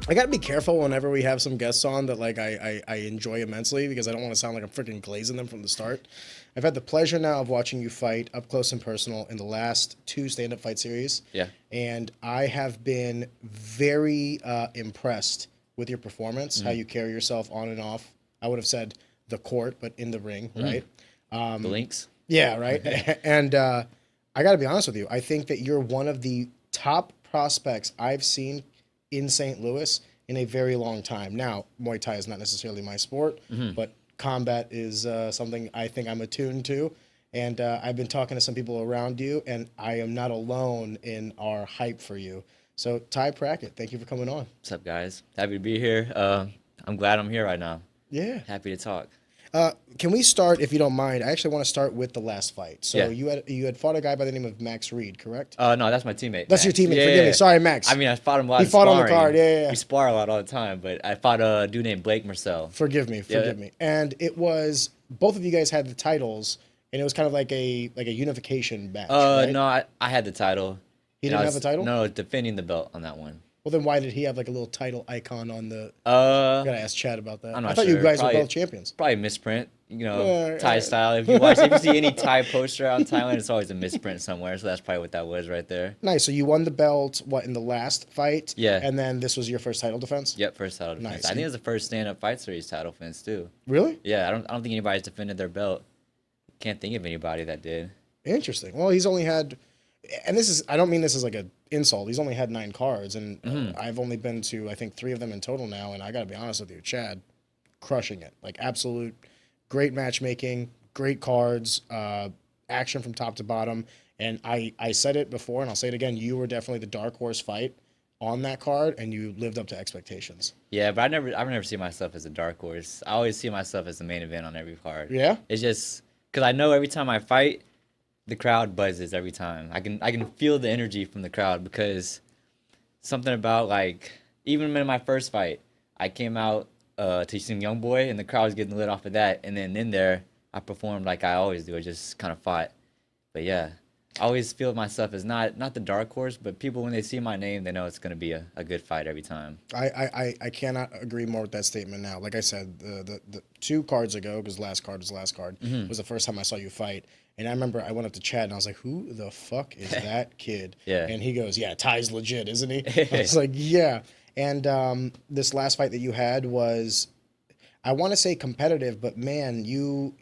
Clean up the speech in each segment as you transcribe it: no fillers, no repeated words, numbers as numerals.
I gotta be careful whenever we have some guests on that like I enjoy immensely because I don't want to sound like I'm freaking glazing them from the start. I've had the pleasure now of watching you fight up close and personal in the last 2 stand-up fight series. Yeah. And I have been very impressed with your performance, how you carry yourself on and off. I would have said the court, but in the ring, right? The links. Yeah, right. And I got to be honest with you. I think that you're one of the top prospects I've seen in St. Louis in a very long time. Now, Muay Thai is not necessarily my sport, but combat is something I think I'm attuned to. And I've been talking to some people around you, and I am not alone in our hype for you. So, Ty Prakit, thank you for coming on. What's up, guys? Happy to be here. I'm glad I'm here right now. Yeah. Happy to talk. Can we start, if you don't mind? I actually want to start with the last fight. So Yeah. you had fought a guy by the name of Max Reed, correct? No, that's my teammate. That's Max. your teammate. Yeah, Forgive me. yeah. Sorry, Max. I mean, I fought him a lot. He fought on the card. Yeah. We spar a lot all the time, but I fought a dude named Blake Marcel. Forgive me. And it was both of you guys had the titles, and it was kind of like a unification match. Right? No, I had the title. He didn't have the title? No, defending the belt on that one. Well, then why did he have like a little title icon on the? Gotta ask Chad about that. I'm not I thought sure. you guys Probably, were both champions. Probably misprint. You know, Thai style. If you see any Thai poster out in Thailand, it's always a misprint somewhere. So that's probably what that was right there. Nice. So you won the belt, in the last fight? Yeah. And then this was your first title defense? Yep, first title defense. Nice. I think it was the first stand-up fight series title defense too. Really? Yeah, I don't think anybody's defended their belt. Can't think of anybody that did. Interesting. Well, he's only had, and I don't mean this as like an insult. He's only had 9 cards, and I've only been to, I think, 3 of them in total now. And I got to be honest with you, Chad, crushing it. Like absolute great matchmaking, great cards, action from top to bottom. And I said it before, and I'll say it again. You were definitely the dark horse fight on that card, and you lived up to expectations. Yeah, but I've never seen myself as a dark horse. I always see myself as the main event on every card. Yeah? It's just because I know every time I fight, the crowd buzzes every time. I can feel the energy from the crowd because something about like even in my first fight, I came out to some young boy and the crowd was getting lit off of that, and then in there I performed like I always do. I just kind of fought. But yeah, I always feel myself as not the dark horse, but people when they see my name, they know it's gonna be a good fight every time. I cannot agree more with that statement now. Like I said, the 2 cards ago, because last card was last card, was the first time I saw you fight. And I remember I went up to Chad and I was like, who the fuck is that kid? Yeah. And he goes, yeah, Ty's legit, isn't he? I was like, yeah. And this last fight that you had was, I want to say competitive, but man, you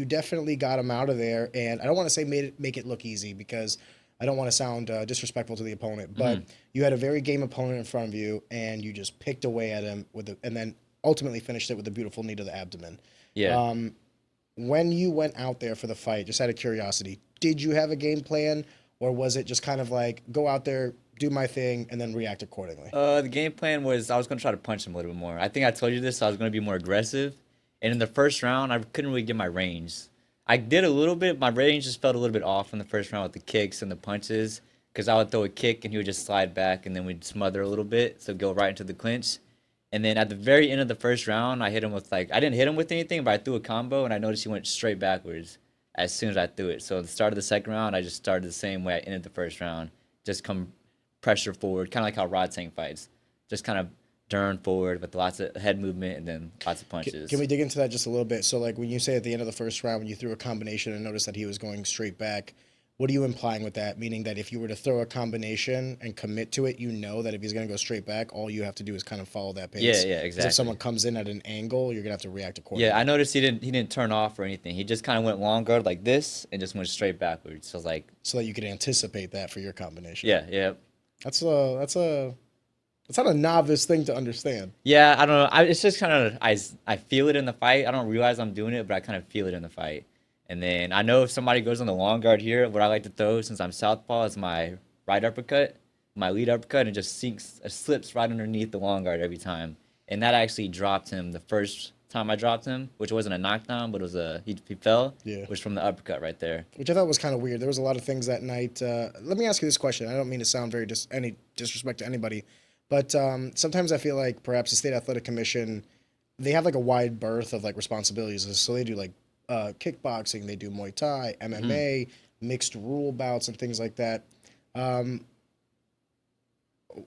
definitely got him out of there. And I don't want to say make it look easy because I don't want to sound disrespectful to the opponent, but you had a very game opponent in front of you and you just picked away at him and then ultimately finished it with a beautiful knee to the abdomen. Yeah. When you went out there for the fight, just out of curiosity, did you have a game plan or was it just kind of like go out there, do my thing, and then react accordingly? The game plan was I was going to try to punch him a little bit more. I think I told you this. I was going to be more aggressive. And in the first round, I couldn't really get my range. I did a little bit. My range just felt a little bit off in the first round with the kicks and the punches because I would throw a kick and he would just slide back and then we'd smother a little bit, so go right into the clinch. And then at the very end of the first round, I hit him with I didn't hit him with anything, but I threw a combo and I noticed he went straight backwards as soon as I threw it. So at the start of the second round, I just started the same way I ended the first round. Just come pressure forward, kind of like how Rod Tank fights. Just kind of turn forward with lots of head movement and then lots of punches. Can we dig into that just a little bit? So like when you say at the end of the first round, when you threw a combination and noticed that he was going straight back, what are you implying with that? Meaning that if you were to throw a combination and commit to it, you know that if he's going to go straight back, all you have to do is kind of follow that pace. Yeah, exactly. If someone comes in at an angle, you're going to have to react accordingly. Yeah, I noticed he didn't turn off or anything. He just kind of went long guard like this and just went straight backwards. So I was like, so that you could anticipate that for your combination. Yeah. That's not a novice thing to understand. Yeah, I don't know. It's just kind of I feel it in the fight. I don't realize I'm doing it, but I kind of feel it in the fight. And then I know if somebody goes on the long guard here, what I like to throw since I'm southpaw is my right uppercut, my lead uppercut, and just slips right underneath the long guard every time. And that actually dropped him the first time I dropped him, which wasn't a knockdown, but it was he fell, which from the uppercut right there. Which I thought was kind of weird. There was a lot of things that night. Let me ask you this question. I don't mean to sound very any disrespect to anybody, but sometimes I feel like perhaps the State Athletic Commission, they have like a wide berth of like responsibilities. So they do like kickboxing, they do Muay Thai, MMA, mixed rule bouts, and things like that.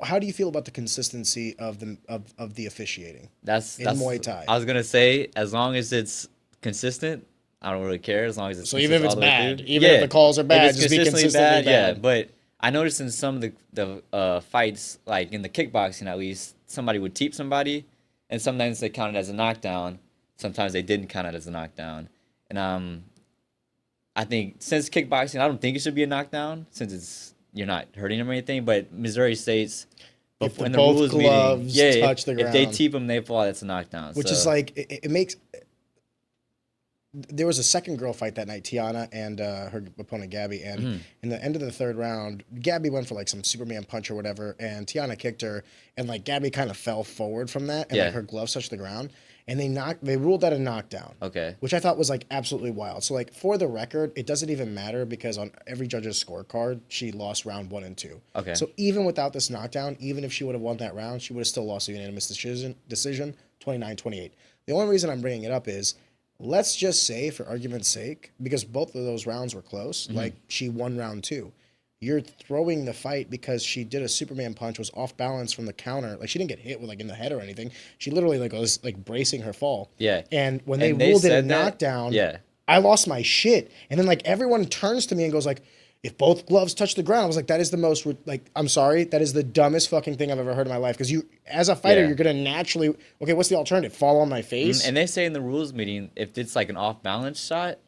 how do you feel about the consistency of the officiating That's in that's. Muay Thai? I was gonna say, as long as it's consistent, I don't really care. As long as it's So even if consistent it's all the way bad, through. even if the calls are If bad, it's just be consistently consistently yeah. bad. But I noticed in some of the fights, like in the kickboxing at least, somebody would teep somebody, and sometimes they counted as a knockdown. Sometimes they didn't count it as a knockdown, and I think since kickboxing, I don't think it should be a knockdown since you're not hurting them or anything. But Missouri states, If when the both rules meeting, gloves touch the if they ground. teep them, they fall. That's a knockdown. Which is like it makes. There was a second girl fight that night, Tiana and her opponent Gabby, and in the end of the third round, Gabby went for like some Superman punch or whatever, and Tiana kicked her, and like Gabby kind of fell forward from that, and like her gloves touched the ground, and they ruled that a knockdown. Okay. Which I thought was like absolutely wild. So like for the record, it doesn't even matter because on every judge's scorecard, she lost round 1 and 2. Okay. So even without this knockdown, even if she would have won that round, she would have still lost a unanimous decision 29-28. The only reason I'm bringing it up is, let's just say, for argument's sake, because both of those rounds were close, like she won round 2. You're throwing the fight because she did a Superman punch, was off balance from the counter. Like she didn't get hit with like in the head or anything. She literally like was like bracing her fall. Yeah. And when they And ruled it a said that- knockdown, Yeah. I lost my shit. And then like everyone turns to me and goes like, if both gloves touch the ground, I was like, that is the most, like, I'm sorry, that is the dumbest fucking thing I've ever heard in my life. Because you, as a fighter, you're going to naturally, okay, what's the alternative? Fall on my face? And they say in the rules meeting, if it's like an off balance shot,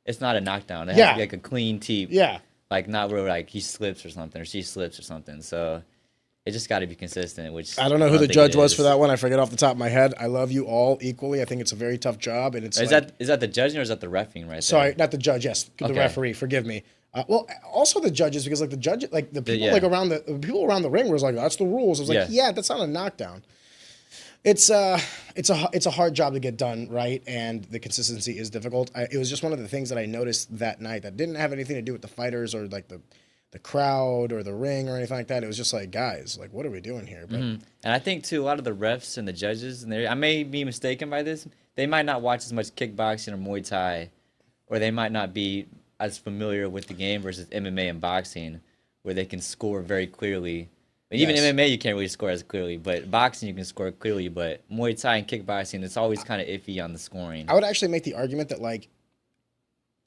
it's not a knockdown. It has to be like a clean teep. Yeah. Like not where like he slips or something or she slips or something. So it just got to be consistent. Which I don't know who the think judge it was is. for that one. I forget off the top of my head. I love you all equally. I think it's a very tough job, and it's Is like, that the judging or is that the reffing right sorry, there? not the judge. Yes, the Okay. referee. Forgive me. Well, also the judges, because like the judge, like the people Yeah. like around the people around the ring was like, that's the rules. I was like, yeah, that's not a knockdown. It's a hard job to get done right, and the consistency is difficult. It was just one of the things that I noticed that night that didn't have anything to do with the fighters or like the crowd or the ring or anything like that. It was just like, guys, like, what are we doing here? But And I think too, a lot of the refs and the judges, and I may be mistaken by this, they might not watch as much kickboxing or Muay Thai, or they might not be as familiar with the game versus MMA and boxing, where they can score very clearly. And even Yes. MMA, you can't really score as clearly, but boxing, you can score clearly. But Muay Thai and kickboxing, it's always kind of iffy on the scoring. I would actually make the argument that like,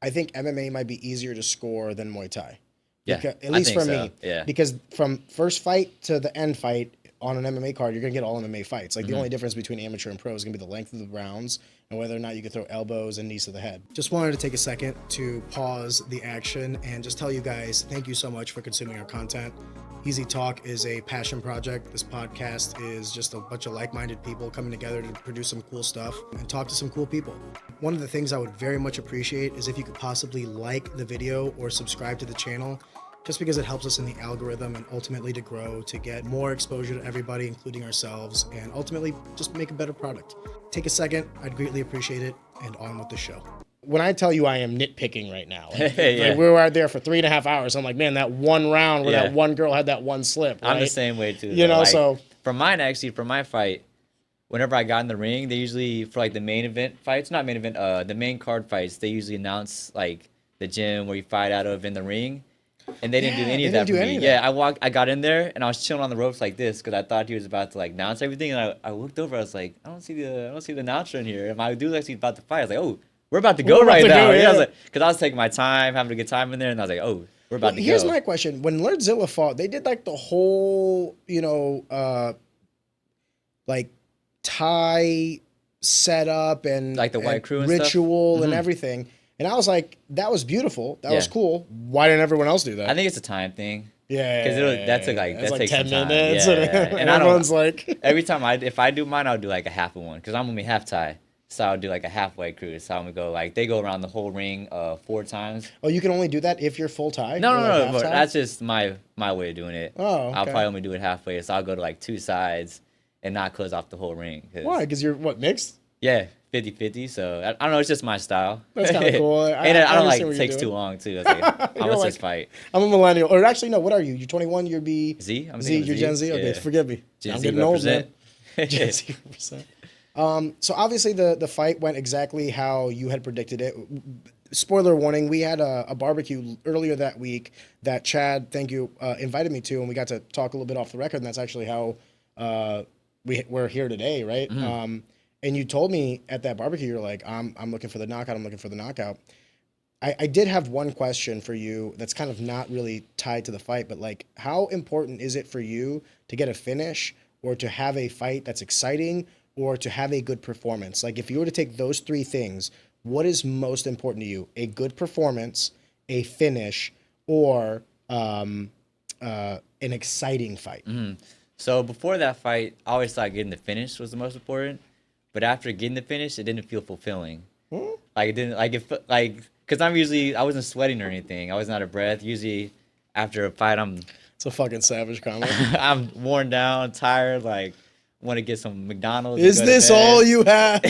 I think MMA might be easier to score than Muay Thai. Yeah, Because, at I least think for so, me. yeah. Because from first fight to the end fight on an MMA card, you're gonna get all MMA fights. Like the only difference between amateur and pro is gonna be the length of the rounds and whether or not you can throw elbows and knees to the head. Just wanted to take a second to pause the action and just tell you guys thank you so much for consuming our content. Easy Talk is a passion project. This podcast is just a bunch of like-minded people coming together to produce some cool stuff and talk to some cool people. One of the things I would very much appreciate is if you could possibly like the video or subscribe to the channel, just because it helps us in the algorithm and ultimately to grow, to get more exposure to everybody, including ourselves, and ultimately just make a better product. Take a second, I'd greatly appreciate it, and on with the show. When I tell you I am nitpicking right now, like, Yeah. like we were out there for 3.5 hours, I'm like, man, that one round where Yeah. that one girl had that one slip, right? I'm the same way too. You though. know, Like, so for mine actually, for my fight, whenever I got in the ring, they usually for like the main event fights, not main event, the main card fights, they usually announce like the gym where you fight out of in the ring, and they didn't do Yeah, any they of that didn't do for any me. of Yeah, I got in there and I was chilling on the ropes like this because I thought he was about to like announce everything, and I looked over, I was like, I don't see the announcer in here. And my dude was actually about to fight. I was like, oh, we're about to go We're about right to now. go, Yeah, I yeah. was like, because I was taking my time, having a good time in there, and I was like, oh, we're about to here's go. my question. When Lordzilla fought, they did like the whole, like Thai setup and Like the white and crew and stuff? ritual and everything. And I was like, that was beautiful. That was Yeah. cool. Why didn't everyone else do that? I think it's a time thing. Yeah, 'Cause that took like it's that takes 10 some time. minutes, Yeah, and, yeah. and And I don't- everyone's like, Every time if I do mine, I'll do like a half of one because I'm only half Thai, so I'll do like a halfway cruise. So I'm gonna go like they go around the whole ring 4 times. oh, you can only do that if you're full Thai. No, Or, like, no, half but Thai? that's just my way of doing it. Oh, I'll okay. probably only do it halfway, so I'll go to like 2 sides and not close off the whole ring. Why? Because you're what, mixed? Yeah, 50-50. So I don't know. It's just my style. That's kinda cool. I And I don't like understand what it you're takes too doing. long too. I was like, I'm You're gonna like- just fight. I'm a millennial. Or actually, no, what are you? You're 21, you're B. Z. I'm Z, thinking you're Z. Gen Z? Okay, Yeah. forgive me. Gen I'm Z getting old, man. represent. Gen Z represent. So obviously the fight went exactly how you had predicted it. spoiler warning, we had a barbecue earlier that week that Chad, thank you, invited me to, and we got to talk a little bit off the record, and that's actually how we're here today, right? And you told me at that barbecue, you're like, I'm looking for the knockout, I'm looking for the knockout. I did have one question for you that's kind of not really tied to the fight, but like, how important is it for you to get a finish or to have a fight that's exciting or to have a good performance? Like, if you were to take those three things, what is most important to you? A good performance, a finish, or an exciting fight? So before that fight, I always thought getting the finish was the most important. But after getting the finish, it didn't feel fulfilling. Like it didn't because I wasn't sweating or anything. I wasn't out of breath. Usually after a fight, It's a fucking savage comment. I'm worn down, tired, like want to get some McDonald's. Is this all you have?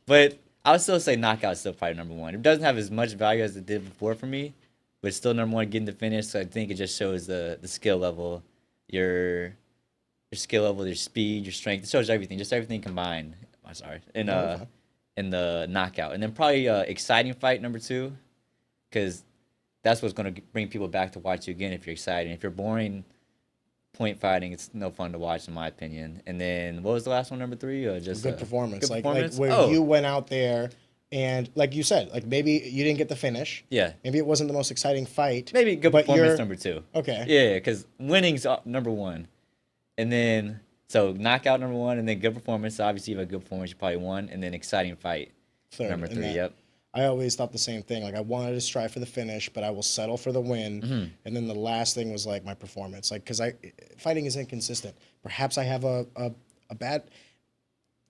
But I would still say knockout is still probably number one. It doesn't have as much value as it did before for me, but it's still number one getting the finish. So I think it just shows the skill level, your skill level, your speed, your strength. It shows everything, just everything combined. I'm sorry. In the knockout. And then probably exciting fight number two, because that's what's going to bring people back to watch you again if you're exciting. If you're boring point fighting, it's no fun to watch in my opinion. And then what was the last one, number three? Just good performance. Good like where you went out there and like you said, like maybe you didn't get the finish. Yeah. Maybe it wasn't the most exciting fight. Maybe good performance number two. Okay. Yeah, because winning's number one. And then so knockout number one, and then good performance. So obviously, you have a good performance, you probably won, and then exciting fight Third, number three. Yep. I always thought the same thing. Like I wanted to strive for the finish, but I will settle for the win. And then the last thing was like my performance. Like because fighting is inconsistent. Perhaps I have a bad.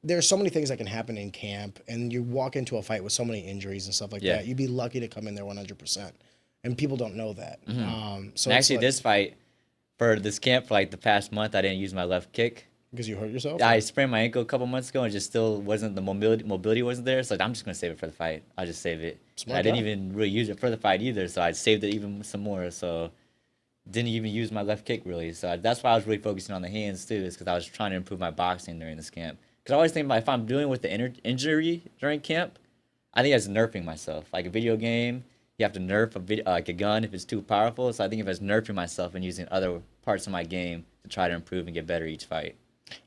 There's so many things that can happen in camp, and you walk into a fight with so many injuries and stuff like that. You'd be lucky to come in there 100%, and people don't know that. So and actually, this fight for this camp for like the past month, I didn't use my left kick. Because you hurt yourself? I sprained my ankle a couple months ago and just still wasn't, the mobility wasn't there. So I'm just going to save it for the fight. I'll just save it. I didn't even really use it for the fight either. So I saved it even some more. So didn't even use my left kick really. So that's why I was really focusing on the hands too, is because I was trying to improve my boxing during this camp. Because I always think about if I'm doing with the injury during camp, I think that's nerfing myself. Like a video game, you have to nerf like a gun if it's too powerful. So I think if it's nerfing myself and using other parts of my game to try to improve and get better each fight.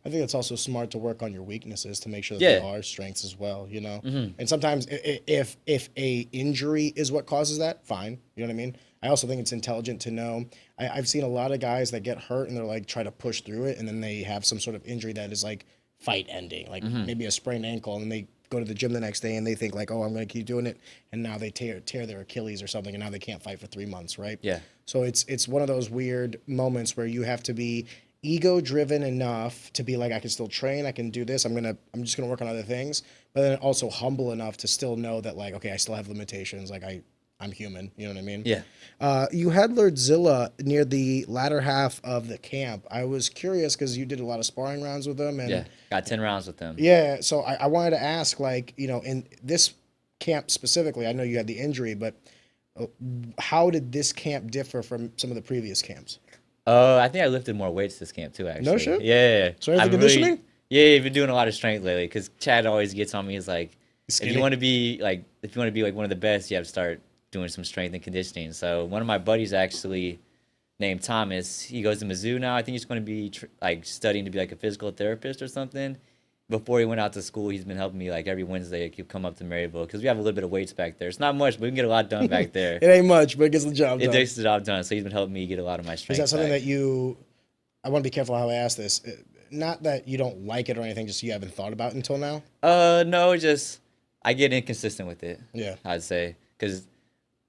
I think it's also smart to work on your weaknesses to make sure that they are strengths as well, you know? And sometimes if a injury is what causes that, fine. You know what I mean? I also think it's intelligent to know. I've seen a lot of guys that get hurt and they're like try to push through it, and then they have some sort of injury that is like fight ending, like maybe a sprained ankle, and then they go to the gym the next day and they think like, oh, I'm going to keep doing it, and now they tear their Achilles or something, and now they can't fight for 3 months, right? Yeah. So it's one of those weird moments where you have to be ego driven enough to be like, I can still train, I can do this, I'm just gonna work on other things, but then also humble enough to still know that like, okay, I still have limitations, like I'm human, you know what I mean? Yeah. You had Lordzilla near the latter half of the camp. I was curious because you did a lot of sparring rounds with him, and got 10 rounds with him. Yeah, so I wanted to ask, like, you know, in this camp specifically, I know you had the injury, but how did this camp differ from some of the previous camps? I think I lifted more weights this camp too, actually. No shit? Yeah. So the conditioning? I've been doing a lot of strength lately because Chad always gets on me. He's like, if you want to be like one of the best, you have to start doing some strength and conditioning. So one of my buddies actually named Thomas, he goes to Mizzou now. I think he's going to be studying to be like a physical therapist or something. Before he went out to school, he's been helping me like every Wednesday. He'd come up to Maryville because we have a little bit of weights back there. It's not much, but we can get a lot done back there. It ain't much, but it gets the job done. It gets the job done. So he's been helping me get a lot of my strength. Is that something back. that I want to be careful how I ask this. Not that you don't like it or anything, just you haven't thought about it until now? No, just I get inconsistent with it. Yeah. I'd say because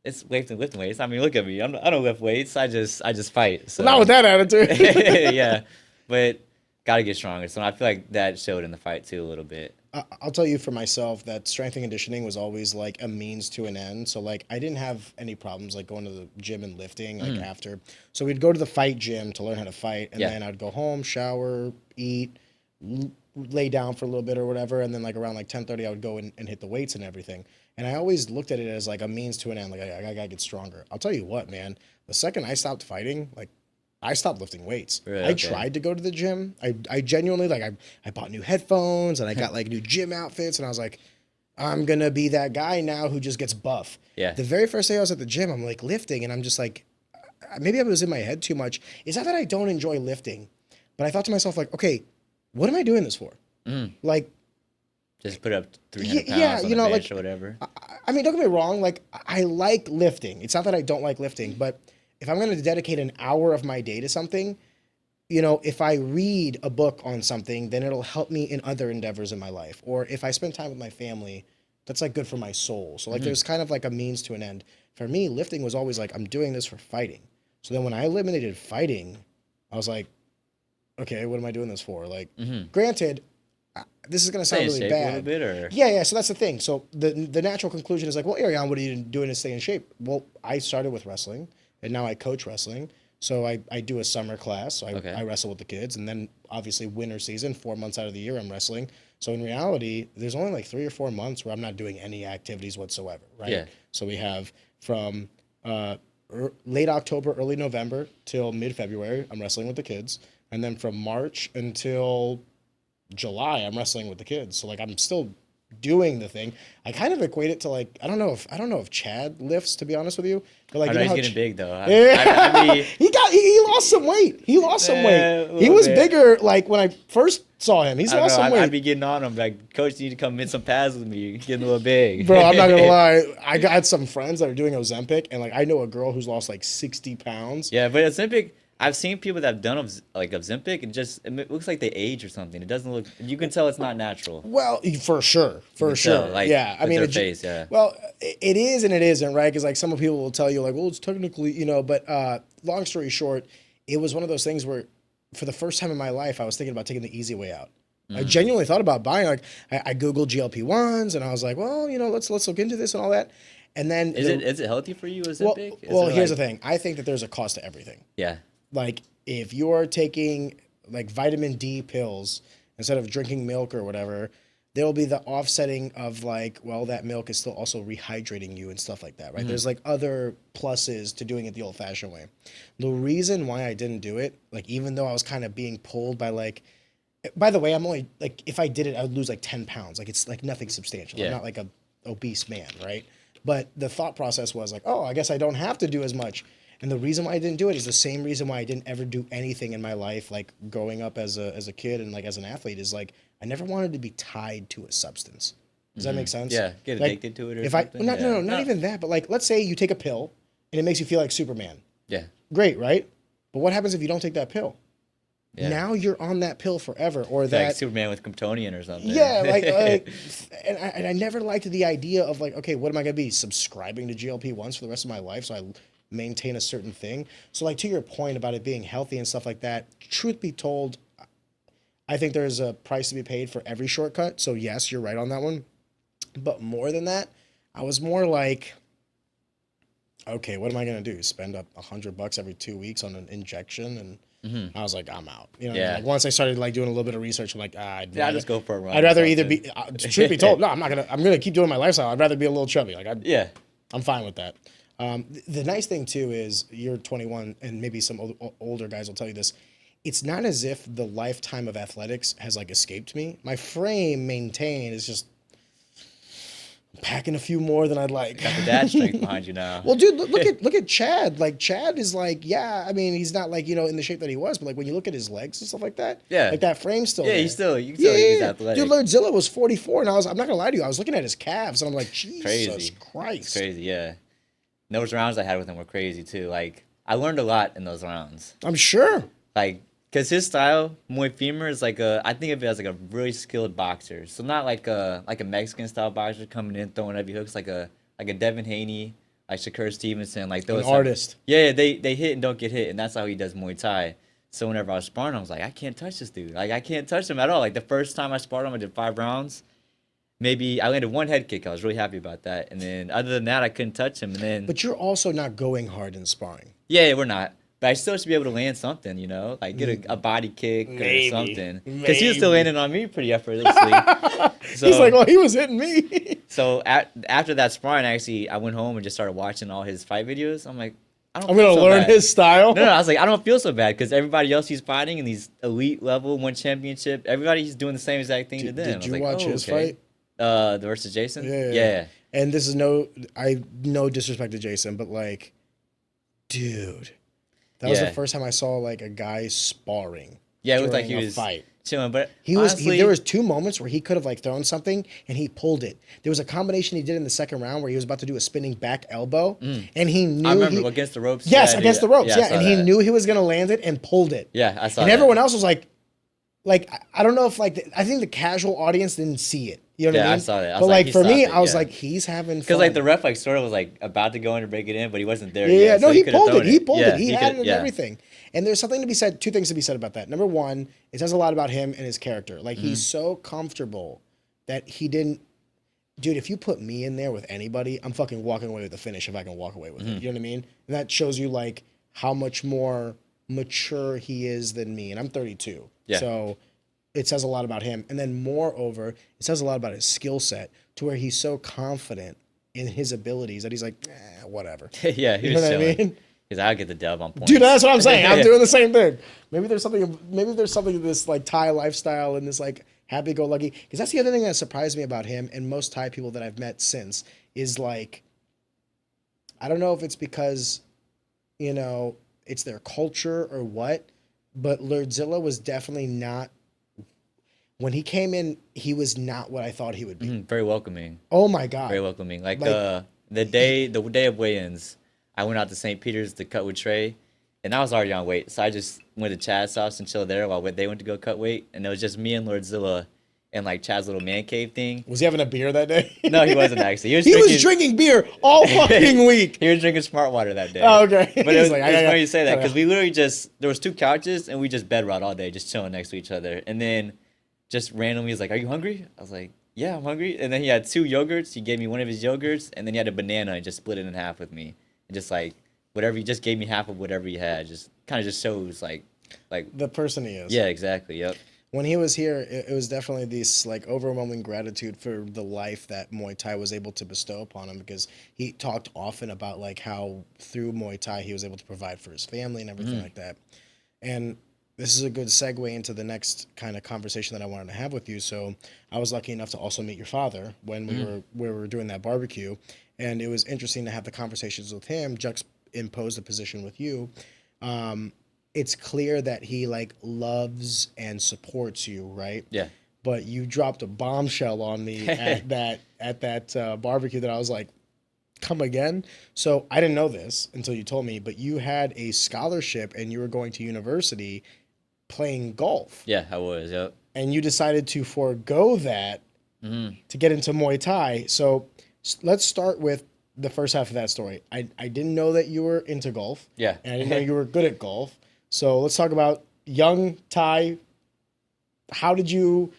it's lifting weights. I mean, look at me. I don't lift weights. I just fight. So. Not with that attitude. Yeah, but gotta get stronger. So I feel like that showed in the fight too a little bit. I'll tell you for myself that strength and conditioning was always like a means to an end. So like I didn't have any problems like going to the gym and lifting like after. So we'd go to the fight gym to learn how to fight, and then I'd go home, shower, eat, lay down for a little bit or whatever, and then like around like 10:30 I would go and hit the weights and everything. And I always looked at it as like a means to an end. Like I gotta get stronger. I'll tell you what, man. The second I stopped fighting, like I stopped lifting weights. Really? I tried to go to the gym. I genuinely, like, I bought new headphones and I got like new gym outfits, and I was like, I'm going to be that guy now who just gets buff. Yeah. The very first day I was at the gym, I'm like lifting and I'm just like, maybe I was in my head too much. It's not that I don't enjoy lifting, but I thought to myself like, okay, what am I doing this for? Like, just put up 300 pounds on the bench or whatever. I mean, don't get me wrong. Like, I like lifting. It's not that I don't like lifting, but if I'm going to dedicate an hour of my day to something, you know, if I read a book on something, then it'll help me in other endeavors in my life. Or if I spend time with my family, that's like good for my soul. So like, there's kind of like a means to an end. For me, lifting was always like, I'm doing this for fighting. So then when I eliminated fighting, I was like, okay, what am I doing this for? Like, granted, this is going to sound really bad. A little bit, or? Yeah. So that's the thing. So the natural conclusion is like, well, Ariane, what are you doing to stay in shape? Well, I started with wrestling, and now I coach wrestling. So I do a summer class. So I wrestle with the kids, and then obviously winter season, 4 months out of the year, I'm wrestling. So in reality, there's only like 3 or 4 months where I'm not doing any activities whatsoever, right? Yeah. So we have from late October, early November till mid-February, I'm wrestling with the kids. And then from March until July, I'm wrestling with the kids. So like I'm still doing the thing. I kind of equate it to like I don't know if Chad lifts, to be honest with you. But like, I know he's getting big though. He lost some weight. He lost some weight. He was bigger like when I first saw him. He's lost some weight. I'd be getting on him like, Coach, you need to come in some pads with me. You're getting a little big. Bro, I'm not gonna lie. I got some friends that are doing Ozempic, and like I know a girl who's lost like 60 pounds. Yeah, but Ozempic, I've seen people that have done Ozempic, and it looks like they age or something. It doesn't look. You can tell it's not natural. Well, for sure. Tell, like, yeah, I mean, their face, yeah. Well, it is and it isn't, right? Because like some people will tell you, like, well, it's technically, you know. But long story short, it was one of those things where, for the first time in my life, I was thinking about taking the easy way out. I genuinely thought about buying. Like, I googled GLP-1s, and I was like, well, you know, let's look into this and all that. And then is it healthy for you? Ozempic? Well, here's the thing. I think that there's a cost to everything. Yeah. Like, if you're taking, like, vitamin D pills instead of drinking milk or whatever, there will be the offsetting of, like, well, that milk is still also rehydrating you and stuff like that, right? There's, like, other pluses to doing it the old-fashioned way. The reason why I didn't do it, like, even though I was kind of being pulled by, like, by the way, I'm only, like, if I did it, I would lose, like, 10 pounds. Like, it's, like, nothing substantial. Yeah. I'm not, like, a obese man, right? But the thought process was, like, oh, I guess I don't have to do as much. And the reason why I didn't do it is the same reason why I didn't ever do anything in my life, like growing up as a kid and like as an athlete, is like I never wanted to be tied to a substance. Does that make sense? Yeah, get addicted to it or something. Not even that, but like let's say you take a pill and it makes you feel like Superman. Yeah. Great, right? But what happens if you don't take that pill? Yeah. Now you're on that pill forever, or that like Superman with Kryptonian or something. Yeah, and I never liked the idea of like, okay, what am I gonna be subscribing to GLP-1s for the rest of my life? So I maintain a certain thing. So like to your point about it being healthy and stuff like that, truth be told, I think there's a price to be paid for every shortcut. So yes, you're right on that one. But more than that, I was more like, okay, what am I gonna do? Spend up $100 every 2 weeks on an injection? And I was like, I'm out. You know, like once I started like doing a little bit of research, I'm like, I'll just go for a run. I'd rather either be, truth be told, no, I'm gonna keep doing my lifestyle. I'd rather be a little chubby. Like, I'm fine with that. The nice thing too is you're 21, and maybe some older guys will tell you this. It's not as if the lifetime of athletics has like escaped me. My frame maintained is just packing a few more than I'd like. Got the dad strength behind you now. Well, dude, look at Chad. Like Chad is like, yeah, I mean, he's not like, you know, in the shape that he was, but like when you look at his legs and stuff like that, like that frame's still there. You can tell he's athletic. Dude, Lordzilla was 44, and I'm not gonna lie to you, I was looking at his calves, and I'm like, Jesus Christ. It's crazy, yeah. Those rounds I had with him were crazy too. Like I learned a lot in those rounds. I'm sure. Like, cause his style, Muay Femur, is like I think of it as like a really skilled boxer. So not like a Mexican style boxer coming in throwing heavy hooks, like a Devin Haney, like Shakur Stevenson, like those. An artist. Yeah, they hit and don't get hit, and that's how he does Muay Thai. So whenever I was sparring, I was like, I can't touch this dude. Like I can't touch him at all. Like the first time I sparred him, I did 5 rounds. Maybe I landed 1 head kick. I was really happy about that. And then other than that, I couldn't touch him. And then. But you're also not going hard in sparring. Yeah, we're not. But I still should be able to land something, you know, like get a body kick or something. Because he was still landing on me pretty effortlessly. So, he's like, well, he was hitting me. So after that sparring, actually, I went home and just started watching all his fight videos. I'm like, I'm going to learn his style. No, I was like, I don't feel so bad because everybody else he's fighting in these elite level 1 championship, everybody's doing the same exact thing to them. Did you watch his fight? The versus Jason. Yeah. And this is no disrespect to Jason, but like, dude, that was the first time I saw like a guy sparring. Yeah, it looked like he was fight. chilling, but There was 2 moments where he could have like thrown something and he pulled it. There was a combination he did in the second round where he was about to do a spinning back elbow, and he knew. I remember against the ropes. Yes, against the ropes. Yeah, and he knew he was gonna land it and pulled it. Yeah, I saw. And everyone else was like I don't know if like I think the casual audience didn't see it. You know what I mean? I saw that. But like for me, I was like, he's having fun. Because like the ref like sort of was like about to go in to break it in, but he wasn't there yet. Yeah, no, so he pulled it. He pulled it. He had it and everything. And there's something to be said. 2 things to be said about that. Number one, it says a lot about him and his character. Like he's so comfortable that he didn't. Dude, if you put me in there with anybody, I'm fucking walking away with the finish if I can walk away with it. You know what I mean? And that shows you like how much more mature he is than me. And I'm 32. Yeah. So it says a lot about him. And then moreover, it says a lot about his skill set to where he's so confident in his abilities that he's like, whatever. Yeah, he you was know what chilling. I mean? Because I'll get the dub on points. Dude, that's what I'm saying. I'm doing the same thing. Maybe there's something in this like Thai lifestyle and this like happy-go-lucky. Because that's the other thing that surprised me about him and most Thai people that I've met since is like, I don't know if it's because, you know, it's their culture or what, but Lordzilla was definitely not. When he came in, he was not what I thought he would be. Very welcoming. Oh my God. Very welcoming. Like the day of weigh-ins, I went out to St. Peter's to cut with Trey, and I was already on weight, so I just went to Chad's house and chilled there while they went to go cut weight, and it was just me and Lordzilla and like Chad's little man cave thing. Was he having a beer that day? No, he wasn't actually. He was drinking beer all fucking week. He was drinking Smart Water that day. Oh, okay. But it was funny you say that because we literally there was 2 couches and we just bed rot all day, just chilling next to each other, and then just randomly he's like, "Are you hungry?" I was like, "Yeah, I'm hungry." And then he had 2 yogurts. He gave me one of his yogurts, and then he had a banana and just split it in half with me. And just like whatever, he just gave me half of whatever he had. Just kind of just shows like the person he is. Yeah, exactly. Yep. When he was here, it was definitely this like overwhelming gratitude for the life that Muay Thai was able to bestow upon him, because he talked often about like how through Muay Thai he was able to provide for his family and everything like that. And this is a good segue into the next kind of conversation that I wanted to have with you. So I was lucky enough to also meet your father when we were doing that barbecue, and it was interesting to have the conversations with him, juxtapose the position with you. It's clear that he like loves and supports you, right? Yeah. But you dropped a bombshell on me at that barbecue that I was like, come again? So I didn't know this until you told me, but you had a scholarship and you were going to university playing golf. Yeah, I was. Yep. And you decided to forego that to get into Muay Thai. So let's start with the first half of that story. I didn't know that you were into golf. Yeah. And I didn't know you were good at golf. So let's talk about young Thai. How did you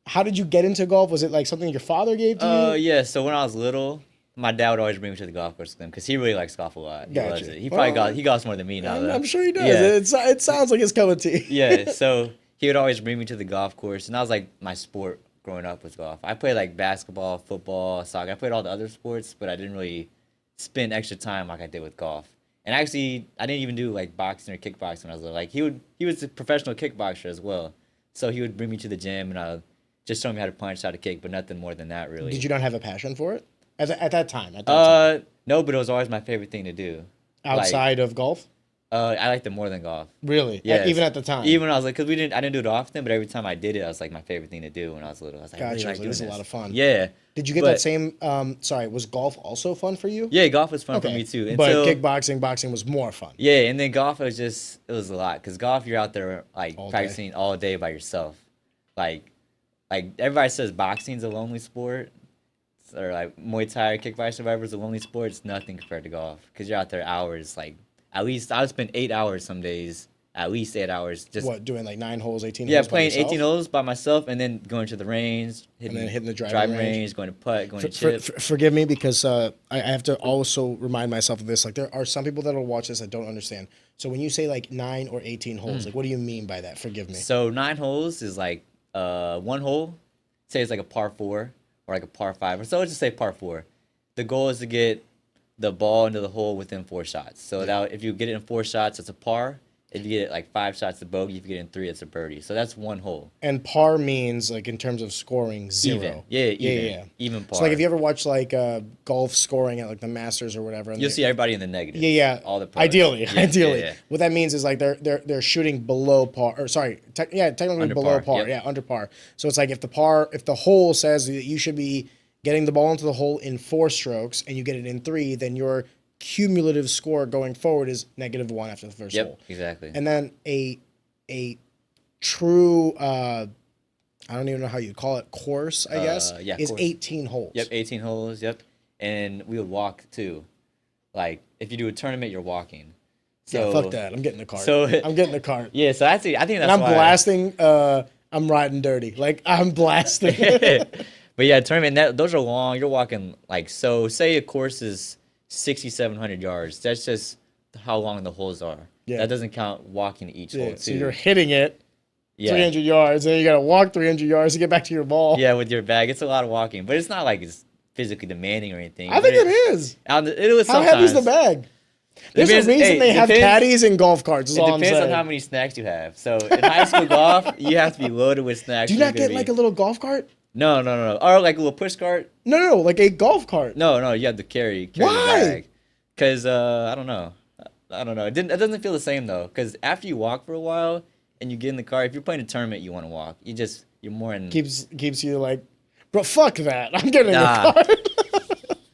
get into golf? Was it like something your father gave to you? Yeah. So when I was little, my dad would always bring me to the golf course with him because he really likes golf a lot. He loves it. He probably golfs more than me now. I'm sure he does. Yeah. It sounds like it's coming to you. Yeah. So he would always bring me to the golf course, and that was like my sport growing up was golf. I played like basketball, football, soccer. I played all the other sports, but I didn't really spend extra time like I did with golf. And actually, I didn't even do like boxing or kickboxing when I was little. Like he was a professional kickboxer as well. So he would bring me to the gym and just show me how to punch, how to kick, but nothing more than that really. Did you not have a passion for it at that time? No, but it was always my favorite thing to do. Outside of golf? I liked it more than golf. Really? Yeah. Even at the time? Even when I was like, because I didn't do it often, but every time I did it, I was like my favorite thing to do when I was little. I was like, gotcha. I really like doing this is a lot of fun. Yeah. Did you get that same? Was golf also fun for you? Yeah, golf was fun for me too. But kickboxing, boxing was more fun. Yeah, and then golf it was a lot because golf you're out there like practicing all day by yourself. Like everybody says boxing's a lonely sport, or like Muay Thai or kickboxing survivors a lonely sport. It's nothing compared to golf because you're out there hours. Like at least I would spend 8 hours some days. At least 8 hours. Just doing like 9 holes, 18 holes? Yeah, playing 18 holes by myself, and then going to the range, hitting the driving range, going to putt, going to chip. Forgive me because I have to also remind myself of this. Like there are some people that will watch this that don't understand. So when you say like 9 or 18 holes, like what do you mean by that? Forgive me. So 9 holes is like one hole. Say it's like a par 4 or like a par 5. So let's just say par 4. The goal is to get the ball into the hole within 4 shots. So that if you get it in 4 shots, it's a par. If you get like 5 shots of bogey, if you get in 3, it's a birdie. So that's 1 hole. And par means, like, in terms of scoring, 0. Even. Yeah, even. Even par. So, like, if you ever watch, like, golf scoring at, like, the Masters or whatever. And you'll see everybody in the negative. Yeah. All the pros. Ideally. Yeah. What that means is, like, they're shooting below par. Or, sorry. Technically Under below par. par. Yeah, under par. So, it's like if the hole says that you should be getting the ball into the hole in 4 strokes and you get it in 3, then your cumulative score going forward is -1 after the first hole. Exactly. And then a true I don't even know how you call it, course, I guess, is course. 18 holes. 18 holes, And we would walk too. Like if you do a tournament, you're walking. So fuck that. I'm getting the cart. So I'm getting the cart. Yeah, so I think that's and I'm why blasting I'm riding dirty. Like I'm blasting. But yeah, tournament those are long. You're walking like so say a course is 6,700 yards. That's just how long the holes are. Yeah. That doesn't count walking each hole too. So you're hitting it 300 yards, and then you got to walk 300 yards to get back to your ball. Yeah, with your bag. It's a lot of walking. But it's not like it's physically demanding or anything. I think it is. It was how heavy is the bag? There's a reason they have caddies in golf carts. It depends on how many snacks you have. So in high school golf, you have to be loaded with snacks. Do you not get like a little golf cart? No. Or like a little push cart? No, like a golf cart. No, you have to carry the bag. Because, I don't know. It doesn't feel the same, though. Because after you walk for a while and you get in the car, if you're playing a tournament, you want to walk. You're more in... Keeps you like, bro, fuck that. I'm getting in the cart.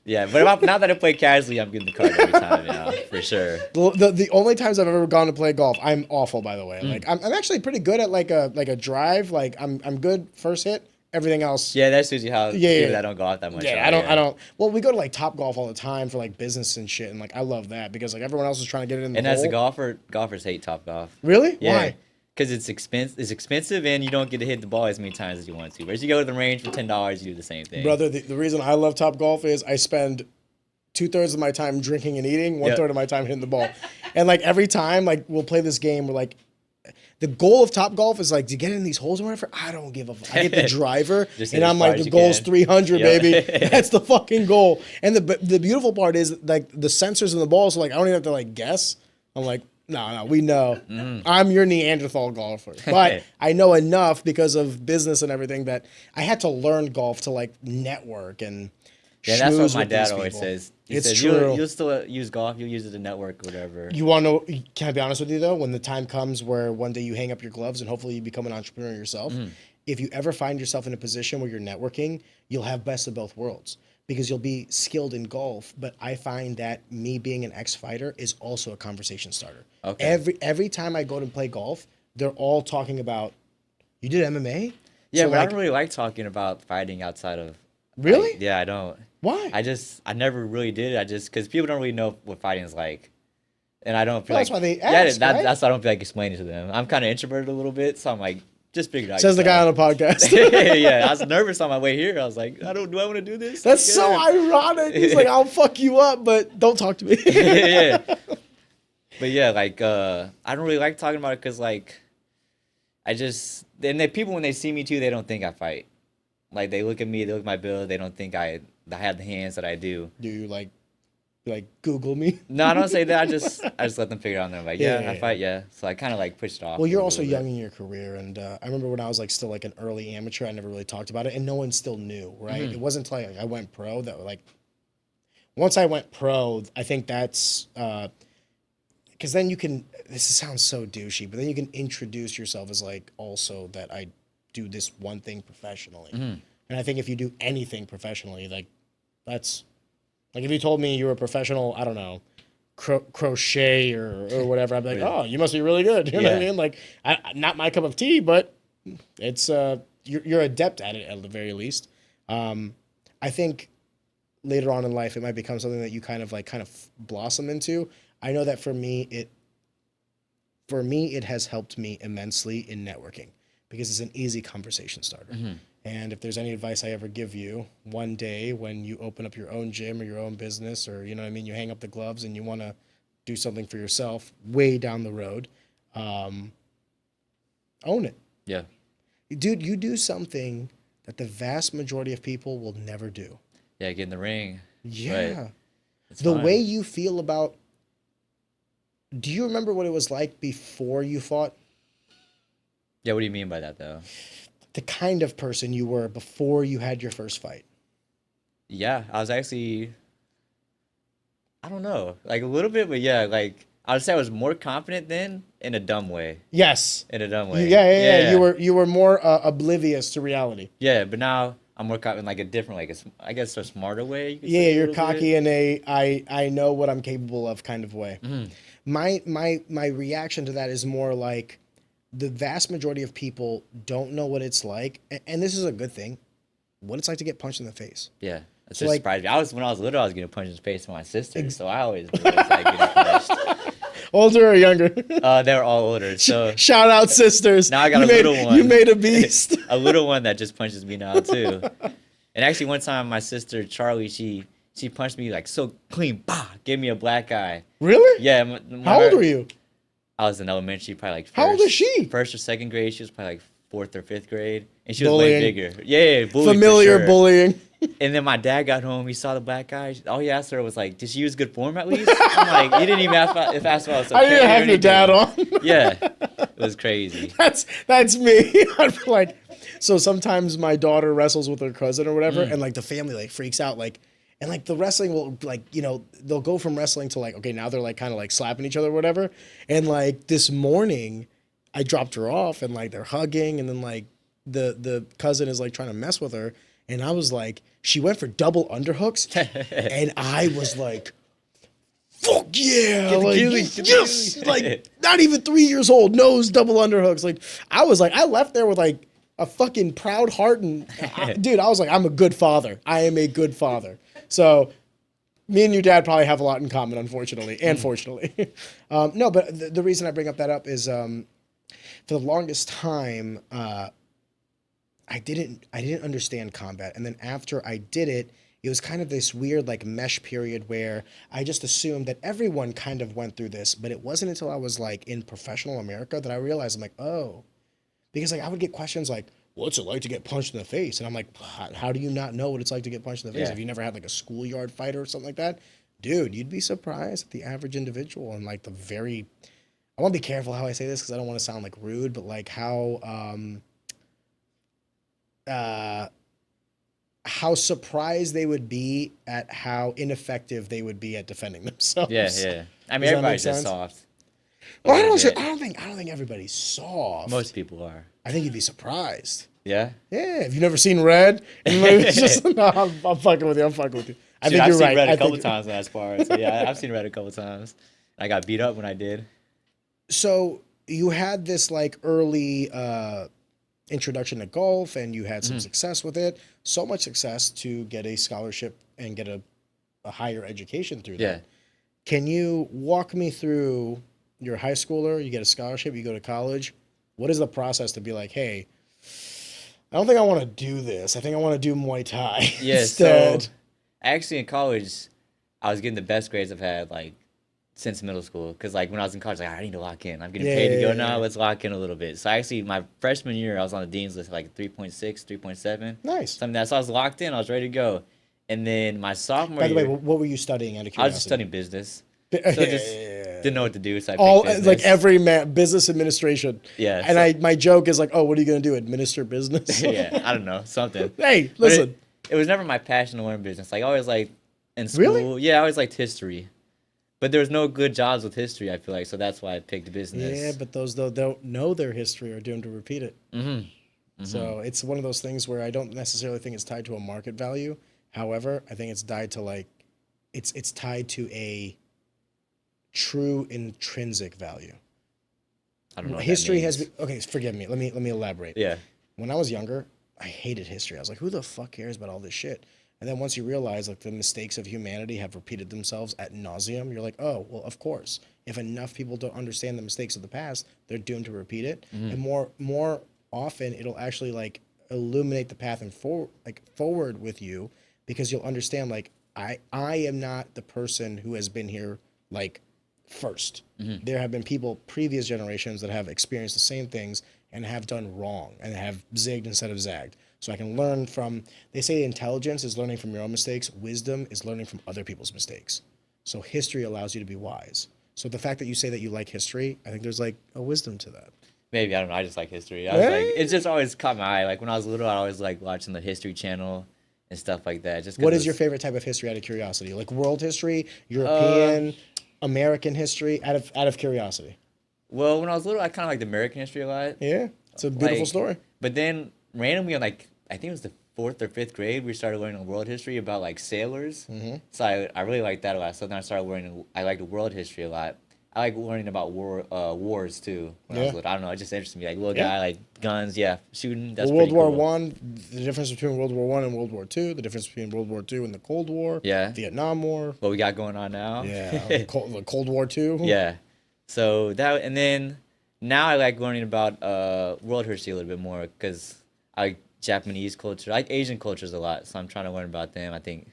Yeah, but now that I play casually, I'm getting the cart every time, for sure. The only times I've ever gone to play golf, I'm awful, by the way. Like, I'm actually pretty good at like a drive. Like, I'm good first hit. Everything else. Yeah, that shows you how people that don't golf that much. Yeah, I don't. Well, we go to like Top Golf all the time for like business and shit, and like I love that because like everyone else is trying to get it in the hole. And as a golfer, golfers hate Top Golf. Really? Yeah. Why? Because it's expensive and you don't get to hit the ball as many times as you want to. Whereas you go to the range for $10, you do the same thing. Brother, the reason I love Top Golf is I spend 2/3 of my time drinking and eating, 1/3 of my time hitting the ball, and like every time like we'll play this game, we're like. The goal of Top Golf is like, do you get in these holes or whatever? I don't give a fuck. I get the driver, and I'm like, the goal's 300, baby. That's the fucking goal. And the beautiful part is like the sensors in the ball, so like I don't even have to like guess. I'm like, no, we know. I'm your Neanderthal golfer. But I know enough because of business and everything that I had to learn golf to like network and that's what my dad always says. He says, true. You'll still use golf. You'll use it to network, whatever. You want to know? Can I be honest with you though? When the time comes where one day you hang up your gloves and hopefully you become an entrepreneur yourself, if you ever find yourself in a position where you're networking, you'll have best of both worlds because you'll be skilled in golf. But I find that me being an ex-fighter is also a conversation starter. Okay. Every time I go to play golf, they're all talking about, you did MMA? Yeah, so but I don't really like talking about fighting outside of. Really? Yeah, I don't. Why? I never really did it. Because people don't really know what fighting is like. And I don't feel that's why they ask, right? That's why I don't feel like explaining to them. I'm kind of introverted a little bit, so I'm like, just figure it out. Says the guy on the podcast. Yeah, I was nervous on my way here. I was like, do I want to do this? That's so ironic. He's like, I'll fuck you up, but don't talk to me. Yeah. But yeah, like, I don't really like talking about it because, like, people, when they see me too, they don't think I fight. Like, they look at me, they look at my build, they don't think I have the hands that I do. Do you, like Google me? No, I don't say that. I just let them figure it out, and they're like, I fight, yeah. So I kind of, like, pushed it off. Well, you're also young in your career, and I remember when I was, like, still, like, an early amateur, I never really talked about it, and no one still knew, right? It wasn't until, like, I went pro that, like, once I went pro, I think that's, because then you can, this sounds so douchey, but then you can introduce yourself as, like, also that I do this one thing professionally. And I think if you do anything professionally, like that's like if you told me you were a professional, I don't know, crochet or whatever, I'd be like, oh, you must be really good. You know what I mean? Like, not my cup of tea, but it's you're adept at it at the very least. I think later on in life it might become something that you kind of blossom into. I know that for me it has helped me immensely in networking. Because it's an easy conversation starter. And if there's any advice I ever give you, one day when you open up your own gym or your own business or, you know what I mean, you hang up the gloves and you want to do something for yourself way down the road, own it. Yeah. Dude, you do something that the vast majority of people will never do. Yeah, get in the ring. Yeah. Right. The way you feel about Do you remember what it was like before you fought? Yeah, what do you mean by that though? The kind of person you were before you had your first fight? Yeah, I was actually, I don't know, like a little bit, but yeah, like I would say I was more confident then in a dumb way. Yes. In a dumb Yeah, way. yeah, yeah. Yeah. You were more oblivious to reality. Yeah, but now I'm more confident, like a different, I guess a smarter way. You could Yeah, say a you're little cocky bit. in a I know what I'm capable of kind of way. Mhm. My reaction to that is more like the vast majority of people don't know what it's like, and this is a good thing. What it's like to get punched in the face. Yeah, that's So just like surprised me. When I was little, I was getting punched in the face by my sister, ex- so I always knew what it's like getting punched. older or younger. They were all older, so Shout out sisters. now I got You a made little one. you made a beast. A little one that just punches me now too. And actually, one time my sister Charlie, she punched me like so clean, bah, gave me a black eye. Really? Yeah, How old were you? I was in elementary, probably like How old is she? first or second grade. She was probably like fourth or fifth grade, and she was Bullying. way bigger. Yeah, bullying Familiar for sure. bullying. And then my dad got home. He saw the black guy. All he asked her was like, "Did she use good form at least?" I'm like, "You didn't even ask if I was okay." I didn't or have your dad anything." on. Yeah, it was crazy. That's me. I'm like, so sometimes my daughter wrestles with her cousin or whatever, and like the family like freaks out, like, and like the wrestling will like, you know, they'll go from wrestling to like, okay, now they're like kind of like slapping each other or whatever. And like this morning, I dropped her off and like they're hugging, and then like the cousin is like trying to mess with her, and I was like, she went for double underhooks, and I was like, fuck yeah, like yes, like not even 3 years old knows double underhooks. Like I was like, I left there with like a fucking proud heart, and dude, I was like, I'm a good father. I am a good father. So me and your dad probably have a lot in common, unfortunately, and fortunately. No, but the reason I bring up that up is for the longest time, I didn't understand combat, and then after I did it, it was kind of this weird like mesh period where I just assumed that everyone kind of went through this, but it wasn't until I was like in professional America that I realized I'm like, oh, because like I would get questions like, "What's it like to get punched in the face?" And I'm like, "How do you not know what it's like to get punched in the face? Yeah. If you never had like a schoolyard fight or something like that, dude, you'd be surprised at the average individual and like the very." I want to be careful how I say this because I don't want to sound like rude, but like how surprised they would be at how ineffective they would be at defending themselves. Yeah, yeah. I mean, Does that everybody's make just sense? soft. Well, I Yeah. don't think everybody's soft. Most people are. I think you'd be surprised. Yeah. Yeah, have you never seen Red? And it's just no, I'm fucking with you. I'm fucking with you. I Dude, think I've you're seen right. Red I a couple think times when I sparred. So yeah, I've seen Red a couple times. I got beat up when I did. so. You had this like early introduction to golf, and you had some success with it. So much success to get a scholarship and get a higher education through Yeah. that. Can you walk me through your high schooler? You get a scholarship, you go to college. What is the process to be like, hey, I don't think I want to do this. I think I want to do Muay Thai Yeah. instead. So actually in college, I was getting the best grades I've had like since middle school. Cause like when I was in college, like I need to lock in. I'm getting paid to go now. Let's lock in a little bit. So actually my freshman year, I was on the dean's list like 3.6, 3.7. Nice. Something that. So I was locked in. I was ready to go. And then my sophomore By the way, year, what were you studying out of I was curiosity? just studying business. Yeah, So just didn't know what to do. So I picked all business. like every man, business administration. Yeah, And so- my joke is like, oh, what are you gonna do? Administer business? Yeah, I don't know, something. Hey, But listen. it was never my passion to learn business. Like I always like in school. Really? Yeah, I always liked history. But there was no good jobs with history, I feel like, so that's why I picked business. Yeah, but those though don't know their history are doomed to repeat it. Mm-hmm. So it's one of those things where I don't necessarily think it's tied to a market value. However, I think it's tied to like, it's tied to a true intrinsic value. I don't know. What History that has means. been okay. Forgive me. Let me elaborate. Yeah. When I was younger, I hated history. I was like, who the fuck cares about all this shit? And then once you realize like the mistakes of humanity have repeated themselves ad nauseum, you're like, oh, well, of course. If enough people don't understand the mistakes of the past, they're doomed to repeat it. And more often, it'll actually like illuminate the path and forward with you because you'll understand like I am not the person who has been here like first. There have been people previous generations that have experienced the same things and have done wrong and have zigged instead of zagged. So I can learn from, they say intelligence is learning from your own mistakes. Wisdom is learning from other people's mistakes. So history allows you to be wise. So the fact that you say that you like history, I think there's like a wisdom to that. Maybe, I don't know. I just like history. I was like, it's just always caught my eye. Like when I was little, I always like watching the History Channel and stuff like that. Just 'cause What is your favorite type of history out of curiosity? Like world history, European, American history, out of curiosity? Well, when I was little, I kind of liked American history a lot. Yeah, it's a beautiful Like, story. But then randomly, on like I think it was the fourth or fifth grade, we started learning world history about like sailors. So I really liked that a lot. So then I started learning. I liked world history a lot. I like learning about wars too. When I was little, I don't know, it just interested me. Like little guy, like guns, shooting. That's World pretty War cool. One, the difference between World War One and World War Two, the difference between World War Two and the Cold War, Vietnam War. What we got going on now. Yeah, the Cold War Two. Yeah. So that, and then now I like learning about world history a little bit more because I like Japanese culture. I like Asian cultures a lot, so I'm trying to learn about them. I think.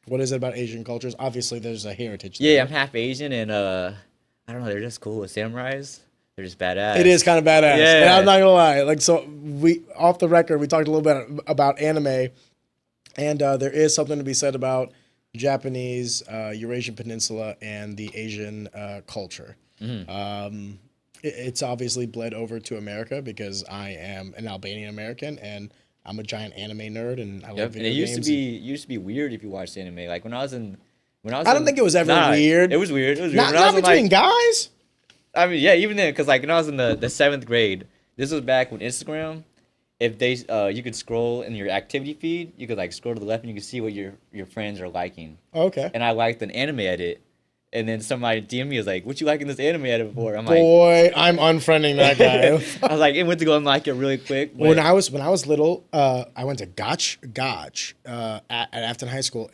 What is it about Asian cultures? Obviously, there's a heritage Yeah, there. I'm half Asian, and I don't know, they're just cool with samurais. They're just badass. It is kind of badass. Yeah. And I'm not gonna lie. Like, so we off the record, we talked a little bit about anime, and there is something to be said about Japanese, Eurasian Peninsula, and the Asian culture. It's obviously bled over to America because I am an Albanian American and I'm a giant anime nerd and I love And video it games. used to be weird if you watched anime. Like when I was in, I don't think it was ever weird. It was weird. It was weird. Not, When I was not in, between like, guys. I mean, yeah, even then, because like when I was in the seventh grade, this was back when Instagram, if they you could scroll in your activity feed, you could like scroll to the left and you could see what your friends are liking. Okay. And I liked an anime edit, and then somebody DM me was like, "What you liking this anime edit for?" I'm like, Boy, I'm unfriending that guy. I was like, it went to go and like it really quick. But When I was little, I went to Gotch at Afton High School.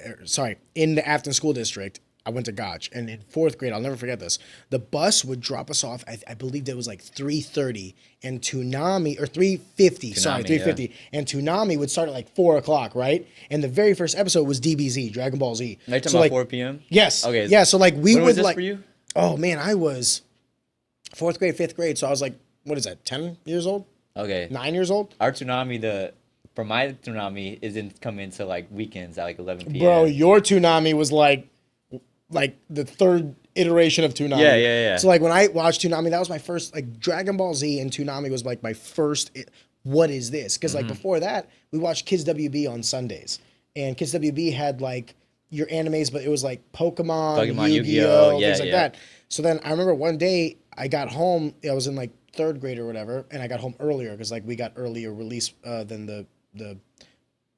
In the Afton School District. I went to Gotch, and in fourth grade, I'll never forget this. The bus would drop us off. I believe it was like 3:30, and Toonami or 3:50. Sorry, 3:50, and Toonami would start at like 4:00, right? And the very first episode was DBZ, Dragon Ball Z. Are you talking So, about like, 4 p.m.? Yes. Okay. Yeah. So like we When would was this like. for you? Oh man, I was fourth grade, fifth grade. So I was like, what is that? 10 years old? Okay. 9 years old? Our Toonami, for my Toonami, isn't come into like weekends at like 11 p.m. Bro, your Toonami was like the third iteration of Toonami. Yeah. So like when I watched Toonami, that was my first, like Dragon Ball Z and Toonami was like my first, what is this? Because like before that, we watched Kids WB on Sundays. And Kids WB had like your animes, but it was like Pokemon, Yu-Gi-Oh, things like that. So then I remember one day I got home, I was in like third grade or whatever, and I got home earlier because like we got earlier release than the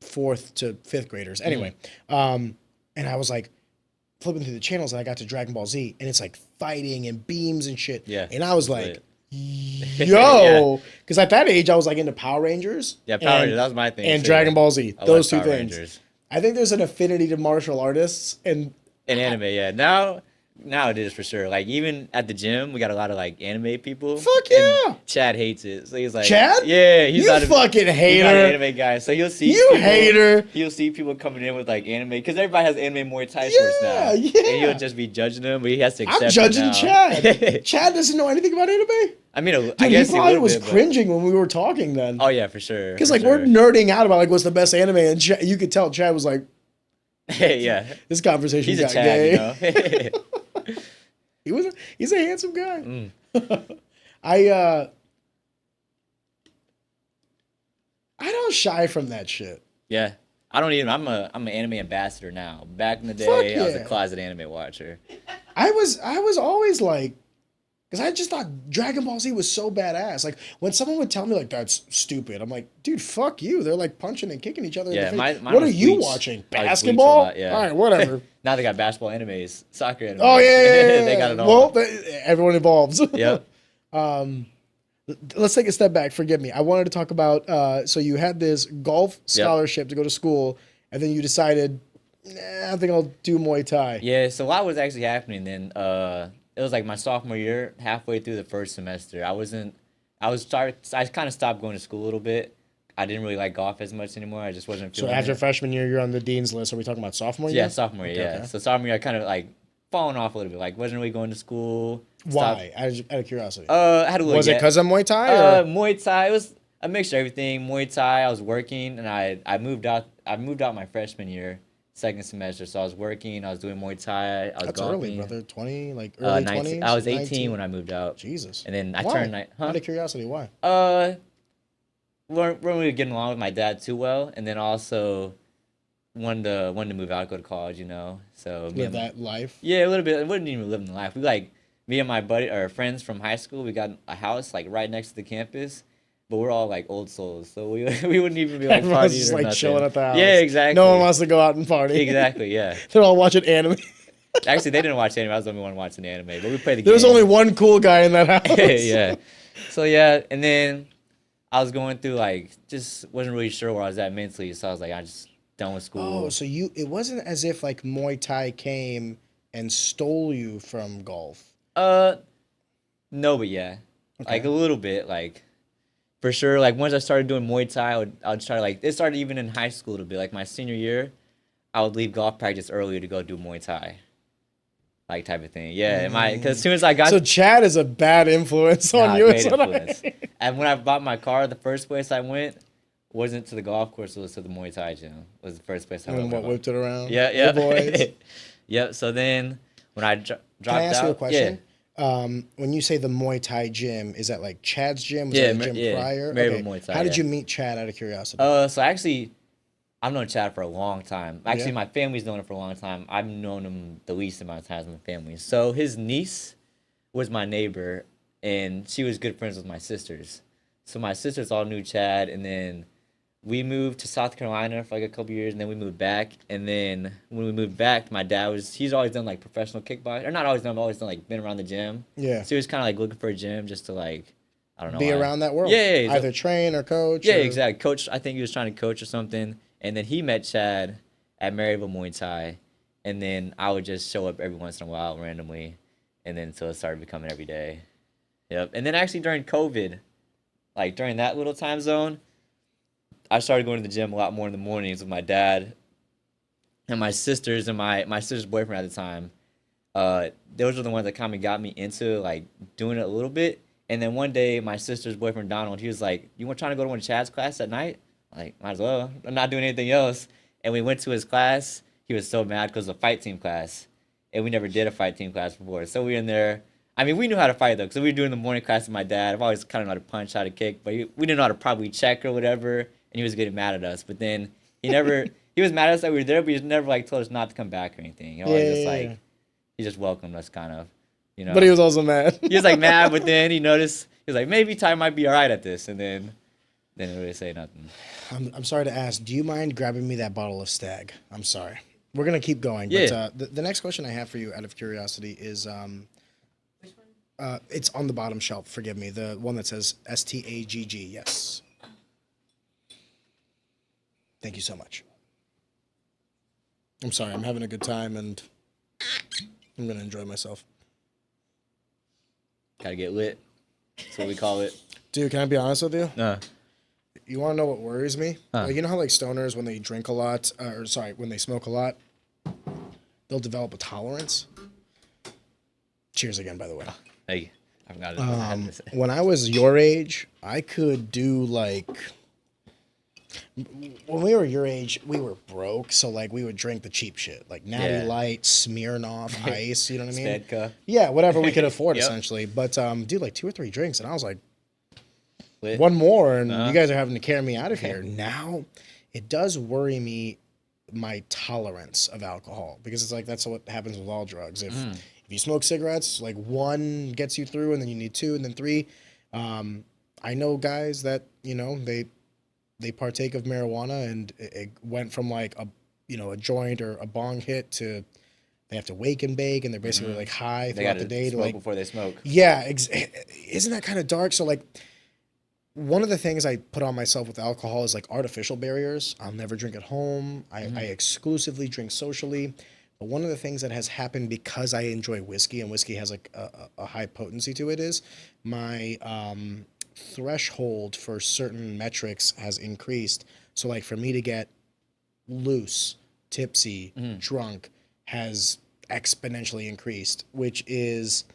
fourth to fifth graders. Anyway, and I was like, flipping through the channels and I got to Dragon Ball Z and it's like fighting and beams and shit. Yeah. And I was like, lit. yo, because at that age I was like into Power Rangers. Yeah, Power Rangers, that was my thing. And too. Dragon Ball Z, I those two like Power things. Rangers. I think there's an affinity to martial artists and Anime, yeah. Now it is for sure. Like even at the gym, we got a lot of like anime people. Fuck yeah. And Chad hates it, so he's like, Chad? Yeah, he's You not a fucking He's not an hater. anime guy, so you'll see. You hater. He'll see people coming in with like anime because everybody has anime Muay Thai shorts now. Yeah. And he'll just be judging them, but he has to accept I'm judging it now. Chad. Chad doesn't know anything about anime. I mean, Dude, I guess he probably was bit, but- cringing when we were talking then. Oh yeah, for sure. Because for like sure. we're nerding out about like what's the best anime and you could tell Chad was like, Yeah, this conversation he's a got Chad, gay. you know. He's a handsome guy. Mm. I don't shy from that shit. Yeah, I don't even. I'm an anime ambassador now. Back in the Fuck day, I was a yeah. closet anime watcher. I was always like, because I just thought Dragon Ball Z was so badass. Like when someone would tell me like that's stupid, I'm like, dude, fuck you. They're like punching and kicking each other. Yeah, in the face. mine What are was you Bleach. watching? I like Bleach a Basketball? lot, yeah. All right, whatever. Now they got basketball animes, soccer animes. Oh yeah. they got it all. Well, everyone evolves. Yep. Let's take a step back. Forgive me. I wanted to talk about. So you had this golf scholarship to go to school, and then you decided, I think I'll do Muay Thai. Yeah. So what was actually happening then? It was like my sophomore year, halfway through the first semester. I kind of stopped going to school a little bit. I didn't really like golf as much anymore. I just wasn't So feeling after it. freshman year, you're on the dean's list. Are we talking about sophomore year? Yeah, sophomore year. Okay, Yeah. okay. So sophomore year, I kind of like falling off a little bit. Like wasn't really going to school. Why? Out of curiosity. I had a little. Was it because of Muay Thai? Or? Muay Thai. It was a mixture of everything. Muay Thai. I was working, and I moved out. I moved out my freshman year, second semester. So I was working, I was doing Muay Thai, I was That's golfing. early, brother. 20, like early 19. 20s? I was 18 19? when I moved out. Jesus. And then I Why? turned Out of curiosity, why? weren't really getting along with my dad too well, and then also wanted to move out, go to college, you know. So Live that life? yeah, a little bit. I wouldn't even live in the life. We like me and my buddy or friends from high school. We got a house like right next to the campus, but we're all like old souls, so we we wouldn't even be like Everyone's partying just or like nothing. chilling at the house. Yeah, exactly. No one wants to go out and party. Exactly. Yeah. They're all watching anime. Actually, they didn't watch anime. I was the only one watching the anime, but we played the game. There was only one cool guy in that house. Yeah. So yeah, and then I was going through like just wasn't really sure where I was at mentally, so I was like, I just done with school. Oh, so it wasn't as if like Muay Thai came and stole you from golf. No, but yeah, Okay. like a little bit, like for sure. Like once I started doing Muay Thai, I would try like it started even in high school to be like my senior year, I would leave golf practice earlier to go do Muay Thai, like type of thing. Yeah, because as soon as I got So Chad is a bad influence on you. great is what I- influence. And when I bought my car, the first place I went wasn't to the golf course; it was to the Muay Thai gym. Was the first place I went. And what whipped it around? Yeah, yeah. The boys. Yep. So then when I dropped Can I ask out, you a question? When you say the Muay Thai gym, is that like Chad's gym? Was that a gym prior? Maryville Muay Thai. How did yeah. you meet Chad out of curiosity? So actually, I've known Chad for a long time. Actually, Yeah. my family's known him for a long time. I've known him the least amount of times in my family. So his niece was my neighbor, and she was good friends with my sisters. So my sisters all knew Chad, and then we moved to South Carolina for like a couple years, and then we moved back. And then when we moved back, my dad he's always done like professional kickboxing, or not always done, but always done like been around the gym. Yeah. So he was kind of like looking for a gym just to like, I don't know. Be around that world. Yeah, yeah, Either train or coach. Yeah, or... exactly. Coach, I think he was trying to coach or something. And then he met Chad at Maryville Muay Thai. And then I would just show up every once in a while randomly. And then so it started becoming every day. Yep. And then actually during COVID, like during that little time zone, I started going to the gym a lot more in the mornings with my dad and my sisters and my sister's boyfriend at the time. Those were the ones that kind of got me into like doing it a little bit. And then one day, my sister's boyfriend Donald, he was like, "You want trying to go to one of Chad's class at night?" I'm like, might as well. I'm not doing anything else. And we went to his class. He was so mad because it was a fight team class, and we never did a fight team class before. So we were in there. I mean, we knew how to fight though, because we were doing the morning class with my dad. I've always kind of know how to punch, how to kick, but we didn't know how to probably check or whatever. And he was getting mad at us. But then he never. He was mad at us that we were there, but he never like told us not to come back or anything. He always just like he just welcomed us kind of. You know. But he was also mad. He was like mad, but then he noticed he was like, maybe Ty might be all right at this, and then didn't really say nothing. I'm sorry to ask. Do you mind grabbing me that bottle of Stag? I'm sorry. We're gonna keep going. Yeah. But the next question I have for you, out of curiosity, is Which one? it's on the bottom shelf. Forgive me. The one that says STAGG. Yes. Thank you so much. I'm sorry. I'm having a good time, and I'm gonna enjoy myself. Gotta get lit. That's what we call it. Dude, can I be honest with you? You want to know what worries me? Huh. Like, you know how like stoners, when they drink a lot, when they smoke a lot, they'll develop a tolerance. Cheers again, by the way. Hey, I forgot what I had to say. When I was your age, I could do like. When we were your age, we were broke, so like we would drink the cheap shit, like Natty Yeah. Light, Smirnoff, Ice. You know what I mean? Svedka. Yeah, whatever we could afford, Yep. essentially. But dude, like 2 or 3 drinks, and I was like, Lit. one more, and Uh-huh. you guys are having to carry me out of here. Now, it does worry me, my tolerance of alcohol, because it's like that's what happens with all drugs. If you smoke cigarettes, like 1 gets you through, and then you need 2, and then 3. I know guys that they partake of marijuana, and it went from like a joint or a bong hit to they have to wake and bake, and they're basically like high They throughout gotta the day to smoke like before they smoke. yeah, isn't that kind of dark? So like, one of the things I put on myself with alcohol is like artificial barriers. I'll never drink at home. I exclusively drink socially. But one of the things that has happened because I enjoy whiskey, and whiskey has like a high potency to it, is my threshold for certain metrics has increased. So like for me to get loose, tipsy, drunk has exponentially increased, which is,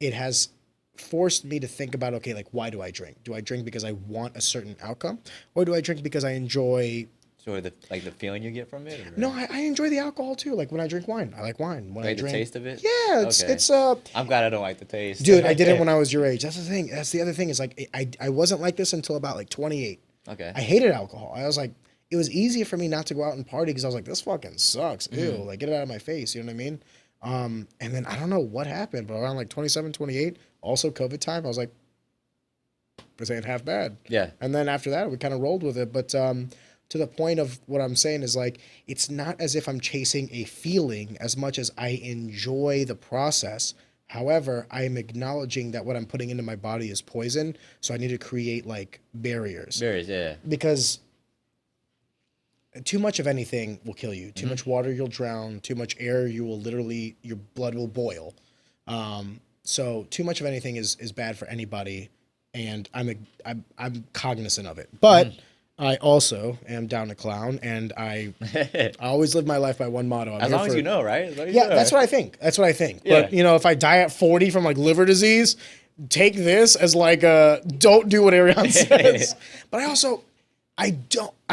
it has forced me to think about, okay, like why do I drink? Do I drink because I want a certain outcome, or do I drink because I enjoy Or the feeling you get from it? Or? No, I enjoy the alcohol too. Like when I drink wine, I like wine. When I Like the drink, taste of it? yeah, Okay. it's I'm glad I don't like the taste. dude, I did it when I was your age. That's the thing. That's the other thing is like I wasn't like this until about like 28. Okay. I hated alcohol. I was like, it was easier for me not to go out and party because I was like, this fucking sucks. Ew, like get it out of my face. You know what I mean? And then I don't know what happened, but around like 27, 28, also COVID time, I was like, this ain't half bad. Yeah. And then after that, we kind of rolled with it. But to the point of what I'm saying is like, it's not as if I'm chasing a feeling as much as I enjoy the process. However, I am acknowledging that what I'm putting into my body is poison. So I need to create like barriers. Berries, yeah. Because too much of anything will kill you. Too much water, you'll drown. Too much air, you will literally, your blood will boil. So too much of anything is bad for anybody. And I'm cognizant of it. But I also am down to clown, and I always live my life by one motto. As long as you know, right? That's what I think. That's what I think. Yeah. But, you know, if I die at 40 from, like, liver disease, take this as, like, don't do what Ariane says. But I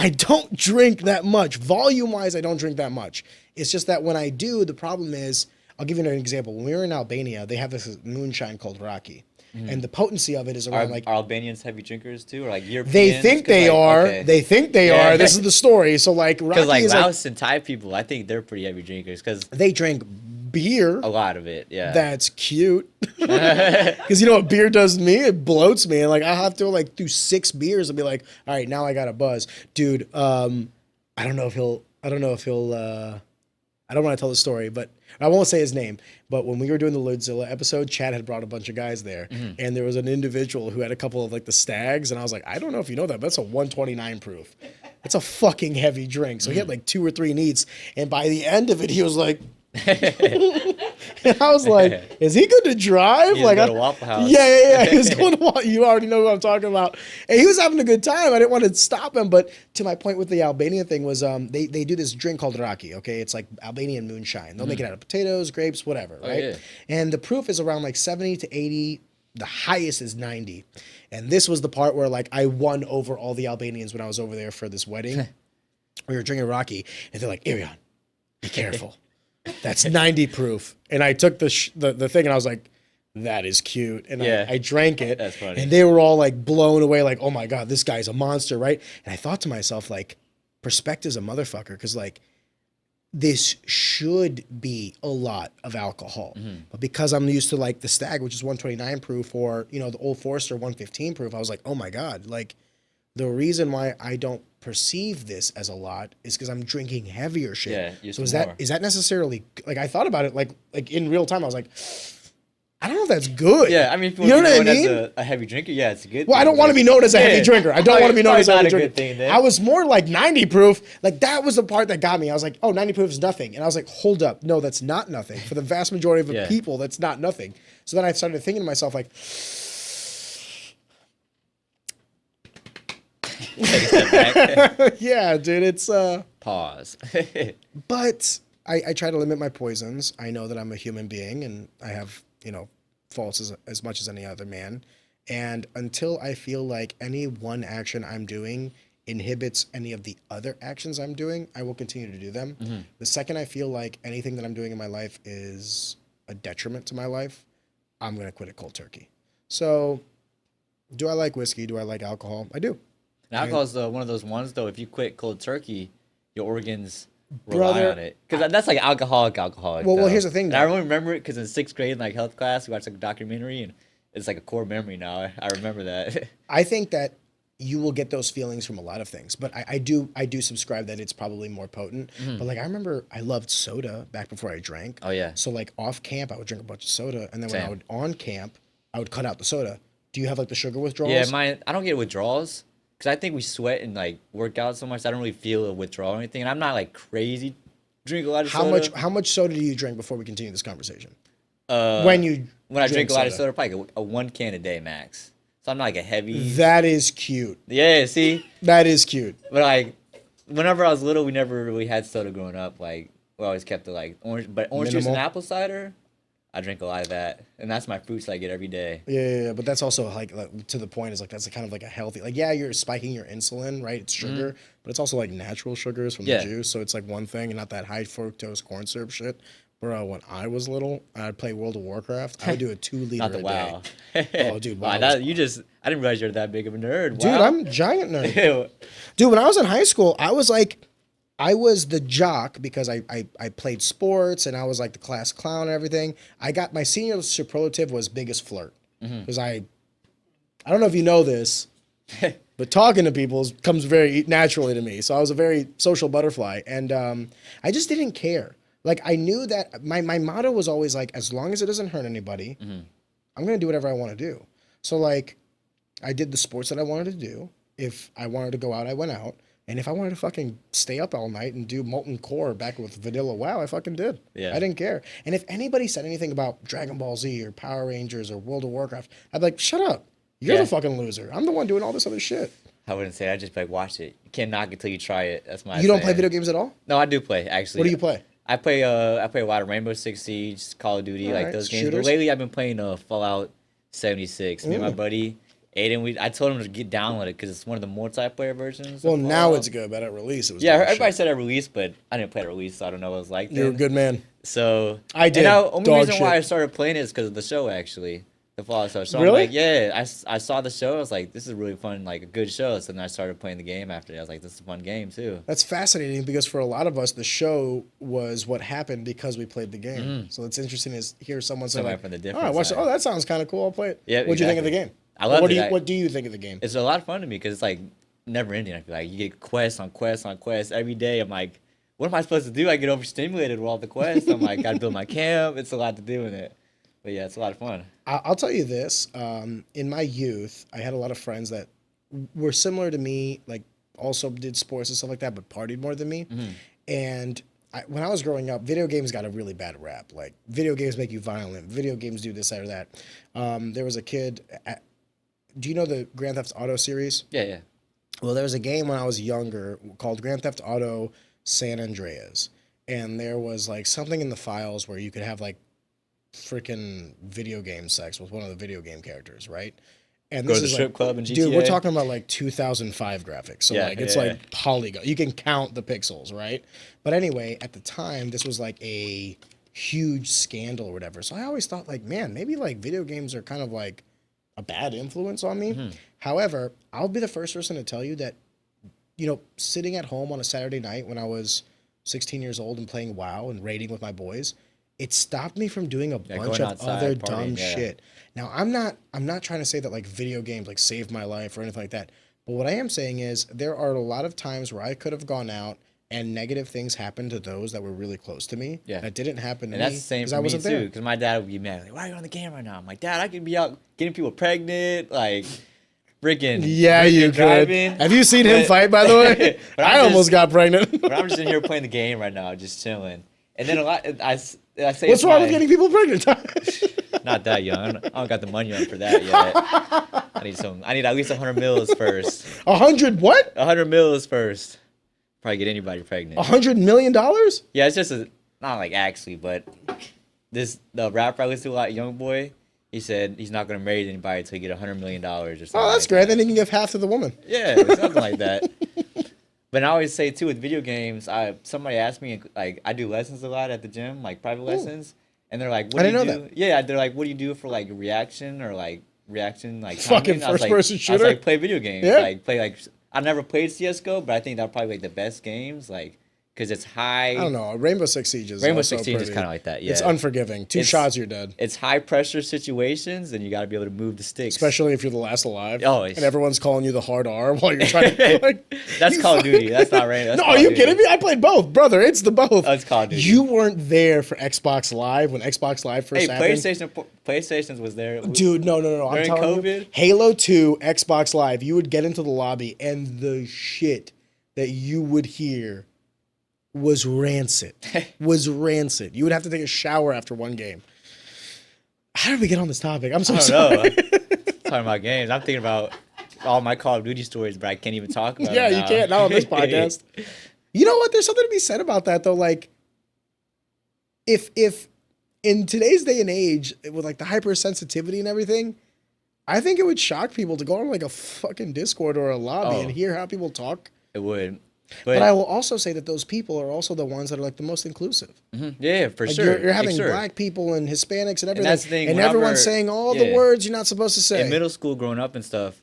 don't drink that much. Volume-wise, I don't drink that much. It's just that when I do, the problem is, I'll give you an example. When we were in Albania, they have this moonshine called Raki. And the potency of it is around Are Albanians heavy drinkers too, or like Europeans? they think they are. Okay. They think they are. This is the story. So like Raki Because like is Laos and Thai people, I think they're pretty heavy drinkers because they drink beer. a lot of it, yeah. That's cute. Because you know what beer does to me? It bloats me. And like I have to like do 6 beers and be like, all right, now I got a buzz, dude. I don't know if he'll. I don't want to tell the story, but I won't say his name. But when we were doing the Lodzilla episode, Chad had brought a bunch of guys there, and there was an individual who had a couple of like the stags, and I was like, I don't know if you know that, but that's a 129 proof. It's a fucking heavy drink. So he had like 2 or 3 neats, and by the end of it, he was like. And I was like, "Is he good to drive?" He was like, going to Waffle House. Yeah. He was going to. You already know what I'm talking about. And he was having a good time. I didn't want to stop him, but to my point with the Albanian thing was, they do this drink called raki. Okay, it's like Albanian moonshine. They'll make it out of potatoes, grapes, whatever, right? Yeah. And the proof is around like 70 to 80. The highest is 90. And this was the part where like I won over all the Albanians when I was over there for this wedding. We were drinking raki, and they're like, "Ariane, be careful." That's 90 proof. And I took the thing and I was like, that is cute. And I drank it. That's funny. And they were all like blown away, like, oh my God, this guy's a monster, right? And I thought to myself, like, perspective's a motherfucker. Because, like, this should be a lot of alcohol. But because I'm used to, like, the Stag, which is 129 proof, or, you know, the Old Forester 115 proof, I was like, oh my God, like, the reason why I don't perceive this as a lot is because I'm drinking heavier shit. Yeah, so is that necessarily like I thought about it like in real time? I was like, I don't know if that's good. Yeah, I mean, if you know want what to I be known mean? as a heavy drinker, yeah, it's a good. Well, thing, I don't want to be known as a heavy drinker. I don't want to be known as a heavy drinker. Thing, then. I was more like 90 proof. Like that was the part that got me. I was like, oh, 90 proof is nothing. And I was like, hold up. No, that's not nothing. For the vast majority of the people, that's not nothing. So then I started thinking to myself like, Take a step back. yeah, dude, it's Pause. but I try to limit my poisons. I know that I'm a human being and I have, you know, faults as much as any other man. And until I feel like any one action I'm doing inhibits any of the other actions I'm doing, I will continue to do them. The second I feel like anything that I'm doing in my life is a detriment to my life, I'm going to quit it cold turkey. So do I like whiskey? Do I like alcohol? I do. And alcohol is one of those ones, though, if you quit cold turkey, your organs rely on it. Because that's like alcoholic. Well, here's the thing, And though. I only remember it because in 6th grade, in like health class, we watched like a documentary, and it's like a core memory now. I remember that. I think that you will get those feelings from a lot of things, but I do subscribe that it's probably more potent. But like I remember I loved soda back before I drank. Oh, yeah. So like off camp, I would drink a bunch of soda, and then when Same. I would on camp, I would cut out the soda. Do you have like the sugar withdrawals? Yeah, I don't get withdrawals. Because I think we sweat and like work out so much, I don't really feel a withdrawal or anything. And I'm not like crazy drink a lot of soda. How much soda do you drink before we continue this conversation? When I drink a lot of soda. soda, probably a 1 can a day max. So I'm not like a heavy. That is cute. Yeah, see? That is cute. But like, whenever I was little, we never really had soda growing up. Like, we always kept it like orange juice and Minimal. apple cider. I drink a lot of that, and that's my fruits I get every day. Yeah, but that's also like to the point is like that's kind of like a healthy like you're spiking your insulin, right? It's sugar, but it's also like natural sugars from the juice, so it's like one thing and not that high fructose corn syrup shit. Bro, when I was little, I'd play World of Warcraft. I would do a 2 liter Not the a WoW. day. Oh, dude, Wow, WoW. I didn't realize you're that big of a nerd. Dude, Wow. I'm a giant nerd. Dude, when I was in high school, I was the jock because I played sports and I was like the class clown and everything. I got my senior superlative was biggest flirt because I don't know if you know this, but talking to people comes very naturally to me. So I was a very social butterfly, and I just didn't care. Like I knew that my motto was always like, as long as it doesn't hurt anybody, I'm gonna do whatever I want to do. So like, I did the sports that I wanted to do. If I wanted to go out, I went out. And if I wanted to fucking stay up all night and do Molten Core back with Vanilla WoW, I fucking did. Yeah. I didn't care. And if anybody said anything about Dragon Ball Z or Power Rangers or World of Warcraft, I'd be like, shut up. You're the fucking loser. I'm the one doing all this other shit. I wouldn't say. I just like watch it. You can't knock it till you try it. That's my. You don't play video games at all? No, I do play actually. What do you play? I play a lot of Rainbow Six Siege, Call of Duty, like those games. Shooters? But lately I've been playing Fallout 76. Me and my buddy Aiden, I told him to download it because it's one of the multiplayer versions. Well, now it's good, but at release it was. Everybody said at release, but I didn't play at release, so I don't know what it was like. You're a good man. So I did. And the only Dog reason why shit. I started playing it is because of the show, actually, the Fallout show. So Really? I'm like, yeah, I saw the show. I was like, this is really fun, like a good show. So then I started playing the game after that. I was like, this is a fun game too. That's fascinating because for a lot of us, the show was what happened because we played the game. So it's interesting to hear someone say, like, from the oh, different I watched it. side. Oh, that sounds kind of cool. I'll play it. Yeah, What'd you think of the exactly. game? I loved it. What do you think of the game? It's a lot of fun to me because it's like never ending. I feel like you get quest on quest on quest every day. I'm like, what am I supposed to do? I get overstimulated with all the quests. I'm like, gotta build my camp. It's a lot to do in it. But yeah, it's a lot of fun. I'll tell you this. In my youth, I had a lot of friends that were similar to me, like also did sports and stuff like that, but partied more than me. And when I was growing up, video games got a really bad rap. Like, video games make you violent. Video games do this, that, or that. There was a kid. Do you know the Grand Theft Auto series? Yeah. Well, there was a game when I was younger called Grand Theft Auto San Andreas. And there was like something in the files where you could have like freaking video game sex with one of the video game characters, right? And Go this to the is strip like, club in GTA. dude, we're talking about like 2005 graphics. So Yeah, like it's yeah, like polygon. You can count the pixels, right? But anyway, at the time, this was like a huge scandal or whatever. So I always thought like, man, maybe like video games are kind of like a bad influence on me. However, I'll be the first person to tell you that, you know, sitting at home on a Saturday night when I was 16 years old and playing WoW and raiding with my boys, it stopped me from doing a bunch going of outside, other partying, dumb yeah. shit. Now, I'm not trying to say that like video games like saved my life or anything like that. But what I am saying is there are a lot of times where I could have gone out and negative things happened to those that were really close to me. Yeah. That didn't happen to And me that's the same because for I me wasn't too. there. Because my dad would be mad, like, "Why are you on the game right now?" I'm like, "Dad, I could be out getting people pregnant, like, freaking Yeah, you could. driving." Have you seen him fight, by the way? But I almost got pregnant. But I'm just in here playing the game right now, just chilling. And then a lot, I say, What's it's wrong my- with getting people pregnant? Not that young. I don't got the money on for that yet. I need at least 100 mils first. 100 what? 100 mils first. Probably get anybody pregnant. $100 million? Yeah, it's just not like actually, but the rapper I listen to a lot, Young Boy, he said he's not gonna marry anybody until he get $100 million or something. Oh, that's like great. that. Then he can give half to the woman. Yeah, or something like that. But I always say too with video games, somebody asked me like I do lessons a lot at the gym, like private lessons, and they're like, "What do you didn't do?" know that. Yeah, they're like, "What do you do for like reaction or like reaction like Fucking timing?" I was like- first-person I was shooter? like, play video games. Yeah. Like play like I never played CS:GO, but I think that'll probably be like the best games, like because it's high. I don't know. Rainbow Six Siege is Rainbow also Six Siege is pretty- kind of like that. Yeah, It's unforgiving. Two It's- shots, you're dead. It's high pressure situations, and you got to be able to move the sticks. Especially if you're the last alive. Oh, and everyone's calling you the hard R while you're trying to like. That's you Call of fucking- Duty. That's not Rainbow. No, are you kidding me? I played both, brother. It's the both. Oh, it's Call of Duty. You weren't there for Xbox Live when Xbox Live first Hey, happened. PlayStation's was there. Dude, no. I'm During telling you, COVID? Halo 2, Xbox Live, you would get into the lobby and the shit that you would hear was rancid. You would have to take a shower after one game. How did we get on this topic? I'm so I sorry. don't know. Talking about games, I'm thinking about all my Call of Duty stories, but I can't even talk about Yeah, it you now. can't. Not on this podcast. You know what? There's something to be said about that, though. Like, if in today's day and age, with like the hypersensitivity and everything, I think it would shock people to go on like a fucking Discord or a lobby and hear how people talk. It would. But I will also say that those people are also the ones that are like the most inclusive. Yeah, for Like sure. you're having sure. black people and Hispanics and everything, that's the thing, and whenever- everyone's saying all the words you're not supposed to say. In middle school, growing up and stuff,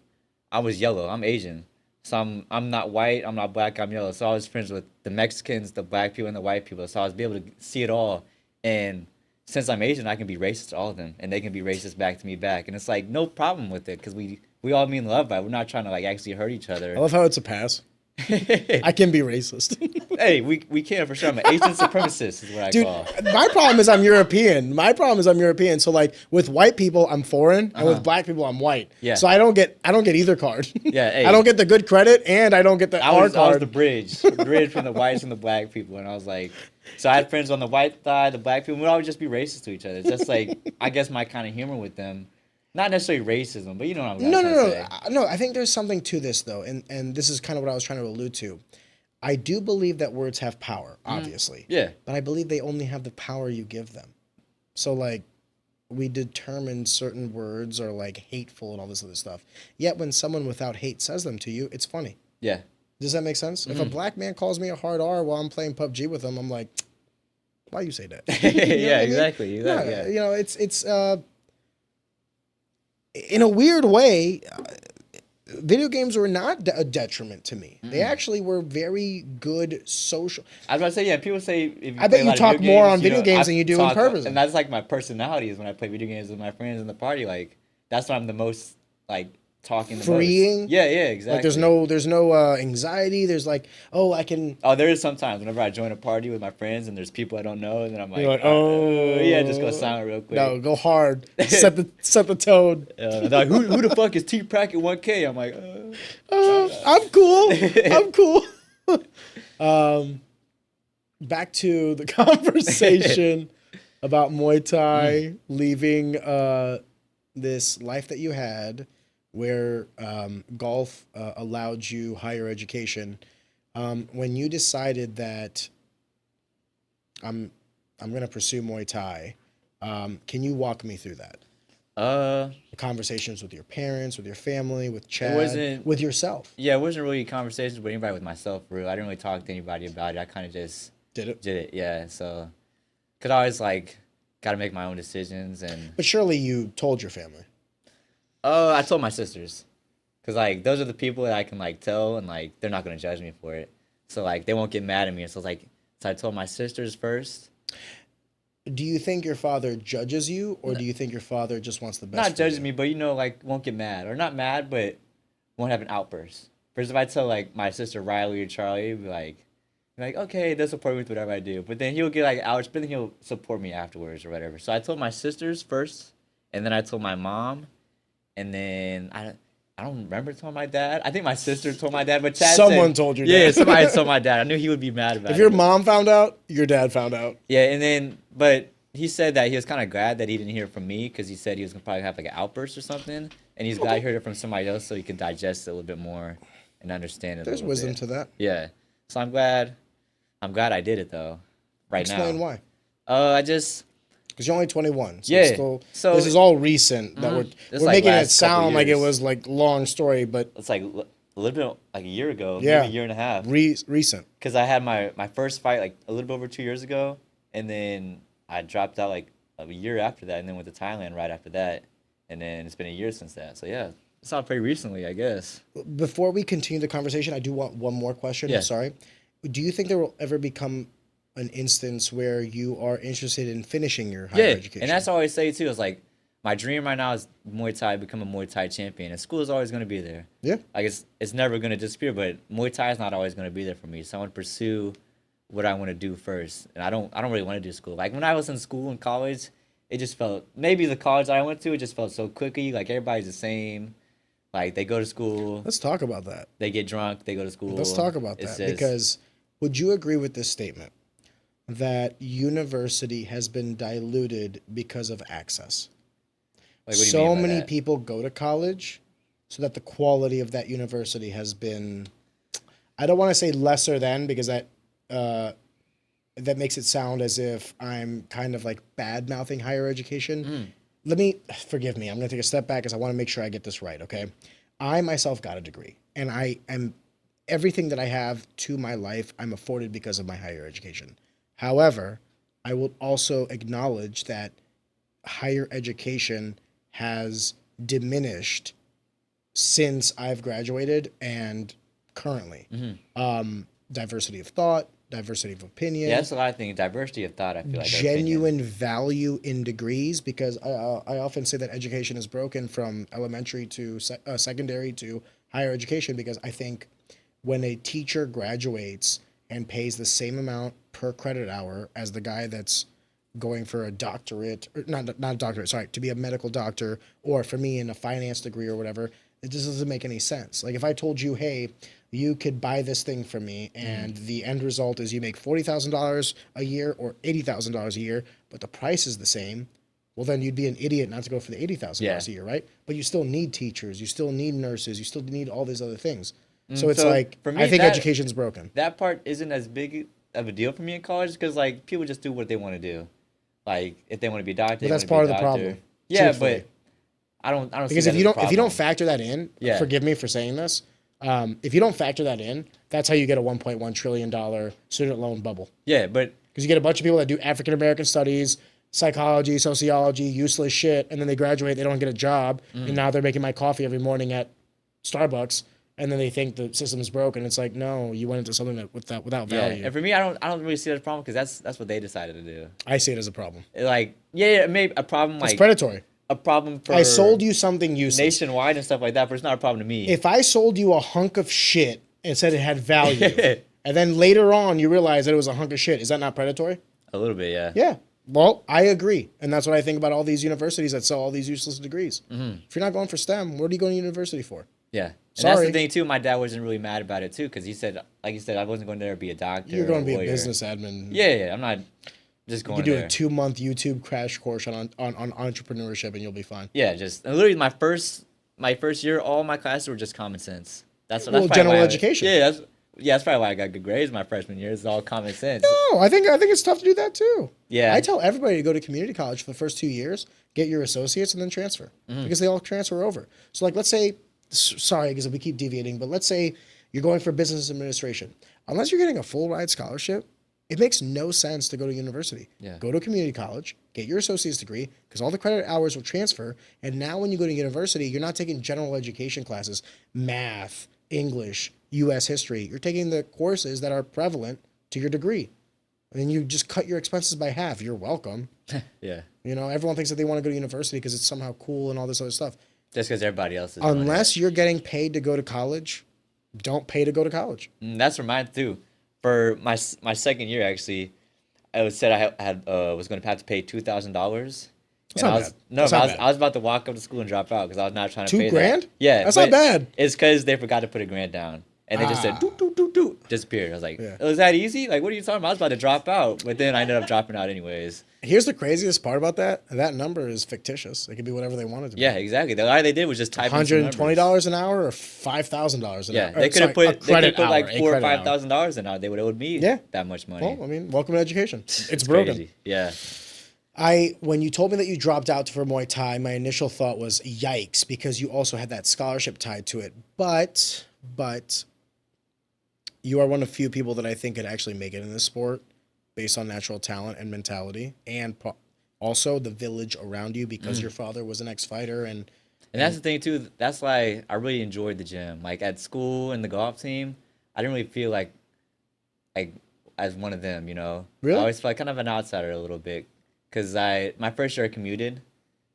I was yellow. I'm Asian, so I'm not white. I'm not black. I'm yellow. So I was friends with the Mexicans, the black people, and the white people. So I was able to see it all. And since I'm Asian, I can be racist to all of them, and they can be racist back to me back. And it's like no problem with it because we all mean love, but we're not trying to like actually hurt each other. I love how it's a pass. I can be racist. Hey, we can for sure. I'm an Asian supremacist is what I call. My problem is I'm European. So like with white people, I'm foreign, and with black people, I'm white. Yeah. So I don't get either card. Yeah, hey. I don't get the good credit, and I don't get the I R was card. the bridge from the whites and the black people, and I was like, so I had friends on the white side, the black people. We'd always just be racist to each other. It's just like I guess my kind of humor with them. Not necessarily racism, but you know what I'm trying to say. No. I think there's something to this though, and this is kind of what I was trying to allude to. I do believe that words have power, obviously. Yeah. But I believe they only have the power you give them. So like, we determine certain words are like hateful and all this other stuff. Yet when someone without hate says them to you, it's funny. Yeah. Does that make sense? If a black man calls me a hard R while I'm playing PUBG with him, I'm like, why you say that? You know Yeah, what I mean? exactly. No, Yeah. You know, it's in a weird way, video games were not a detriment to me. They actually were very good social. I was about to say, yeah, people say if you I play bet a you lot of talk video more games, on video games than you do in person. And that's like my personality is when I play video games with my friends in the party. Like, that's when I'm the most, like, talking the Freeing? most. Yeah, exactly. Like there's no anxiety. There's like, oh, I can. Oh, there is sometimes whenever I join a party with my friends and there's people I don't know, and then I'm like, You're like, oh, yeah, just go silent real quick. No, go hard. set the tone. They're like, who the fuck is T Prakit 1K? I'm like, I'm cool. I'm cool. Back to the conversation about Muay Thai, leaving this life that you had where golf allowed you higher education. When you decided that I'm going to pursue Muay Thai, can you walk me through that? Conversations with your parents, with your family, with Chad, with yourself. Yeah, it wasn't really conversations with anybody, with myself, for real. I didn't really talk to anybody about it. I kind of just did it. Yeah. So, cause I always like got to make my own decisions, and. But surely you told your family. I told my sisters, cause like those are the people that I can like tell, and like they're not gonna judge me for it. So like they won't get mad at me. So I told my sisters first. Do you think your father judges you, or do you think your father just wants the best? Not judges me, but you know, like won't get mad, or not mad, but won't have an outburst. First, if I tell like my sister Riley or Charlie, he'll be like, okay, they'll support me with whatever I do. But then he'll get like outraged, but then he'll support me afterwards or whatever. So I told my sisters first, and then I told my mom, and then I don't remember telling my dad. I think my sister told my dad, but Chad told your dad. Yeah, somebody told my dad. I knew he would be mad about it. If your mom found out, your dad found out. Yeah, and then, but he said that he was kind of glad that he didn't hear it from me, because he said he was going to probably have like an outburst or something. And he's glad he heard it from somebody else so he could digest it a little bit more and understand it. There's wisdom to that. Yeah. So I'm glad I did it though. Explain now. why. Because you're only 21. So yeah. So this is all recent. That we're like making it last couple sound like it years. was like long story, but It's like a little bit like a year ago, Yeah. maybe a year and a half. recent. Because I had my first fight like a little bit over 2 years ago, and then I dropped out like a year after that, and then went to Thailand right after that, and then it's been a year since that. So yeah, it's not pretty recently, I guess. Before we continue the conversation, I do want one more question. Yeah. I'm sorry. Do you think there will ever become an instance where you are interested in finishing your higher education? And that's all I always say too. Is like my dream right now is Muay Thai, become a Muay Thai champion, and school is always going to be there. Yeah. Like it's never going to disappear, but Muay Thai is not always going to be there for me. So I want to pursue what I want to do first, and I don't really want to do school. Like when I was in school in college, it just felt, maybe the college I went to, it just felt so cliquey. Like everybody's the same. Like they go to school. Let's talk about that. They get drunk. They go to school. Let's talk about that, because would you agree with this statement that university has been diluted because of access? Like, what do you So mean by many that? people go to college so that the quality of that university has been, I don't want to say lesser than, because that that makes it sound as if I'm kind of like bad mouthing higher education. Forgive me. I'm going to take a step back because I want to make sure I get this right. Okay. I myself got a degree, and I am everything that I have to my life, I'm afforded because of my higher education. However, I will also acknowledge that higher education has diminished since I've graduated and currently. Diversity of thought, diversity of opinion. Yeah, that's a lot of things. Diversity of thought, I feel like. Genuine value in degrees, because I often say that education is broken from elementary to secondary to higher education, because I think when a teacher graduates and pays the same amount per credit hour as the guy that's going for a doctorate, or not a doctorate, sorry, to be a medical doctor, or for me in a finance degree or whatever, it just doesn't make any sense. Like if I told you, hey, you could buy this thing from me and the end result is you make $40,000 a year or $80,000 a year, but the price is the same, well, then you'd be an idiot not to go for the $80,000 a year, right? But you still need teachers, you still need nurses, you still need all these other things. So it's like, for me, I think education's broken. That part isn't as big of a deal for me in college because like people just do what they want to do. Like if they want to be a doctor, that's part of the problem. Yeah, but I don't because if you don't factor that in, forgive me for saying this, if you don't factor that in, that's how you get a $1.1 trillion student loan bubble. Yeah, but because you get a bunch of people that do African American studies, psychology, sociology, useless shit, and then they graduate, they don't get a job, and now they're making my coffee every morning at Starbucks. And then they think the system's broken. It's like, no, you went into something that without value. Yeah, and for me, I don't really see it as a problem because that's what they decided to do. I see it as a problem. Like, yeah, maybe a problem. Like it's predatory. A problem for I sold you something useless nationwide and stuff like that, but it's not a problem to me. If I sold you a hunk of shit and said it had value, and then later on you realize that it was a hunk of shit, is that not predatory? A little bit, yeah. Yeah. Well, I agree, and that's what I think about all these universities that sell all these useless degrees. If you're not going for STEM, what are you going to university for? Yeah. And that's the thing, too. My dad wasn't really mad about it, too, because he said, like you said, I wasn't going there to be a doctor. You're going to be a business admin. Yeah. I'm not just going there. You could do a 2-month YouTube crash course on entrepreneurship, and you'll be fine. Yeah, just literally my first year, all my classes were just common sense. That's general education. That's probably why I got good grades my freshman year. It's all common sense. No, I think it's tough to do that, too. Yeah. I tell everybody to go to community college for the first 2 years, get your associates, and then transfer. Because they all transfer over. So, like, let's say... Sorry, because we keep deviating, but let's say you're going for business administration. Unless you're getting a full ride scholarship, it makes no sense to go to university. Yeah. Go to community college, get your associate's degree, because all the credit hours will transfer. And now when you go to university, you're not taking general education classes, math, English, U.S. history. You're taking the courses that are prevalent to your degree. And then you just cut your expenses by half. You're welcome. Yeah. You know, everyone thinks that they want to go to university because it's somehow cool and all this other stuff. Just because everybody else is. Unless you're getting paid to go to college, don't pay to go to college. That's for mine too. For my second year, actually, I was said I had was going to have to pay $2,000. I was about to walk up to school and drop out because I was not trying to pay $2,000? That. Yeah, that's not bad. It's because they forgot to put $1,000 down. And they just said, disappeared. I was like, was that easy? Like, what are you talking about? I was about to drop out. But then I ended up dropping out anyways. Here's the craziest part about that. That number is fictitious. It could be whatever they wanted to be. Yeah, exactly. All they did was just type in $120 an hour or $5,000 an hour. Yeah, they could have put like $4,000 or $5,000 an hour. They would owe me that much money. Well, I mean, welcome to education. It's broken. Crazy. Yeah. When you told me that you dropped out for Muay Thai, my initial thought was yikes, because you also had that scholarship tied to it. But you are one of few people that I think could actually make it in this sport based on natural talent and mentality, and also the village around you, because your father was an ex-fighter. And that's the thing, too. That's why I really enjoyed the gym. Like, at school and the golf team, I didn't really feel like as one of them, you know? Really? I always felt like kind of an outsider a little bit, because my first year I commuted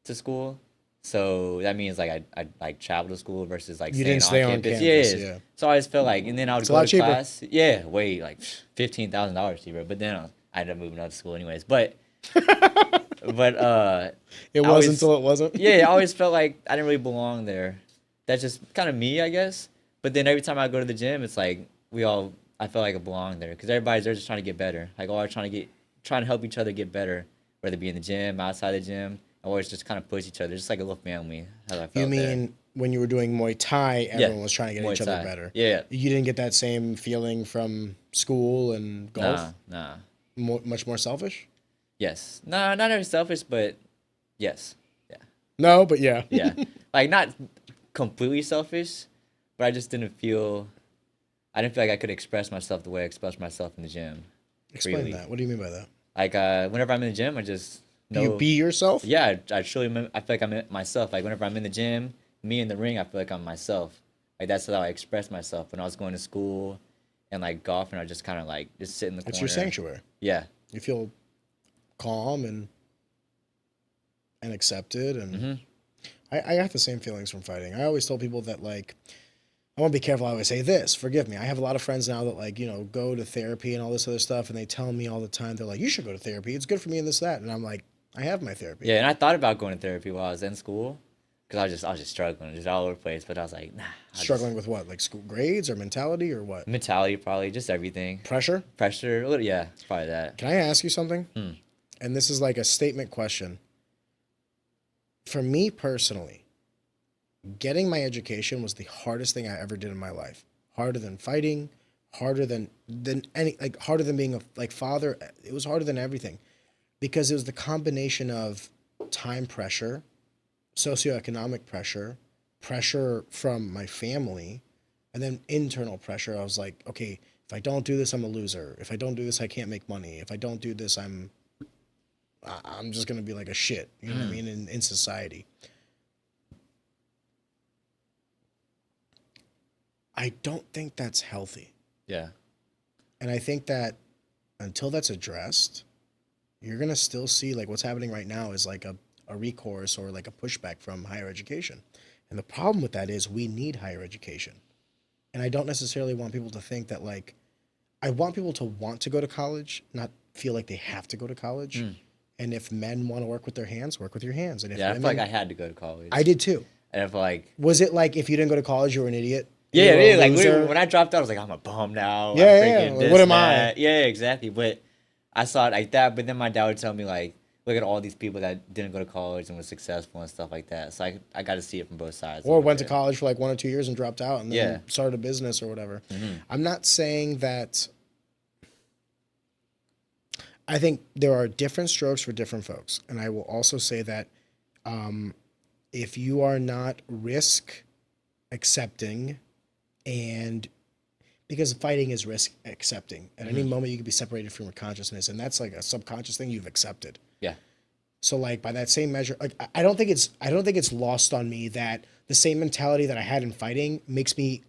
to school. So that means like I travel to school versus like you didn't stay on campus. Yeah. So I always felt like, and then I would go to class. Yeah, way like $15,000 cheaper. But then I ended up moving out to school anyways. But it was until it wasn't. Yeah, I always felt like I didn't really belong there. That's just kind of me, I guess. But then every time I go to the gym, it's like I felt like I belong there because everybody's there just trying to get better. Like all trying to help each other get better, whether it be in the gym, outside the gym. Always just kind of push each other, just like a little family. How I felt. You mean when you were doing Muay Thai, everyone was trying to get each other better? Yeah. You didn't get that same feeling from school and golf? Nah. much more selfish? Yes. No, not very selfish, but yes. Yeah. No, but yeah. Yeah. Like not completely selfish, but I just didn't feel like I could express myself the way I express myself in the gym. Explain freely. that. What do you mean by that? Like whenever I'm in the gym, I just know. You be yourself? Yeah, I truly. I feel like I'm myself. Like whenever I'm in the gym, me in the ring, I feel like I'm myself. Like that's how I express myself. When I was going to school, and like golfing, I just kind of like just sit in the corner. It's your sanctuary. Yeah. You feel calm and accepted, and I have the same feelings from fighting. I always tell people that like I want to be careful how I say this. Forgive me. I have a lot of friends now that like go to therapy and all this other stuff, and they tell me all the time they're like, you should go to therapy. It's good for me and this that, and I'm like, I have my therapy. Yeah, and I thought about going to therapy while I was in school, because I was just struggling, just all over the place. But I was like, nah. Struggling with what? Like school grades or mentality or what? Mentality, probably just everything. Pressure, a little. Yeah, probably that. Can I ask you something? And this is like a statement question. For me personally, getting my education was the hardest thing I ever did in my life. Harder than fighting, harder than any, like harder than being a like father. It was harder than everything, because it was the combination of time pressure, socioeconomic pressure, pressure from my family, and then internal pressure. I was like, okay, if I don't do this, I'm a loser. If I don't do this, I can't make money. If I don't do this, I'm just gonna be like a shit. You know what I mean? In society. I don't think that's healthy. Yeah. And I think that until that's addressed, you're going to still see like what's happening right now is like a recourse or like a pushback from higher education. And the problem with that is we need higher education. And I don't necessarily want people to think that like, I want people to want to go to college, not feel like they have to go to college. And if men want to work with their hands, work with your hands. And if Yeah, I women, feel like I had to go to college. I did too. And I feel like... Was it like if you didn't go to college, you were an idiot? Yeah, You were a like loser? when I dropped out, I was like, I'm a bum now. Yeah, I'm yeah. freaking Like, this, what am that. I? Yeah, exactly. But I saw it like that. But then my dad would tell me like, look at all these people that didn't go to college and was successful and stuff like that. So I got to see it from both sides. Or went to college for like 1 or 2 years and dropped out and then Yeah. started a business or whatever. I'm not saying that. I think there are different strokes for different folks. And I will also say that if you are not risk accepting, and because fighting is risk accepting, at any moment you could be separated from your consciousness, and that's like a subconscious thing you've accepted. Yeah. So like by that same measure, like I don't think it's lost on me that the same mentality that I had in fighting makes me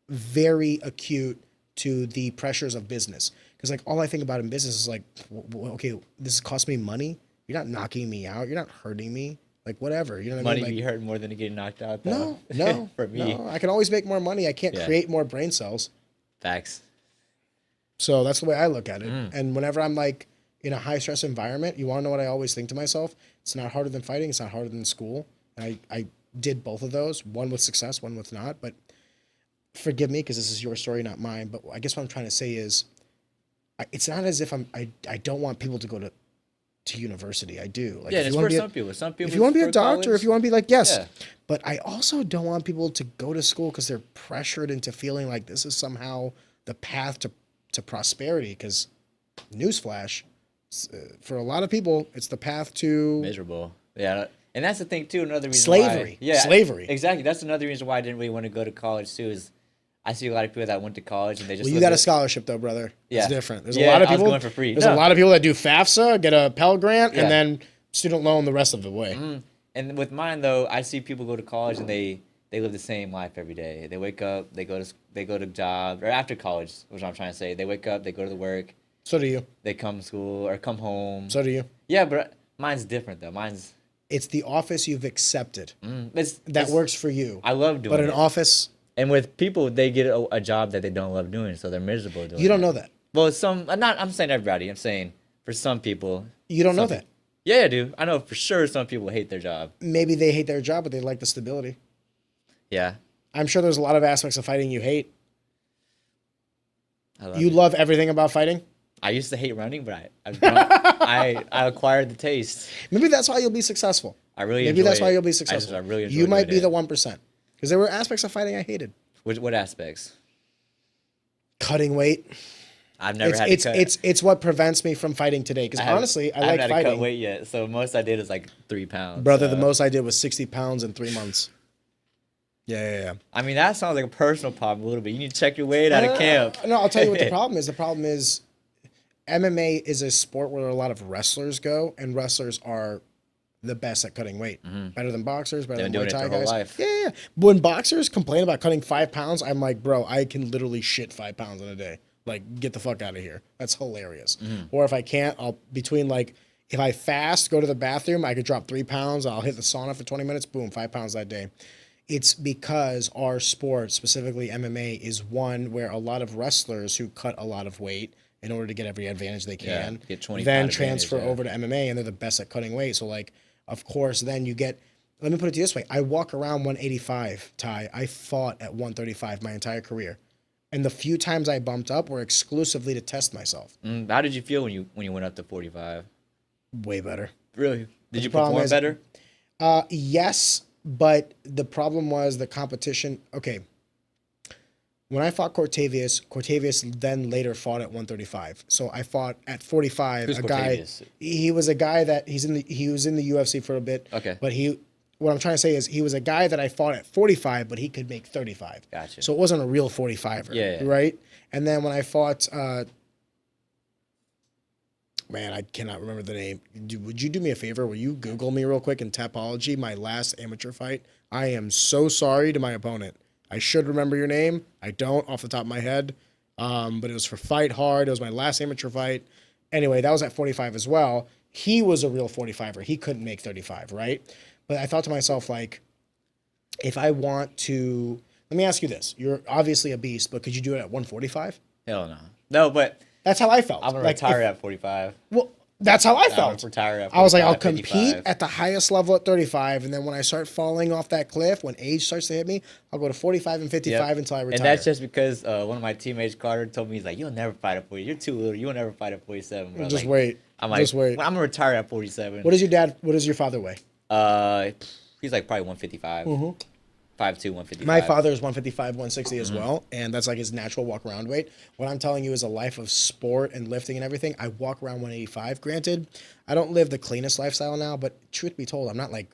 very acute to the pressures of business. Because like all I think about in business is like, okay, this costs me money. You're not knocking me out. You're not hurting me. Like whatever, you know what Money I mean? Like, be hurt more than getting knocked out. Though. no, For me. no. I can always make more money. I can't create more brain cells. Facts. So that's the way I look at it. And whenever I'm like in a high stress environment, you want to know what I always think to myself? It's not harder than fighting. It's not harder than school. And I did both of those, one with success, one with not. But forgive me because this is your story, not mine. But I guess what I'm trying to say is, it's not as if I don't want people to go to university. I do. Like, Yeah, if it's you wanna for be some people. Some people. if you want to be a doctor, college, if you want to be like, yes. Yeah. But I also don't want people to go to school because they're pressured into feeling like this is somehow the path to prosperity. Because, newsflash, for a lot of people, it's the path to miserable. Yeah, and that's the thing too. Another reason slavery. Why, Slavery. Exactly. That's another reason why I didn't really want to go to college too. Is I see a lot of people that went to college and they just. Well, you got a scholarship though, brother. Yeah. It's different. There's a Yeah, lot of I was people going for free. There's No. a lot of people that do FAFSA, get a Pell Grant, Yeah. and then student loan the rest of the way. And with mine though, I see people go to college and they live the same life every day. They wake up, they go to job, or after college, which I'm trying to say. They wake up, they go to the work, So do you. they come to school or come home. So do you. Yeah, but mine's different though. Mine's It's the office you've accepted that it's- works for you. I love doing But an it. office, And with people, they get a job that they don't love doing, so they're miserable doing. you don't it. know that. Well, I'm saying everybody. I'm saying for some people. You don't know some that. Yeah, I do. I know for sure some people hate their job. Maybe they hate their job, but they like the stability. Yeah. I'm sure there's a lot of aspects of fighting you hate. I love You it. love everything about fighting. I used to hate running, but I acquired the taste. Maybe that's why you'll be successful. I really Maybe enjoy that's why it. you'll be successful. I really enjoy You might doing be the it. 1%. Because there were aspects of fighting I hated. What aspects? Cutting weight. I've never had to cut. It's what prevents me from fighting today. Because honestly, I like haven't had to fighting. cut weight yet, so most I did is like 3 pounds. Brother, so. the most I did was 60 pounds in 3 months. Yeah. I mean, that sounds like a personal problem a little bit. You need to check your weight out of camp. No, I'll tell you what the problem is. The problem is MMA is a sport where a lot of wrestlers go, and wrestlers are the best at cutting weight. Better than boxers, better than Muay Thai guys. Life. Yeah. When boxers complain about cutting 5 pounds, I'm like, bro, I can literally shit 5 pounds in a day. Like, get the fuck out of here. That's hilarious. Or if I can't, I'll if I fast, go to the bathroom, I could drop 3 pounds. I'll hit the sauna for 20 minutes. Boom, 5 pounds that day. It's because our sport, specifically MMA, is one where a lot of wrestlers who cut a lot of weight in order to get every advantage they can, get 25 then advantage, transfer over to MMA, and they're the best at cutting weight. So, like, of course, then you get. Let me put it this way: I walk around 185, Ty. I fought at 135 my entire career, and the few times I bumped up were exclusively to test myself. How did you feel when you went up to 45? Way better. Really? Did you problem perform is- better? Yes, but the problem was the competition. Okay. When I fought Cortavius then later fought at 135. So I fought at 45. Who's a guy. Cortavius? He was a guy that he was in the UFC for a bit. Okay. But what I'm trying to say is he was a guy that I fought at 45, but he could make 35. Gotcha. So it wasn't a real 45er. Yeah. Right. And then when I fought, man, I cannot remember the name. Would you do me a favor? Will you Google me real quick in Tapology, my last amateur fight? I am so sorry to my opponent. I should remember your name. I don't off the top of my head. But it was for Fight Hard. It was my last amateur fight. Anyway, that was at 45 as well. He was a real 45er. He couldn't make 35, right? But I thought to myself, like, if I want to... Let me ask you this. You're obviously a beast, but could you do it at 145? Hell no. No, but That's how I felt. I'm going to retire at 45. Well, that's how I I'm felt. gonna retire at 45, I was like, I'll compete 55. at the highest level at 35, and then when I start falling off that cliff, when age starts to hit me, I'll go to 45 and 55 Yep. until I retire. And that's just because one of my teammates, Carter, told me, he's like, you'll never fight at 40. You're too little. You'll never fight at 47, bro. Just Like, wait. I'm like, Just wait. I'm going to retire at 47. What does your father weigh? He's like probably 155. 5'2", 155. My father is 155, 160 as well, and that's like his natural walk around weight. What I'm telling you is a life of sport and lifting and everything. I walk around 185. Granted, I don't live the cleanest lifestyle now, but truth be told, I want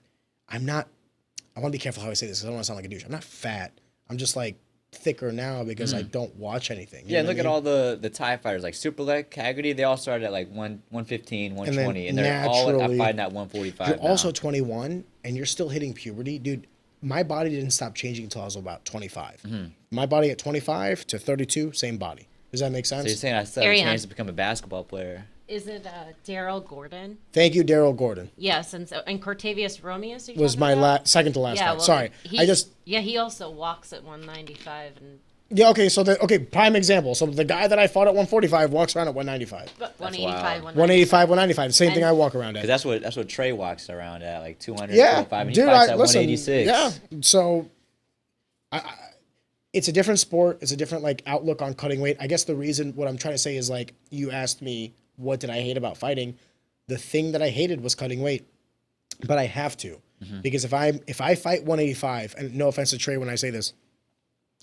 to be careful how I say this because I don't want to sound like a douche. I'm not fat. I'm just like thicker now because I don't watch anything. Yeah, look at all the Thai fighters like Superlek, Haggerty. They all started at like 115, 120, and they're all naturally- fighting at 145. You're now. also 21 and you're still hitting puberty, dude. My body didn't stop changing until I was about 25. My body at 25 to 32, same body. Does that make sense? So you're saying I still have a Ariane. chance to become a basketball player? Is it Daryl Gordon? Thank you, Daryl Gordon. Yes, and Cortavius Romeus. Are you Was talking my about? second to last Yeah, fight. well, Sorry, he also walks at 195 and Yeah, okay, prime example. So the guy that I fought at 145 walks around at 195. 185, 185, 195, same thing And- I walk around at. Because that's what Trey walks around at, like 200, Yeah, 205, and he dude, fights at listen, 186. yeah, so it's a different sport. It's a different like outlook on cutting weight. I guess the reason what I'm trying to say is like you asked me what did I hate about fighting. The thing that I hated was cutting weight, but I have to because if I fight 185, and no offense to Trey when I say this,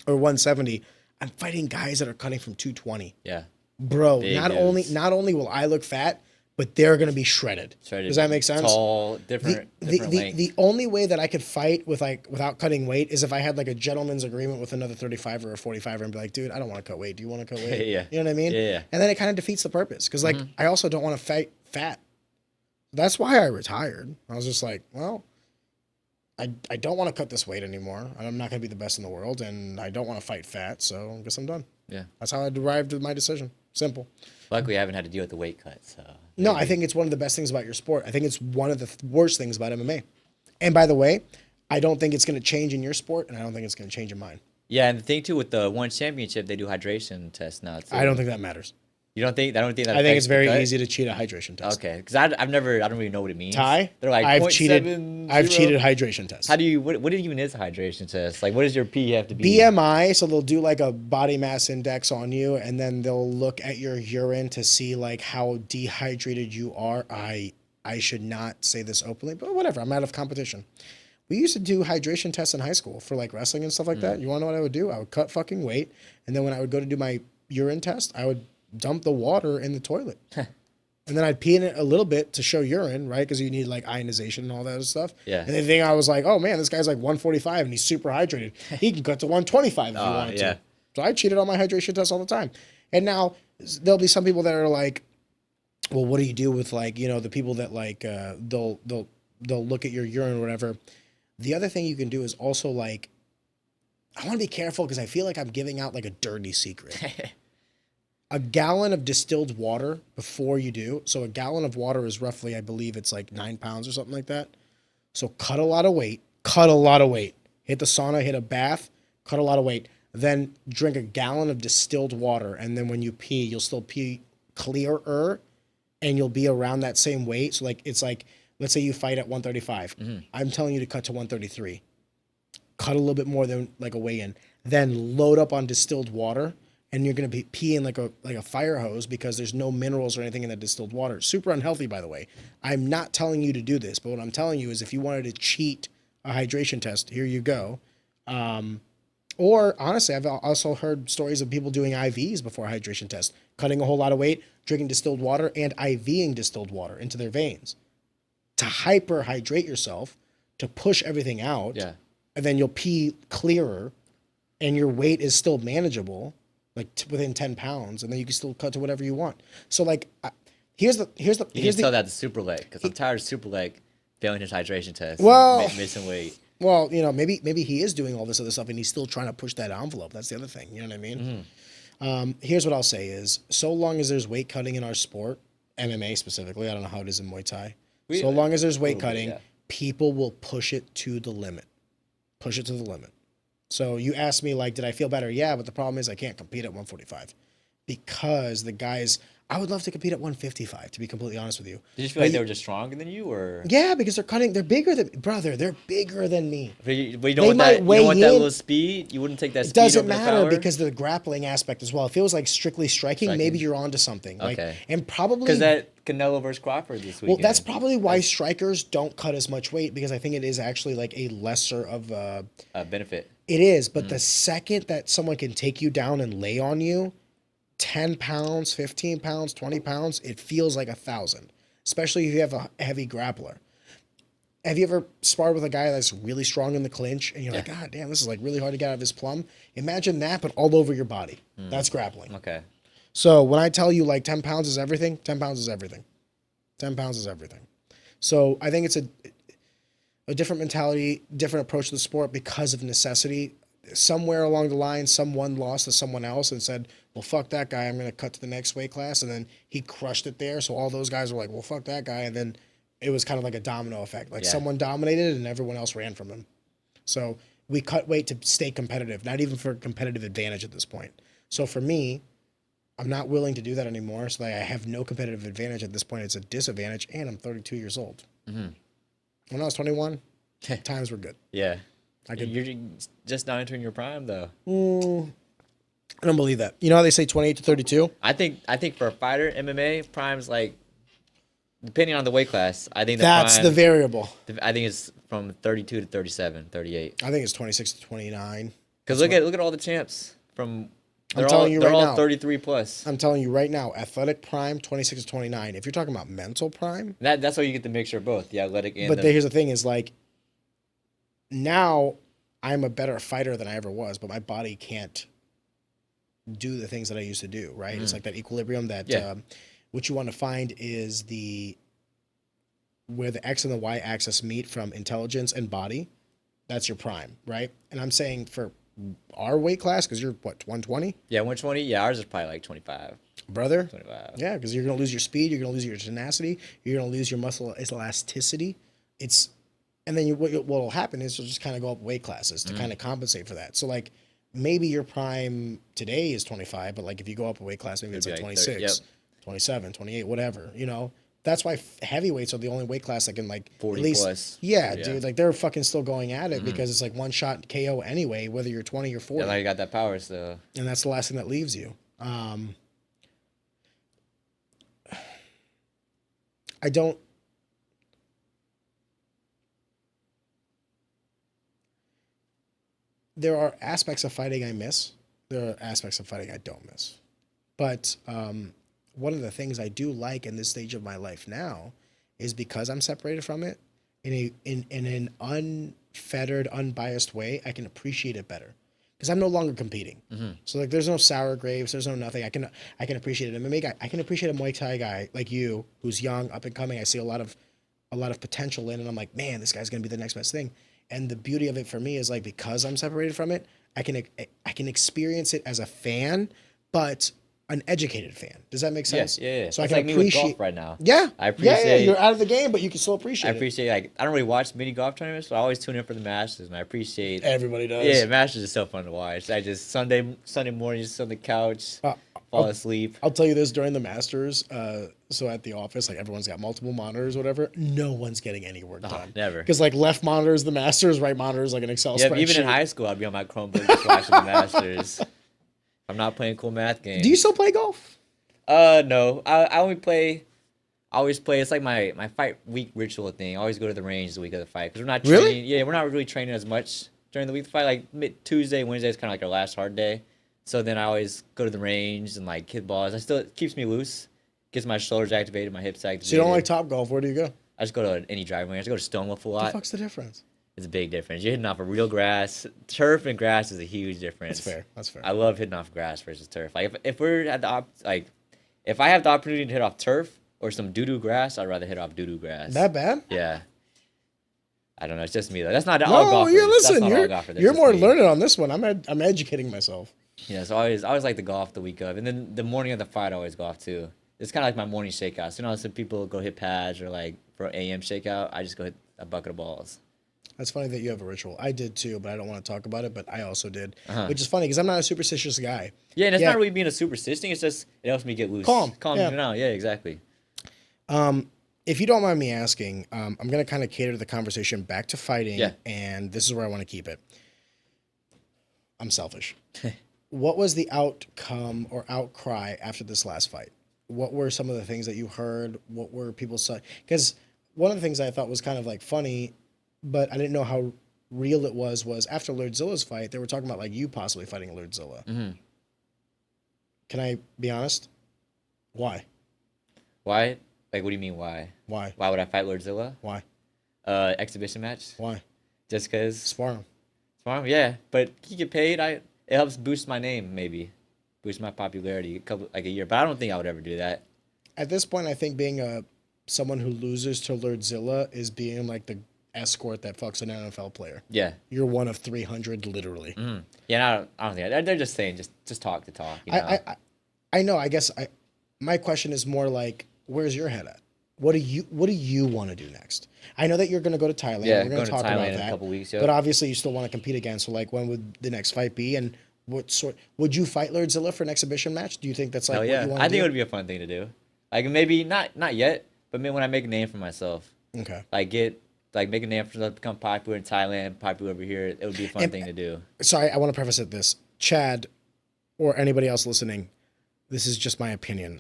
or 170, I'm fighting guys that are cutting from 220. Yeah. Bro, Big not dudes. only will I look fat, but they're gonna be shredded. Does that make sense? Tall, different length. The only way that I could fight without cutting weight is if I had like a gentleman's agreement with another 35 or a 45 and be like, dude, I don't want to cut weight. Do you want to cut weight? Yeah. You know what I mean? Yeah. And then it kind of defeats the purpose because like I also don't want to fight fat. That's why I retired. I was just like, well, I don't want to cut this weight anymore. I'm not going to be the best in the world, and I don't want to fight fat, so I guess I'm done. Yeah. That's how I derived my decision. Simple. Luckily, I haven't had to deal with the weight cut. So No, I think it's one of the best things about your sport. I think it's one of the worst things about MMA. And by the way, I don't think it's going to change in your sport, and I don't think it's going to change in mine. Yeah, and the thing too with the one championship, they do hydration tests now. Too. I don't think that matters. You don't think? I don't think that. I think affects it's the very cut? easy to cheat a hydration test. Okay, because I don't really know what it means. Ty, They're like I've 0.70. cheated hydration tests. How do you? What even is a hydration test? Like, what does your P have to be? BMI, so they'll do like a body mass index on you, and then they'll look at your urine to see like how dehydrated you are. I should not say this openly, but whatever. I'm out of competition. We used to do hydration tests in high school for like wrestling and stuff like that. You want to know what I would do? I would cut fucking weight, and then when I would go to do my urine test, I would dump the water in the toilet. And then I'd pee in it a little bit to show urine, right? Because you need like ionization and all that other stuff. Yeah. And the thing I was like, oh man, this guy's like 145 and he's super hydrated. He can cut to 125 if he wanted yeah. to. So I cheated on my hydration test all the time. And now there'll be some people that are like, well, what do you do with like, the people that like they'll look at your urine or whatever. The other thing you can do is also like, I want to be careful because I feel like I'm giving out like a dirty secret. A gallon of distilled water before you do. So a gallon of water is roughly, I believe it's like 9 pounds or something like that. So cut a lot of weight. Hit the sauna, hit a bath, cut a lot of weight. Then drink a gallon of distilled water. And then when you pee, you'll still pee clearer and you'll be around that same weight. So like, it's like, let's say you fight at 135. I'm telling you to cut to 133. Cut a little bit more than like a weigh-in. Then load up on distilled water. And you're going to be peeing like a fire hose because there's no minerals or anything in that distilled water. Super unhealthy, by the way. I'm not telling you to do this, but what I'm telling you is if you wanted to cheat a hydration test, here you go. Or honestly, I've also heard stories of people doing IVs before a hydration test, cutting a whole lot of weight, drinking distilled water, and IVing distilled water into their veins to hyperhydrate yourself, to push everything out. Yeah. And then you'll pee clearer and your weight is still manageable. Like within 10 pounds, and then you can still cut to whatever you want. So like, here's the You can tell that to Super Leg because I'm tired of Super Leg failing his hydration test. Well, missing weight. Well, maybe he is doing all this other stuff, and he's still trying to push that envelope. That's the other thing. You know what I mean? Here's what I'll say is, so long as there's weight cutting in our sport, MMA specifically, I don't know how it is in Muay Thai. So long as there's weight cutting, people will push it to the limit. Push it to the limit. So you asked me, like, did I feel better? Yeah, but the problem is I can't compete at 145 because the guys, I would love to compete at 155, to be completely honest with you. Did you feel like they were just stronger than you, or? Yeah, because they're bigger than, brother, they're bigger than me. But you don't want that little speed? You wouldn't take that speed over the power? It doesn't matter because of the grappling aspect as well. If it was like strictly striking, maybe you're onto something. Okay. Like, and probably... Because that Canelo versus Crawford this weekend. Well, that's probably why strikers don't cut as much weight, because I think it is actually like a lesser of a benefit. It is, but the second that someone can take you down and lay on you, 10 pounds, 15 pounds, 20 pounds, it feels like 1,000, especially if you have a heavy grappler. Have you ever sparred with a guy that's really strong in the clinch and you're like, God damn, this is like really hard to get out of his plumb? Imagine that, but all over your body. That's grappling. Okay. So when I tell you like 10 pounds is everything, 10 pounds is everything. 10 pounds is everything. So I think it's a different mentality, different approach to the sport because of necessity. Somewhere along the line, someone lost to someone else and said, well, fuck that guy. I'm going to cut to the next weight class. And then he crushed it there. So all those guys were like, well, fuck that guy. And then it was kind of like a domino effect. Like someone dominated and everyone else ran from him. So we cut weight to stay competitive, not even for competitive advantage at this point. So for me, I'm not willing to do that anymore. So that I have no competitive advantage at this point. It's a disadvantage. And I'm 32 years old. When I was 21, times were good. Yeah. You're just now entering your prime, though. I don't believe that. You know how they say 28 to 32? I think for a fighter, MMA, prime's like, depending on the weight class, I think that's prime, the variable. I think it's from 32 to 37, 38. I think it's 26 to 29. Because look at all the champs from... They're all 33 plus. I'm telling you right now, athletic prime, 26 to 29. If you're talking about mental prime... That's why you get the mixture of both, the athletic and here's the thing is like, now I'm a better fighter than I ever was, but my body can't do the things that I used to do, right? It's like that equilibrium that what you want to find is where the X and the Y axis meet from intelligence and body. That's your prime, right? And I'm saying for our weight class, because you're what, 120? Yeah, 120. Yeah, ours is probably like 25. Brother? 25. Yeah, because you're going to lose your speed, you're going to lose your tenacity, you're going to lose your muscle elasticity. And then what will happen is you'll just kind of go up weight classes to kind of compensate for that. So like maybe your prime today is 25, but like if you go up a weight class, maybe it's like 26, 27, 28, whatever, you know? That's why heavyweights are the only weight class that can like 40 at least, plus. Yeah, dude, like they're fucking still going at it because it's like one shot KO anyway, whether you're 20 or 40. Yeah, like you got that power still. And that's the last thing that leaves you. There are aspects of fighting I miss. There are aspects of fighting I don't miss. But one of the things I do like in this stage of my life now is because I'm separated from it in an unfettered, unbiased way, I can appreciate it better. Because I'm no longer competing. So like there's no sour grapes, there's no nothing. I can appreciate it. I can appreciate a Muay Thai guy like you who's young, up and coming. I see a lot of potential in, and I'm like, man, this guy's gonna be the next best thing. And the beauty of it for me is like because I'm separated from it, I can experience it as a fan, but an educated fan. Does that make sense? Yeah. So It's I can like me with golf right now. Yeah. I appreciate. Yeah. You're out of the game, but you can still appreciate I it. appreciate like I don't really watch mini golf tournaments, but I always tune in for the Masters, and I appreciate. Everybody does. Yeah, Masters is so fun to watch. I just Sunday morning just on the couch, fall asleep. I'll tell you this during the Masters. So at the office, like everyone's got multiple monitors, whatever. No one's getting any work done. Never. Because like left monitor is the Masters, right monitor is like an Excel Yeah, spreadsheet. even in high school, I'd be on my Chromebook just watching the Masters. I'm not playing cool math games. Do you still play golf? No. I only play. I always play. It's like my fight week ritual thing. I always go to the range the week of the fight because we're not training. Really? Yeah, we're not really training as much during the week of the fight. Like Tuesday, Wednesday is kind of like our last hard day. So then I always go to the range and like hit balls. It keeps me loose, gets my shoulders activated, my hips activated. So you don't like Top Golf? Where do you go? I just go to any driving range. I go to Stonewolf a lot. What the fuck's the difference? It's a big difference. You're hitting off of real grass. Turf and grass is a huge difference. That's fair. I love hitting off grass versus turf. Like if we're at the if I have the opportunity to hit off turf or some doo-doo grass, I'd rather hit off doo-doo grass. That bad? Yeah. I don't know. It's just me though. That's not all No, golfers. yeah. Listen, That's not all golfers. That's you're just more me. learned on this one. I'm educating myself. Yeah. So I always like the golf the week of, and then the morning of the fight I always golf too. It's kind of like my morning shakeouts. You know, some people go hit pads or like for AM shakeout. I just go hit a bucket of balls. That's funny that you have a ritual. I did too, but I don't want to talk about it. But I also did, Uh-huh. which is funny because I'm not a superstitious guy. Yeah, and it's not really being a superstition. It's just it helps me get loose. Calm me down. Yeah, exactly. If you don't mind me asking, I'm going to kind of cater the conversation back to fighting, Yeah. and this is where I want to keep it. I'm selfish. What was the outcome or outcry after this last fight? What were some of the things that you heard? What were people saying? Because one of the things I thought was kind of like funny, but I didn't know how real it was after Lordzilla's fight, they were talking about like you possibly fighting Lordzilla. Mm-hmm. Can I be honest? Why? Why? Like, what do you mean, why? Why? Why would I fight Lordzilla? Why? Exhibition match? Why? Just because? Spar him. Spar him? Yeah, but you get paid. It helps boost my name, maybe. Boost my popularity a year. But I don't think I would ever do that. At this point, I think being someone who loses to Lordzilla is being like the escort that fucks an NFL player. Yeah. You're one of 300, literally. Mm-hmm. Yeah, I don't think they're just saying just talk to talk. You know? I know. I guess my question is more like, where's your head at? What do you want to do next? I know that you're going to go to Thailand. Yeah, we're going to talk Thailand about in that. a couple weeks. Yep. But obviously, you still want to compete again. So, like, when would the next fight be? And what sort would you fight Lordzilla for an exhibition match? Do you think that's like Hell what yeah. you want to do? I think it would be a fun thing to do. Like maybe not yet, but maybe when I make a name for myself. Okay. Make a name for myself, become popular in Thailand, popular over here. It would be a fun thing to do. Sorry, I want to preface it this. Chad, or anybody else listening, this is just my opinion.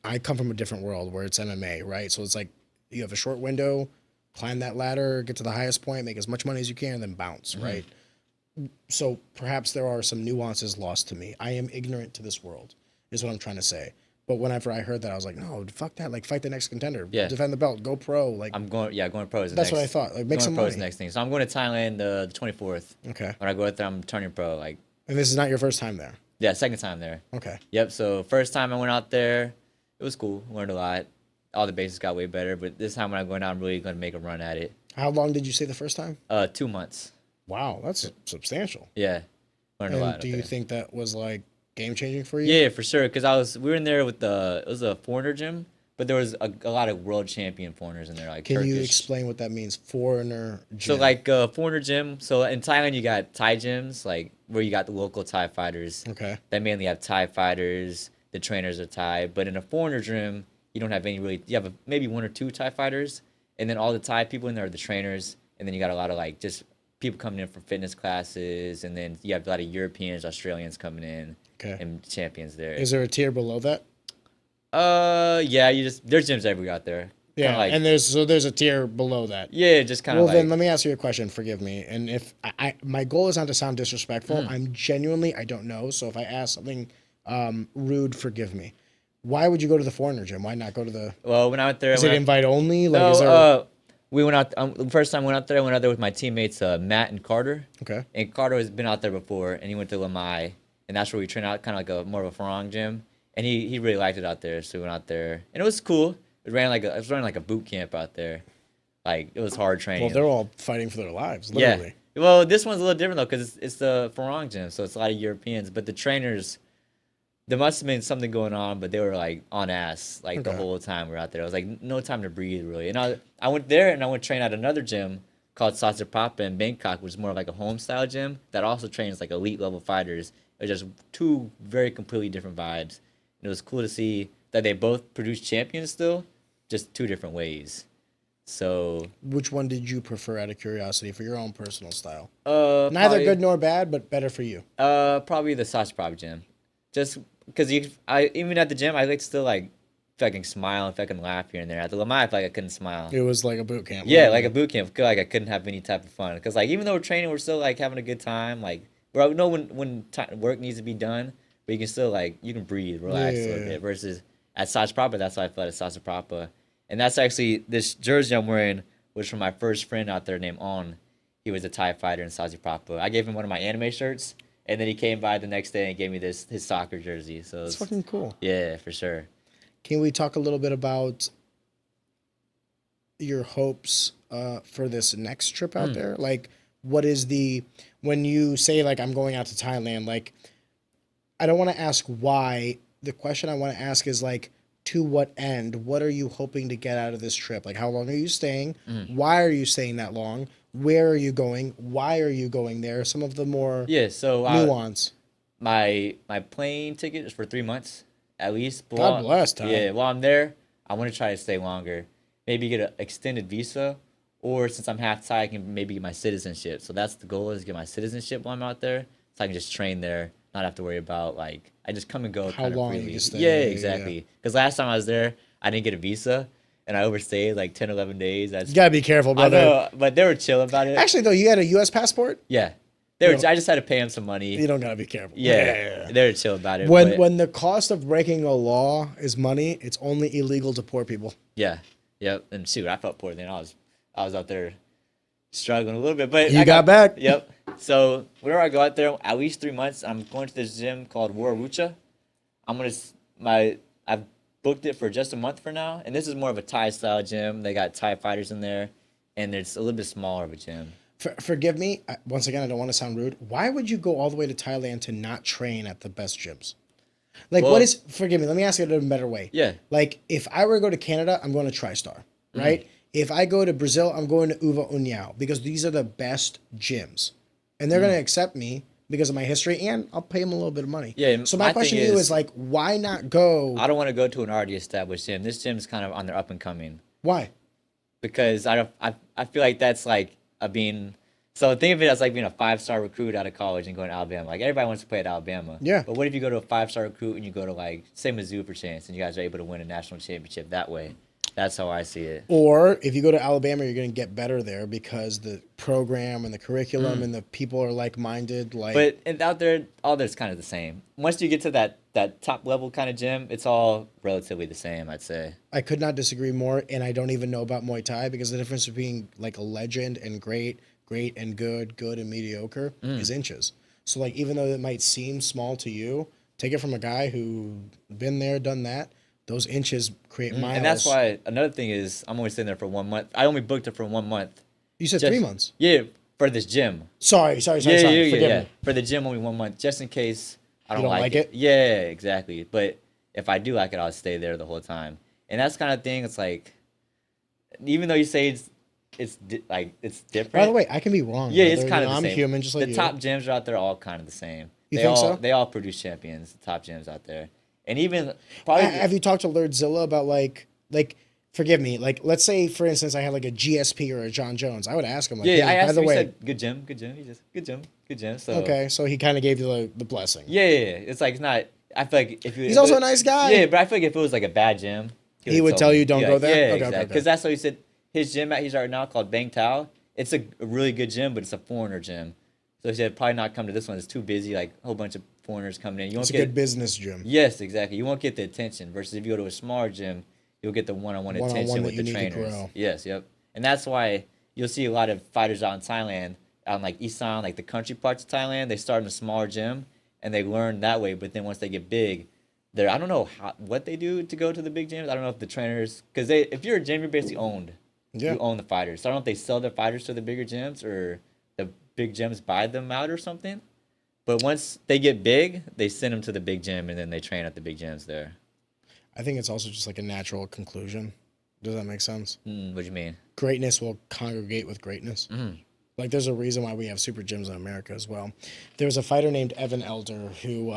I come from a different world where it's MMA, right? So it's like you have a short window, climb that ladder, get to the highest point, make as much money as you can, and then bounce, right? So perhaps there are some nuances lost to me. I am ignorant to this world, is what I'm trying to say. But whenever I heard that, I was like, no, fuck that. Like, fight the next contender. Yeah. Defend the belt. Go pro. Like, Going pro is the that's next. what I thought. Like, make going some pro money. is the next thing. So I'm going to Thailand the 24th. Okay. When I go out there, I'm turning pro. Like, And this is not your first time there. yeah, second time there. Okay. Yep. So first time I went out there, it was cool. Learned a lot. All the basics got way better. But this time when I'm going out, I'm really going to make a run at it. How long did you say the first time? 2 months. Wow, that's substantial. Yeah. Learned a lot. And do you think that was like game changing for you? Yeah, for sure. Because we were in there with it was a foreigner gym, but there was a lot of world champion foreigners in there, like Can Turkish. you explain what that means? Foreigner gym. So like foreigner gym. So in Thailand you got Thai gyms, like where you got the local Thai fighters. Okay. They mainly have Thai fighters. The trainers are Thai, but in a foreigner gym you don't have any really. You have maybe one or two Thai fighters, and then all the Thai people in there are the trainers, and then you got a lot of like just people coming in for fitness classes, and then you have a lot of Europeans, Australians coming in. Okay. And champions there. Is there a tier below that? Yeah, there's gyms everywhere out there. Yeah, Kinda like, and there's a tier below that. yeah, just kind of Well, like. then let me ask you a question. Forgive me. And if my goal is not to sound disrespectful, I'm genuinely I don't know. So if I ask something Rude, forgive me. Why would you go to the foreigner gym? Why not go to the? Well, when I went there, Is it invite only? Like, no, is there? we went out. The first time I went out there with my teammates Matt and Carter. Okay. And Carter has been out there before, and he went to Lamai, and that's where we trained out, kind of like a more of a farang gym. And he really liked it out there, so we went out there, and it was cool. It was running like a boot camp out there, like it was hard training. Well, they're all fighting for their lives, literally. Yeah. Well, this one's a little different though, because it's the farang gym, so it's a lot of Europeans. But the trainers, there must have been something going on, but they were like on ass like the whole time we were out there. It was like no time to breathe really. And I went there and I went train at another gym called Satsa Papa in Bangkok, which is more of like a home style gym that also trains like elite level fighters. It was just two very completely different vibes. And it was cool to see that they both produce champions still, just two different ways. So Which one did you prefer, out of curiosity, for your own personal style? neither Neither good nor bad, but better for you. Probably the Satsa Papa gym, just because even at the gym I like to still like fucking smile and fucking laugh here and there. At the Lamai, I felt like I couldn't smile. It was like a boot camp. Yeah, like a boot camp. Feel like I couldn't have any type of fun because like even though we're training, we're still like having a good time. Like bro, know when work needs to be done, but you can still like you can breathe, relax a little bit. Versus at Satsa Papa, that's why I felt at Satsa Papa, and that's actually this jersey I'm wearing was from my first friend out there named On. He was a Thai fighter in Satsa Papa. I gave him one of my anime shirts, and then his came by the next day and gave me his soccer jersey. So It's fucking cool. Yeah, for sure. Can we talk a little bit about your hopes for this next trip out there? Like, what is when you say, like, I'm going out to Thailand, like, I don't want to ask why. The question I want to ask is, like, to what end? What are you hoping to get out of this trip? Like, how long are you staying? Why are you staying that long? Where are you going? Why are you going there? Some of the more nuance. My plane ticket is for 3 months. At least. God bless, Ty. Yeah, while I'm there, I want to try to stay longer. Maybe get an extended visa, or since I'm half Thai, I can maybe get my citizenship. So that's the goal, is get my citizenship while I'm out there, so I can just train there, not have to worry about like I just come and go. How long you can stay. Yeah, exactly. Because last time I was there, I didn't get a visa, and I overstayed like 10, 11 days. You gotta be careful, brother. I know, but they were chill about it. Actually, though, you had a U.S. passport. Yeah. I just had to pay him some money. You don't gotta be careful. Yeah. They were chill about it. When the cost of breaking a law is money, it's only illegal to poor people. Yeah. Yep. And shoot, I felt poor then. I was out there struggling a little bit, but you got back. Yep. So whenever I go out there, at least 3 months, I'm going to this gym called Warucha. I've booked it for just a month for now, and this is more of a Thai style gym. They got Thai fighters in there, and it's a little bit smaller of a gym. Forgive me. Once again, I don't want to sound rude. Why would you go all the way to Thailand to not train at the best gyms? Like, forgive me, let me ask it in a better way. Yeah. Like, if I were to go to Canada, I'm going to TriStar, right? If I go to Brazil, I'm going to Uva União, because these are the best gyms. And they're going to accept me because of my history, and I'll pay them a little bit of money. Yeah. So my question to you is, like, why not go? I don't want to go to an already established gym. This gym's kind of on their up and coming. Why? Because I feel like that's like so think of it as like being a 5-star recruit out of college and going to Alabama. Like everybody wants to play at Alabama. Yeah. But what if you go to a 5-star recruit and you go to like say Mizzou for chance and you guys are able to win a national championship that way? That's how I see it. Or if you go to Alabama, you're going to get better there because the program and the curriculum and the people are like-minded. But out there, all there's kind of the same. Once you get to that top level kind of gym, it's all relatively the same, I'd say. I could not disagree more, and I don't even know about Muay Thai, because the difference between like a legend and great and good and mediocre is inches. So like, even though it might seem small to you, take it from a guy who been there, done that. Those inches create miles. And that's why another thing is I'm only staying there for 1 month. I only booked it for 1 month. You said 3 months. Yeah, for this gym. Sorry. Forgive me. For the gym, only 1 month, just in case I don't, like it. Yeah, exactly. But if I do like it, I'll stay there the whole time. And that's kind of thing. It's like, even though you say it's different. By the way, I can be wrong. Yeah, it's kind of the same. I'm human, just like you. The top gyms are out there are all kind of the same. You think so? They all produce champions. The top gyms out there, and even probably. Have you talked to Lordzilla about like? Forgive me. Like, let's say for instance, I had like a GSP or a John Jones. I would ask him. Like, yeah, I asked by the him. way, He said, "Good gym, good gym." He just good gym. So okay, so he kind of gave you the blessing. Yeah. It's like it's not. I feel like if you. He's also a nice guy. Yeah, but I feel like if it was like a bad gym, he would tell you don't go there. Yeah, okay, exactly. Because that's what he said. His gym he's right now called Bang Tao. It's a really good gym, but it's a foreigner gym. So he said probably not come to this one. It's too busy, like a whole bunch of foreigners coming in. You It's won't a get good business gym. Yes, exactly. You won't get the attention versus if you go to a smaller gym, you'll get the one-on-one One-on-one attention that with you the need to trainers. grow. Yes, yep. And that's why you'll see a lot of fighters out in Thailand, out in like Isan, like the country parts of Thailand. They start in a smaller gym and they learn that way. But then once they get big, I don't know what they do to go to the big gyms. I don't know if the trainers, because if you're a gym, you're basically owned. Yeah. You own the fighters. So I don't know if they sell their fighters to the bigger gyms or the big gyms buy them out or something. But once they get big, they send them to the big gym and then they train at the big gyms there. I think it's also just like a natural conclusion. Does that make sense? What do you mean? Greatness will congregate with greatness. Like there's a reason why we have super gyms in America as well. There was a fighter named Evan Elder who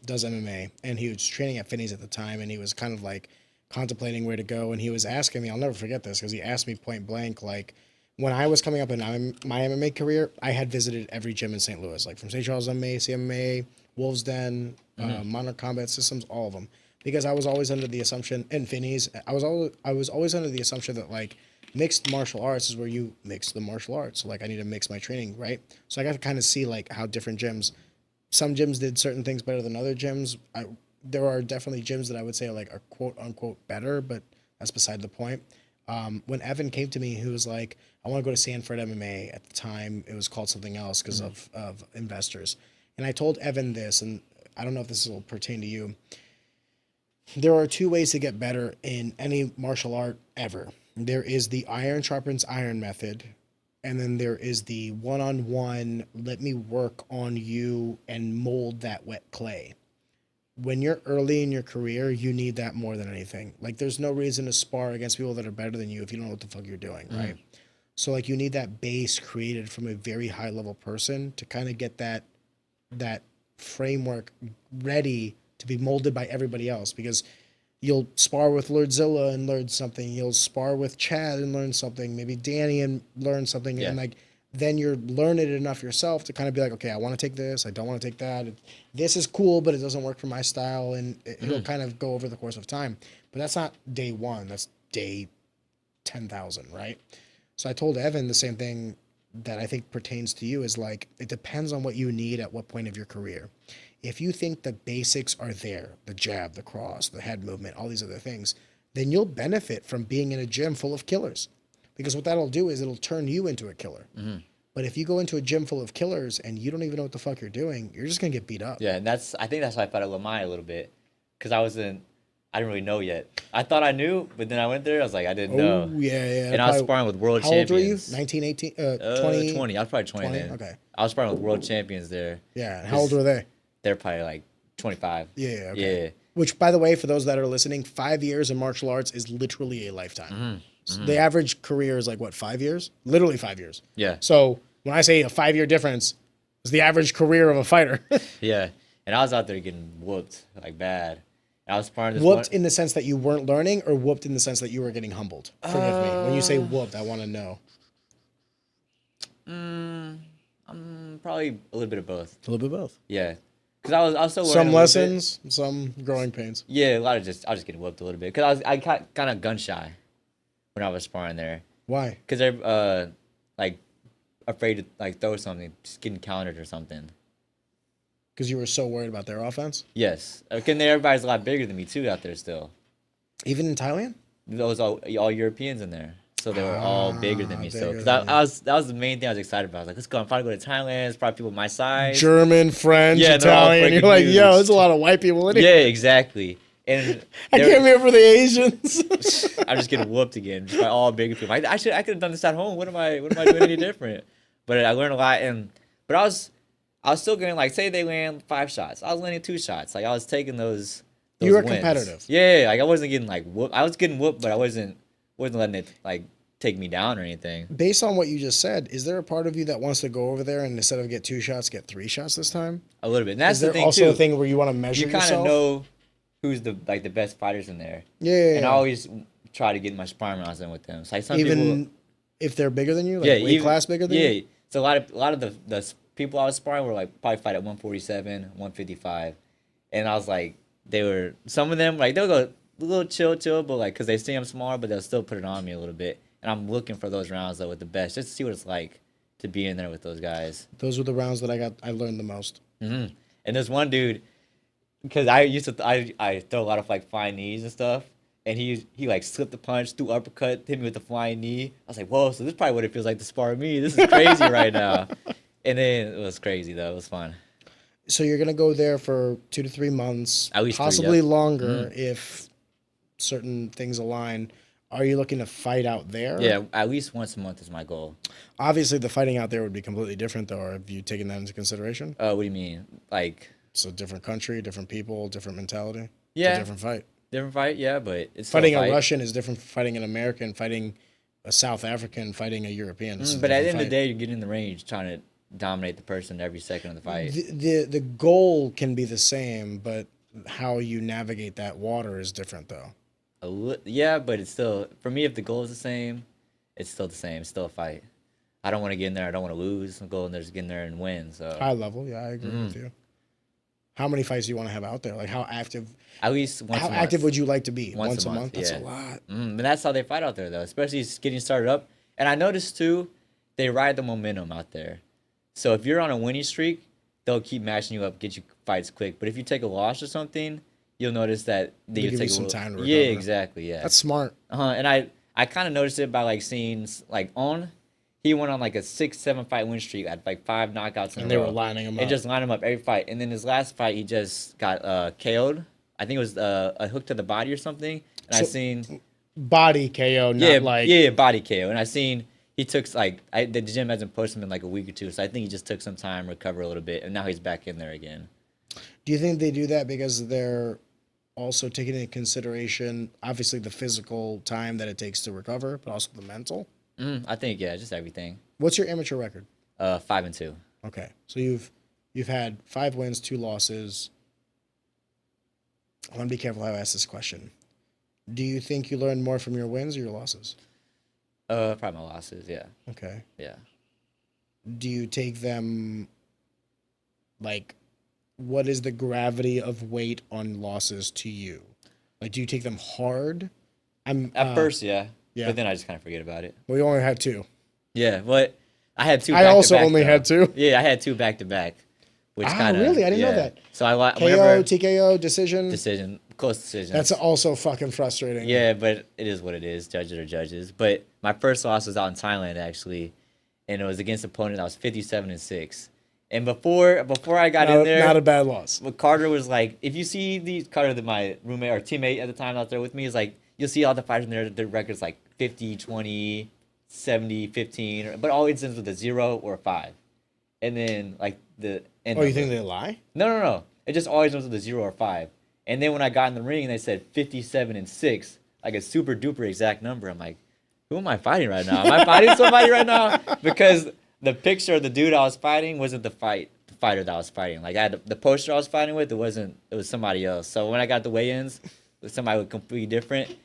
does MMA, and he was training at Finney's at the time, and he was kind of like contemplating where to go, and he was asking me, I'll never forget this, because he asked me point blank, like, when I was coming up in my MMA career, I had visited every gym in St. Louis, like from St. Charles MMA, CMMA, Wolves Den, Monarch Combat Systems, all of them. Because I was always under the assumption, and Finney's, I was always under the assumption that like mixed martial arts is where you mix the martial arts. So like I need to mix my training, right? So I got to kind of see like how different gyms, some gyms did certain things better than other gyms. There are definitely gyms that I would say are like a quote unquote better, but that's beside the point. When Evan came to me, he was like, I want to go to Sanford MMA. At the time, it was called something else because of investors. And I told Evan this, and I don't know if this will pertain to you. There are two ways to get better in any martial art ever. There is the iron sharpens iron method, and then there is the one-on-one, let me work on you and mold that wet clay. When you're early in your career, you need that more than anything. Like, there's no reason to spar against people that are better than you if you don't know what the fuck you're doing, right? So, like, you need that base created from a very high-level person to kind of get that framework ready to be molded by everybody else, because you'll spar with Lordzilla and learn something. You'll spar with Chad and learn something. Maybe Danny and learn something. Yeah. And like, then you're learning it enough yourself to kind of be like, okay, I want to take this. I don't want to take that. This is cool, but it doesn't work for my style. And it'll kind of go over the course of time. But that's not day one. That's day 10,000, right? So I told Evan the same thing that I think pertains to you is like, it depends on what you need at what point of your career. If you think the basics are there, the jab, the cross, the head movement, all these other things, then you'll benefit from being in a gym full of killers. Because what that'll do is it'll turn you into a killer. But if you go into a gym full of killers and you don't even know what the fuck you're doing, you're just going to get beat up. Yeah, and I think that's why I fought at Lamai a little bit. Because I didn't really know yet. I thought I knew, but then I went there, I was like, I didn't know. Yeah. And I was sparring with world How old champions. were you? 19, 18, 20? 20. I was probably 20 then. Okay. I was sparring with world champions there. Yeah. How old were they? They're probably like 25. Yeah. Okay. Yeah. Which, by the way, for those that are listening, 5 years in martial arts is literally a lifetime. So the average career is like, what, 5 years? Literally 5 years. Yeah. So when I say a 5-year difference, it's the average career of a fighter. Yeah. And I was out there getting whooped like bad. And I was sparring this Whooped in the sense that you weren't learning, or whooped in the sense that you were getting humbled? Forgive me. When you say whooped, I want to know. Probably a little bit of both. A little bit of both. Yeah. Because I was still learning Some a little lessons, some growing pains. bit. Yeah, I was just getting whooped a little bit. Because I kind of gun shy when I was sparring there. Why? Because they're like afraid to like throw something, just getting countered or something. Because you were so worried about their offense? Yes. And everybody's a lot bigger than me too out there still. Even in Thailand? Those all Europeans in there. So they were all bigger than me. So bigger cause than that was the main thing I was excited about. I was like, let's go. I'm probably go to Thailand. It's probably people my size. German, French, Yeah, they're all Italian. You're freaking like, huge. yo, there's a lot of white people in here. Yeah, exactly. And I came here for the Asians. I'm just getting whooped again just by all bigger people. I could have done this at home. What am I doing any different? But I learned a lot, but I was still getting, like, say they land 5 shots, I was landing 2 shots. Like, I was taking those You were wins. competitive. Yeah, like I wasn't getting like whooped. I was getting whooped, but I wasn't letting it like take me down or anything. Based on what you just said, is there a part of you that wants to go over there and instead of get 2 shots, get 3 shots this time? A little bit. And that's Is there the thing also too. a thing where you want to measure You kind yourself? of know who's the best fighters in there. Yeah. And I always try to get my sparring rounds in with them. So like some Even people, if they're bigger than you, like weight class bigger than you? Yeah. So a lot of the people I was sparring were like probably fight at 147, 155, and I was like, some of them like they'll go a little chill, but like because they see I'm smaller, but they'll still put it on me a little bit. And I'm looking for those rounds though with the best, just to see what it's like to be in there with those guys. Those were the rounds that I learned the most. And And there's one dude, because I used to I throw a lot of like flying knees and stuff, and he like slipped the punch, threw uppercut, hit me with the flying knee. I was like, whoa, so this is probably what it feels like to spar me. This is crazy right now. And then it was crazy though. It was fun. So you're gonna go there for 2 to 3 months, At least 3, possibly yep. longer if certain things align. Are you looking to fight out there? Yeah, at least once a month is my goal. Obviously, the fighting out there would be completely different, though. Have you taken that into consideration? What do you mean? Like, It's a different country, different people, different mentality. yeah, It's a different fight. different fight, yeah, but it's still Fighting a a fight. Russian is different from fighting an American, fighting a South African, fighting a European. It's a But at the different end of the fight. day, you're getting in the range trying to dominate the person every second of the fight. The goal can be the same, but how you navigate that water is different, though. Yeah, but it's still, for me, if the goal is the same, it's still the same. It's still a fight. I don't want to get in there. I don't want to lose. I'm going there to get in there and win. So High level, yeah, I agree with you. How many fights do you want to have out there? Like, how active? at least once How a month. active would you like to be? Once a a month? month, That's yeah. a lot. And that's how they fight out there, though, especially getting started up. And I noticed, too, they ride the momentum out there. So if you're on a winning streak, they'll keep matching you up, get you fights quick. But if you take a loss or something, you'll notice that They you give take you some a little, time to yeah, recover. exactly, yeah. That's smart. And I kind of noticed it by like seeing like he went on like a 6-7 fight win streak at like 5 knockouts in And a they row. were lining him And up. just lined him up every fight. And then his last fight, he just got KO'd. I think it was a hook to the body or something. And I So- seen Body KO, not body KO. And I seen he took like the gym hasn't posted him in like a week or two, so I think he just took some time, recover a little bit, and now he's back in there again. Do you think they do that because they're also taking into consideration, obviously, the physical time that it takes to recover, but also the mental? I think just everything. What's your amateur record? 5-2. Okay, so you've had 5 wins, 2 losses. I want to be careful how I ask this question. Do you think you learned more from your wins or your losses? Probably my losses. Yeah, Okay. yeah. Do you take them, like, what is the gravity of weight on losses to you? Like, do you take them hard? At first, yeah. yeah. But then I just kind of forget about it. We only had 2. Yeah, but I had 2. I also back-to-back, only though. had 2. Yeah, I had 2 back to back, which kind of really? I didn't know that. So I KO, whenever TKO, decision. close decision. That's also fucking frustrating. Yeah, but it is what it is. Judges are judges. But my first loss was out in Thailand actually, and it was against an opponent that was 57-6. And before I got in there, Not a bad loss. But Carter was like, if you see these Carter, my roommate or teammate at the time out there with me, is like, you'll see all the fighters in there. Their records like 50, 20, 70, 15, but always ends with a 0 or a 5. And then like the end. Oh, you think they lie? No. It just always ends with a 0 or 5. And then when I got in the ring, they said 57-6, like a super duper exact number. I'm like, who am I fighting right now? Am I fighting somebody right now? Because the picture of the dude I was fighting wasn't the fighter that I was fighting. Like I had the poster I was fighting with, it was somebody else. So when I got the weigh-ins, it was somebody completely different.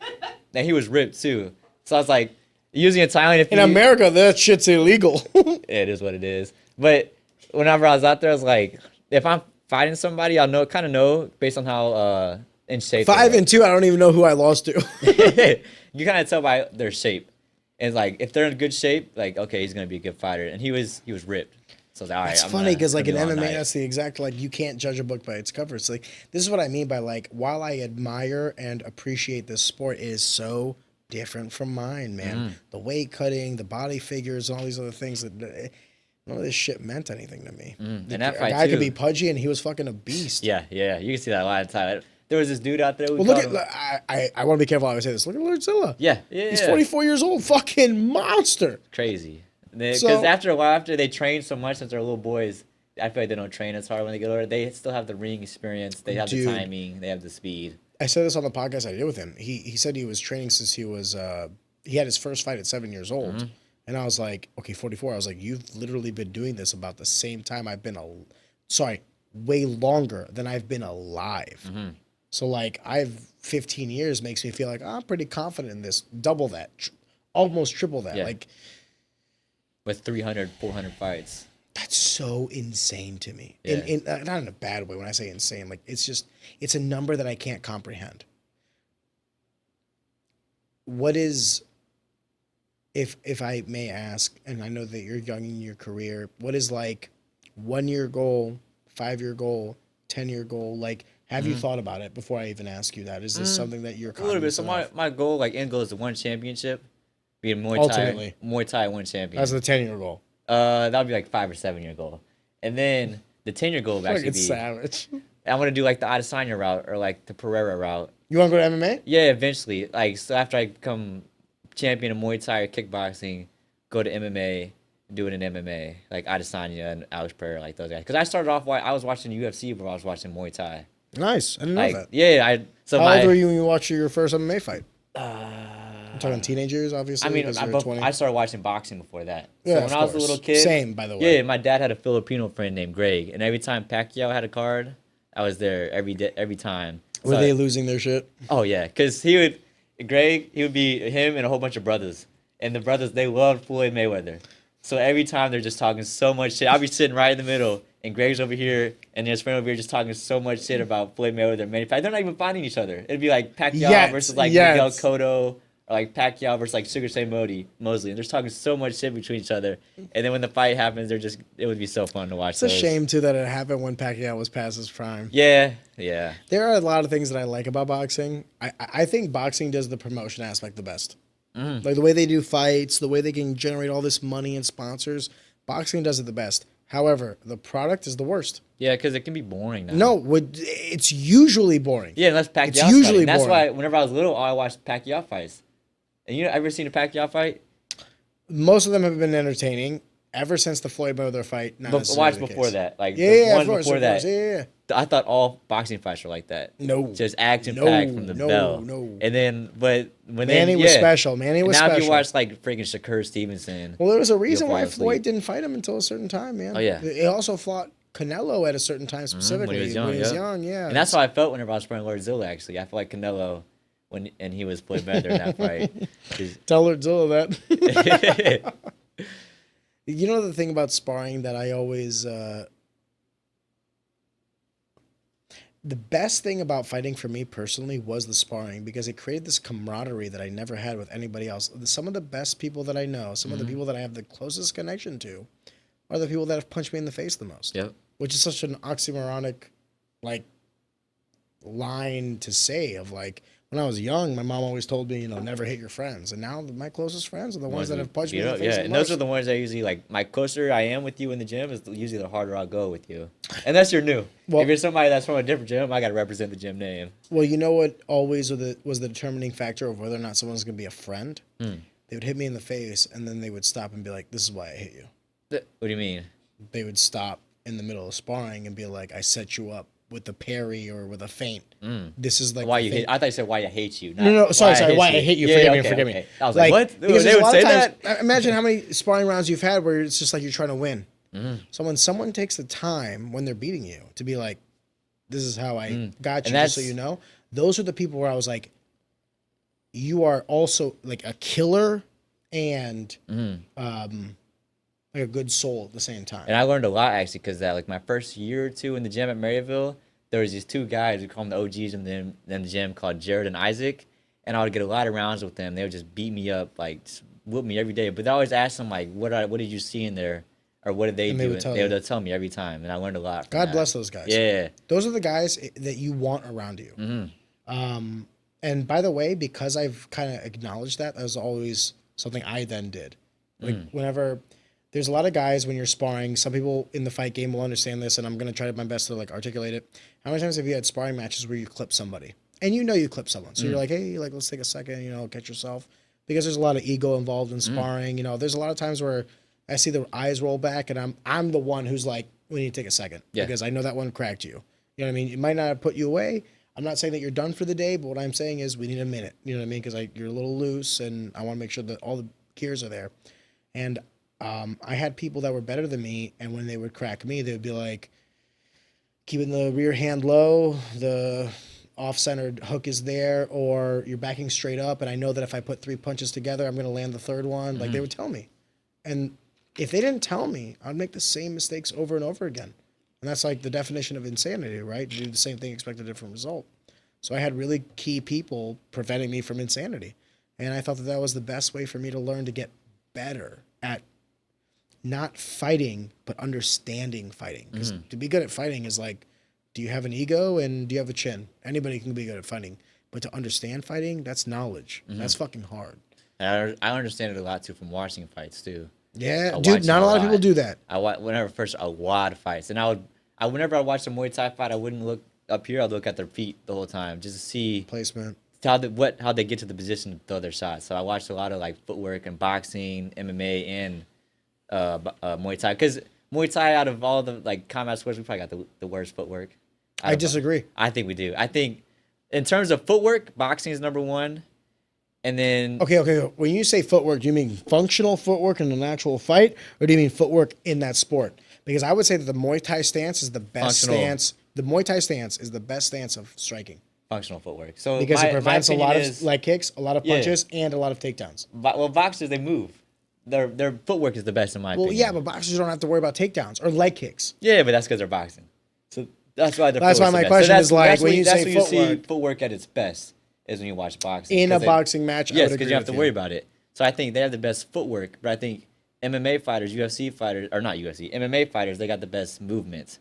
And he was ripped too. So I was like, usually in Thailand, In America, that shit's illegal. it is what it is. But whenever I was out there, I was like, if I'm fighting somebody, I'll kind of know based on how in shape. 5 and 2, I don't even know who I lost to. You kind of tell by their shape. And like if they're in good shape, like okay, he's gonna be a good fighter. And he was ripped. So I was like, all right. It's I'm funny because like in gonna be MMA, all night. that's the exact, like, you can't judge a book by its cover. It's like, this is what I mean by, like, while I admire and appreciate this sport, it is so different from mine, man. The weight cutting, the body figures, and all these other things that none of this shit meant anything to me. And The that a fight guy could too. be pudgy and he was fucking a beast. Yeah. You can see that a lot of time. There was this dude out there. Well, look at, I want to be careful how I say this. Look at Lordzilla. Yeah. He's 44 years old, fucking monster. Crazy. Because So- after a while, after they train so much since they're little boys, I feel like they don't train as hard when they get older. They still have the ring experience. They have Dude. the timing. They have the speed. I said this on the podcast I did with him. He said he was training since he was he had his first fight at 7 years old, and I was like, okay, 44. I was like, you've literally been doing this about the same time I've been way longer than I've been alive. So like I've 15 years makes me feel like I'm pretty confident in this. Double that, almost triple that. Yeah. Like With 300, 400 fights. that's so insane to me. Yeah. In not in a bad way when I say insane. Like it's a number that I can't comprehend. What is, if I may ask, and I know that you're young in your career, what is like 1 year goal, 5 year goal, 10-year goal? Like, have you thought about it before I even ask you that? Is this something that you're A little bit. So cognizant my of? goal, like end goal, is to win championship, be a Ultimately. Muay Thai one champion. That's the 10-year goal. That would be like 5 or 7 year goal, and then the 10-year goal would actually Fucking be savage. I want to do like the Adesanya route or like the Pereira route. You want to go to MMA? Yeah, eventually. Like, so after I become champion of Muay Thai or kickboxing, go to MMA, do it in MMA, like Adesanya and Alex Pereira, like those guys. Because I started off, I was watching UFC before I was watching Muay Thai. Nice. I didn't know Like, that. yeah, How old were you when you watched your first MMA fight? I'm talking teenagers, obviously. I mean, 'cause you were 20. I started watching boxing before that. Yeah, So when of I was a course. little kid. Same, by the way. Yeah, my dad had a Filipino friend named Greg, and every time Pacquiao had a card, I was there every time. Were they losing their shit? Oh yeah, because he would be him and a whole bunch of brothers, and the brothers they loved Floyd Mayweather, so every time they're just talking so much shit. I'll be sitting right in the middle, and Greg's over here, and his friend over here just talking so much shit about Floyd Mayweather. Man, they're not even fighting each other. It'd be like Pacquiao versus like Miguel Cotto, or like Pacquiao versus like Sugar Shane Mosley, and they're just talking so much shit between each other. And then when the fight happens, it would be so fun to watch. It's a shame too that it happened when Pacquiao was past his prime. Yeah. There are a lot of things that I like about boxing. I think boxing does the promotion aspect the best. Like the way they do fights, the way they can generate all this money and sponsors. Boxing does it the best. However, the product is the worst. Yeah, because it can be boring now. No, it's usually boring. Yeah, unless Pacquiao. It's usually That's boring. why whenever I was little, I watched Pacquiao fights. And you ever seen a Pacquiao fight? Most of them have been entertaining ever since the Floyd Mayweather fight. Not Watch before that, like Yeah, the of course, before that. Yeah. I thought all boxing fights were like that. No. Just action packed from the bell. No. And then, but when Manny was special. Manny was now special. if you watch like freaking Shakur Stevenson. Well, there was a reason why obviously- Floyd didn't fight him until a certain time, man. Oh, yeah. He also fought Canelo at a certain time specifically. when he was young, yeah. And that's how I felt whenever I was fighting Lordzilla. Actually, I felt like Canelo and he was Floyd Mayweather in that fight. Tell Lordzilla that. You know the thing about sparring that I always the best thing about fighting for me personally was the sparring, because it created this camaraderie that I never had with anybody else. Some of the best people that I know, some of the people that I have the closest connection to, are the people that have punched me in the face the most. Yep. Which is such an oxymoronic, like, line to say of like, when I was young, my mom always told me, never hate your friends. And now my closest friends are the ones that have punched me in the face. Yeah, the and most. those are the ones that usually, like, my closer I am with you in the gym is usually the harder I'll go with you. Unless you're new. Well, if you're somebody that's from a different gym, I got to represent the gym name. Well, you know what always was the determining factor of whether or not someone's going to be a friend? They would hit me in the face, and then they would stop and be like, this is why I hate you. What do you mean? They would stop in the middle of sparring and be like, I set you up with a parry or with a feint. This is like Why you hate? I thought you said why I hate you. No, sorry. Why I hate you. Forgive me. I was like, what? Because They there's a would lot say of times, that? imagine how many sparring rounds you've had where it's just like you're trying to win. So when someone takes the time when they're beating you to be like, this is how I got you, just so you know, those are the people where I was like, you are also like a killer and like a good soul at the same time. And I learned a lot actually because that like my first year or two in the gym at Maryville, there was these two guys who call them the OGs in the gym called Jared and Isaac, and I would get a lot of rounds with them. They would just beat me up, like just whoop me every day. But I always ask them like, what did you see in there, or what did they do? They would tell me every time, and I learned a lot. God bless those guys. Yeah, those are the guys that you want around you. And by the way, because I've kind of acknowledged that was always something I then did. Like whenever there's a lot of guys when you're sparring, some people in the fight game will understand this, and I'm gonna try my best to like articulate it. How many times have you had sparring matches where you clip somebody and you clip someone, so you're like, hey, like let's take a second, catch yourself, because there's a lot of ego involved in sparring. There's a lot of times where I see the eyes roll back, and I'm the one who's like, we need to take a second because I know that one cracked you. You know what I mean? It might not have put you away. I'm not saying that you're done for the day, but what I'm saying is we need a minute. You know what I mean? Because you're a little loose, and I want to make sure that all the gears are there. And I had people that were better than me, and when they would crack me, they would be like, keeping the rear hand low, the off-centered hook is there, or you're backing straight up, and I know that if I put 3 punches together, I'm going to land the third one. Like, they would tell me. And if they didn't tell me, I'd make the same mistakes over and over again. And that's like the definition of insanity, right? To do the same thing, expect a different result. So I had really key people preventing me from insanity. And I thought that was the best way for me to learn to get better at not fighting, but understanding fighting. Because to be good at fighting is like do you have an ego and do you have a chin? Anybody can be good at fighting, but to understand fighting, that's knowledge. That's fucking hard. And I understand it a lot too from watching fights too. Yeah, I dude, watch not it a lot of people do that. I watch a lot of fights, and whenever I watch a Muay Thai fight, I wouldn't look up here. I'd look at their feet the whole time just to see Placement. how they get to the position to throw their shots. So I watched a lot of like footwork and boxing, MMA, and Muay Thai. Because Muay Thai, out of all the like combat sports, we probably got the worst footwork. I disagree. I think we do. I think in terms of footwork, boxing is number one, and then Okay. When you say footwork, do you mean functional footwork in an actual fight, or do you mean footwork in that sport? Because I would say that the Muay Thai stance is the best Functional. stance. The Muay Thai stance is the best stance of striking functional footwork. So because it prevents a lot of is, leg kicks, a lot of punches, and a lot of takedowns. well, boxers, they move. Their footwork is the best in my opinion. Well, yeah, but boxers don't have to worry about takedowns or leg kicks. Yeah, but that's because they're boxing. So that's why That's why my question is like, when you say you see footwork- footwork at its best is when you watch boxing. In a 'Cause boxing match, I yes, would because agree you have with to you. worry about it. So I think they have the best footwork, but I think MMA fighters, UFC fighters, or not UFC, MMA fighters, they got the best movement.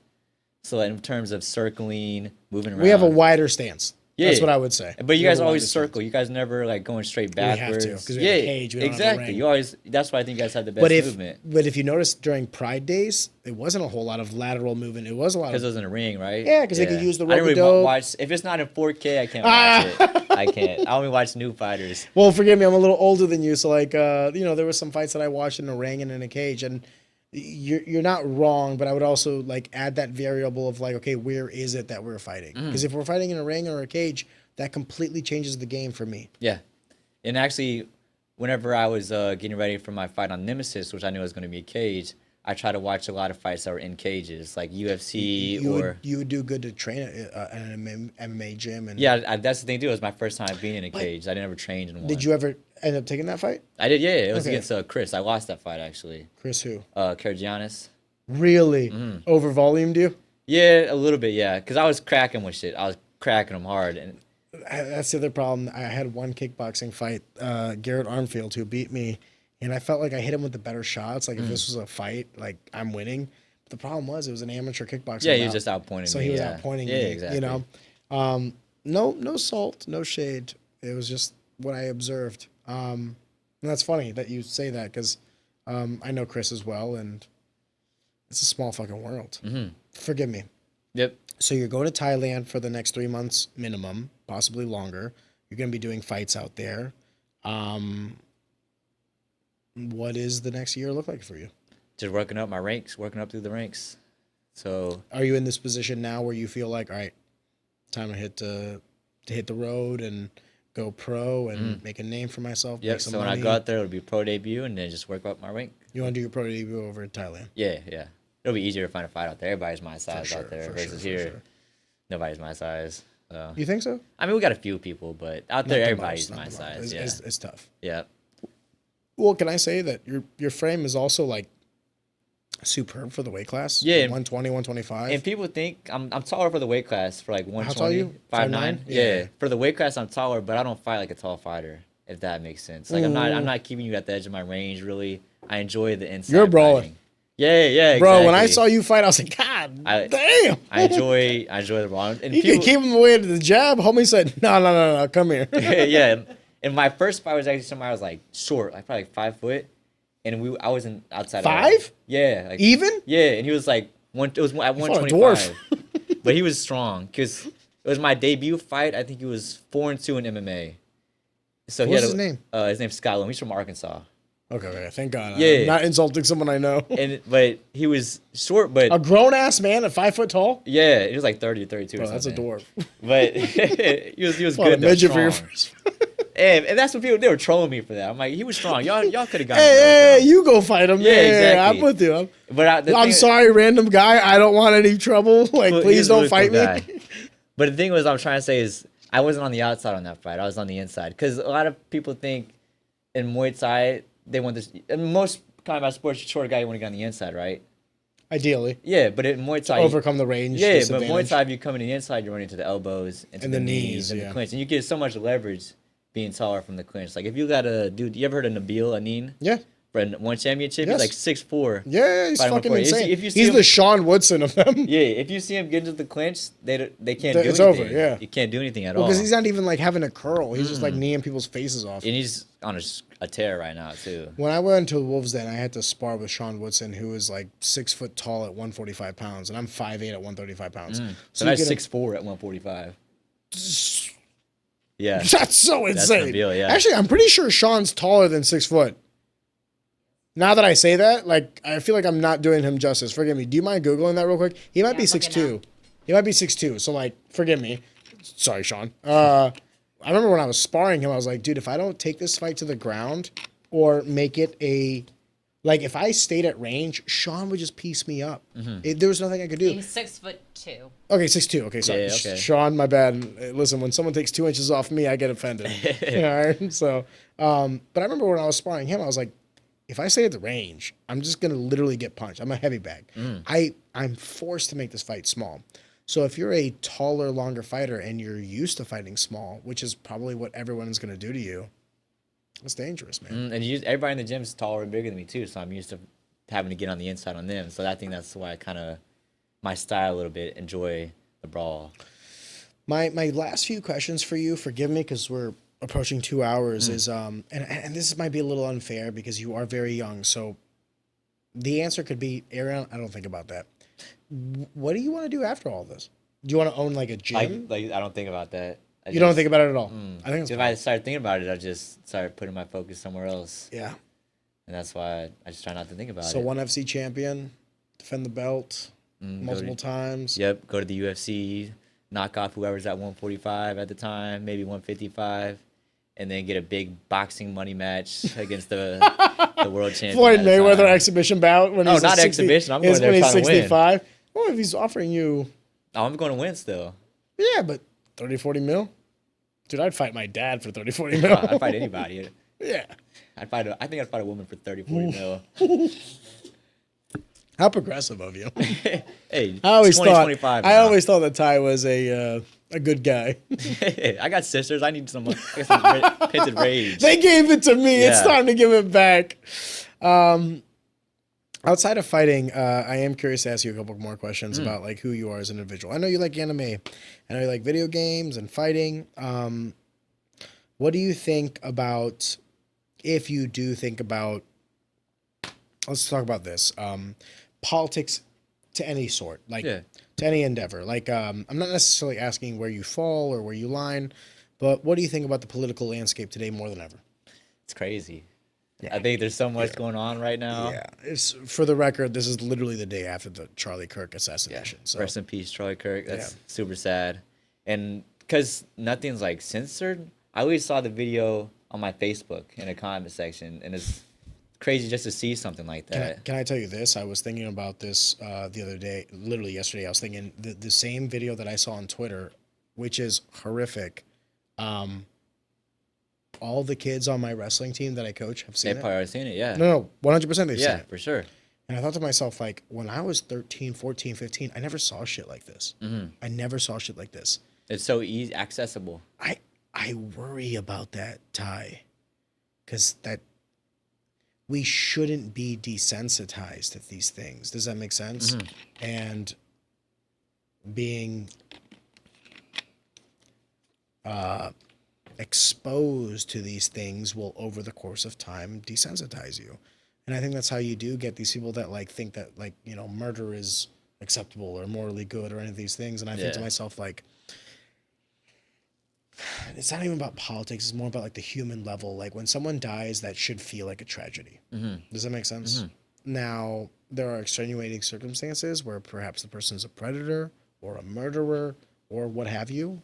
So in terms of circling, moving around, We have a wider stance. That's Yeah. what I would say. But you We have guys a always wider circle. stance. You guys never like going straight have to, backwards. 'cause we have a cage, we don't have a exactly. ring. You always. That's why I think you guys have the best But movement if you notice during Pride Days, it wasn't a whole lot of lateral movement. It was a lot because of it was in a ring, right? Yeah, 'cause they could use the I didn't really rope-a-dope. watch. If it's not in 4K, I can't watch it. I can't. I only watch new fighters. Well, forgive me, I'm a little older than you, so like, there were some fights that I watched in a ring and in a cage, and you're not wrong, but I would also like add that variable of like, okay, where is it that we're fighting? Because if we're fighting in a ring or a cage, that completely changes the game for me. Yeah, and actually, whenever I was getting ready for my fight on Nemesis, which I knew was going to be a cage, I try to watch a lot of fights that were in cages, like UFC You would do good to train at an MMA gym. And Yeah, that's the thing too. It was my first time being in a cage. I never trained in one. Did you ever end up taking that fight? I did. Yeah, it was Okay. against Chris. I lost that fight actually. Chris who? Karagiannis. Really? Over volumed you? Yeah, a little bit. Yeah, because I was cracking with shit. I was cracking him hard, and That's the other problem. I had one kickboxing fight, Garrett Armfield, who beat me, and I felt like I hit him with the better shots. Like if this was a fight, like I'm winning. But the problem was it was an amateur kickboxing. yeah, he was bout. just outpointing So me. he was yeah. outpointing yeah, me. exactly. You know, no salt, no shade. It was just what I observed. And that's funny that you say that because I know Chris as well, and it's a small fucking world. Forgive me. Yep. So you're going to Thailand for the next 3 months minimum, possibly longer. You're going to be doing fights out there. What is the next year look like for you? Just working up my ranks, working up through the ranks. So Are you in this position now where you feel like, all right, time to hit the road and go pro and make a name for myself? yep. Make some So when I money? go out there, it'll be pro debut, and then just work up my rank. You want to do your pro debut over in Thailand? Yeah, yeah. It'll be easier to find a fight out there. Everybody's my size sure, out there for versus sure, for here. sure. Nobody's my size. So. You think so? I mean, we got a few people, but out there, Not the everybody's most, not my the most. size. It's tough. Yeah. Well, can I say that your frame is also like superb for the weight class? Yeah. 120, 125. And people think I'm taller for the weight class for like 120. tall are you? 5'9"? 5'9"? Yeah. Yeah. For the weight class, I'm taller, but I don't fight like a tall fighter, if that makes sense. Like I'm not keeping you at the edge of my range. Really, I enjoy the inside. You're a brawler. fighting. Yeah, yeah. Bro, when I exactly. saw you fight, I was like, God damn. I enjoy the brawl. And You could keep him away to the jab. Homie said, no, come here. yeah. And my first fight was actually somebody I was like short, like probably like 5 foot, and I wasn't outside. 5? Yeah. Like, Even? Yeah, and he was like at fought a 125. But he was strong because it was my debut fight. I think he was 4-2 in MMA. So What's his name? His name's Scott Lone. He's from Arkansas. Okay, thank God. Yeah. I'm not insulting someone I know. But he was short, but A grown ass man at 5 foot tall? yeah, he was like 30 or 32 Bro, or something. that's a dwarf. But he was Fought a good though, midget for your strong. first. And that's what they were trolling me for that. I'm like, he was strong. Y'all could have gotten Hey, him. you go fight him. Yeah, Yeah, exactly. I'm with you. But I'm sorry, random guy. I don't want any trouble. Like, Well, please he's a don't really fight cool me. guy. But the thing was, I'm trying to say is, I wasn't on the outside on that fight. I was on the inside. Because a lot of people think in Muay Thai, they want this. In most combat sports, short guy, you want to get on the inside, right? Ideally, Yeah, but in Muay Thai, overcome the range. yeah, but disadvantage. Muay Thai, if you come in the inside, you're running to the elbows, into And the the knees, knees, and yeah. the clinch, and you get so much leverage being taller from the clinch. Like if you got a dude, you ever heard of Nabil Anin? Yeah. for one championship. Yes. He's like 6'4". Yeah, he's Fighting fucking 140. insane. If you see He's him, the Sean Woodson of them. yeah, if you see him get into the clinch, they can't do It's anything. over, yeah. You can't do anything at Well, all. because he's not even like having a curl. He's just like kneeing people's faces off. And he's on a tear right now too. When I went to Wolves Den, I had to spar with Sean Woodson, who is like 6 foot tall at 145 pounds, and I'm 5'8" at 135 pounds. So you that's get 6'4" at 145. Yeah. That's so insane. the deal, yeah. Actually, I'm pretty sure Sean's taller than 6 foot. Now that I say that, like, I feel like I'm not doing him justice. Forgive me. Do you mind Googling that real quick? He might be I'm looking 6'2". now. He might be 6'2". So, like, forgive me. Sorry, Sean. I remember when I was sparring him, I was like, dude, if I don't take this fight to the ground or make it a... Like, if I stayed at range, Sean would just piece me up. There was nothing I could do. He's 6'2". Okay, 6'2". Okay, sorry. Yeah, okay. Sean, my bad. Listen, when someone takes 2 inches off me, I get offended. All right? So, but I remember when I was sparring him, I was like, if I stay at the range, I'm just going to literally get punched. I'm a heavy bag. I'm forced to make this fight small. So if you're a taller, longer fighter and you're used to fighting small, which is probably what everyone is going to do to you, it's dangerous, man. And everybody in the gym is taller and bigger than me too, so I'm used to having to get on the inside on them. So I think that's why I kind of my style a little bit, enjoy the brawl. My last few questions for you, forgive me because we're approaching 2 hours, is and this might be a little unfair because you are very young. So the answer could be, Aaron, I don't think about that. What do you want to do after all this? Do you want to own like a gym? Like I don't think about that. You don't think about it at all. I think it's if I started thinking about it, I just started putting my focus somewhere else. Yeah. And that's why I just try not to think about So it. one FC champion, defend the belt multiple times. Yep, go to the UFC, knock off whoever's at 145 at the time, maybe 155, and then get a big boxing money match against the world champion. Floyd at the Mayweather time. exhibition bout when he's not 60 exhibition. I'm going there when he's trying to win. 65. Well, if he's offering you, Oh, I'm going to win still. yeah, but 30, 40 mil? Dude, I'd fight my dad for 30, 40 mil. I'd fight anybody. Yeah. I think I'd fight a woman for 30, 40 mil. How progressive of you. Hey, I always 20, thought 25 I now. always thought that Ty was a good guy. I got sisters. I need some painted rage. They gave it to me. It's Yeah. time to give it back. Outside of fighting, I am curious to ask you a couple more questions about like who you are as an individual. I know you like anime. I know you like video games and fighting. What do you think about, if you do think about, let's talk about this, politics to any sort, like Yeah. to any endeavor. Like, I'm not necessarily asking where you fall or where you line, but what do you think about the political landscape today more than ever? It's crazy. I think there's so much going on right now. Yeah, it's, for the record, this is literally the day after the Charlie Kirk assassination. So Rest in peace, Charlie Kirk. That's super sad. And because nothing's like censored, I always saw the video on my Facebook in a comment section, and it's crazy just to see something like that. Can I tell you this? I was thinking about this the other day, literally yesterday. I was thinking the same video that I saw on Twitter, which is horrific. All the kids on my wrestling team that I coach have seen They've it. probably already seen it, yeah. No, 100% they've seen Yeah, it. for sure. And I thought to myself, like, when I was 13, 14, 15, I never saw shit like this. I never saw shit like this. It's so easy, accessible. I worry about that, Ty, because that we shouldn't be desensitized to these things. Does that make sense? And being exposed to these things will, over the course of time, desensitize you. And I think that's how you do get these people that like think that like, you know, murder is acceptable or morally good or any of these things. And I think to myself, like, it's not even about politics. It's more about like the human level. Like when someone dies, that should feel like a tragedy. Does that make sense? Now, there are extenuating circumstances where perhaps the person is a predator or a murderer or what have you,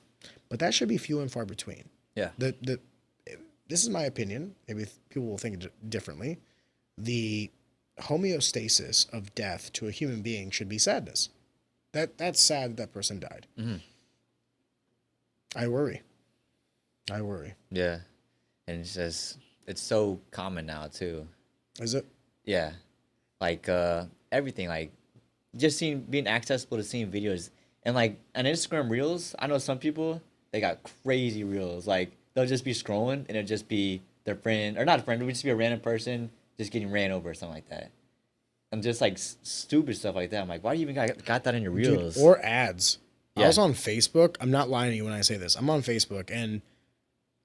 but that should be few and far between. Yeah. This is my opinion. Maybe people will think differently. The homeostasis of death to a human being should be sadness. That's sad that person died. I worry. Yeah. And it's just, it's so common now, too. Is it? Yeah. Like, everything, like, just being accessible to seeing videos. And, like, on Instagram Reels, I know some people, they got crazy Reels. Like, they'll just be scrolling, and it'll just be their friend, or not a friend, it would just be a random person just getting ran over or something like that. I'm just like stupid stuff like that. I'm like, why do you even got that in your reels? Dude, or ads. Yeah. I was on Facebook. I'm not lying to you when I say this. I'm on Facebook, and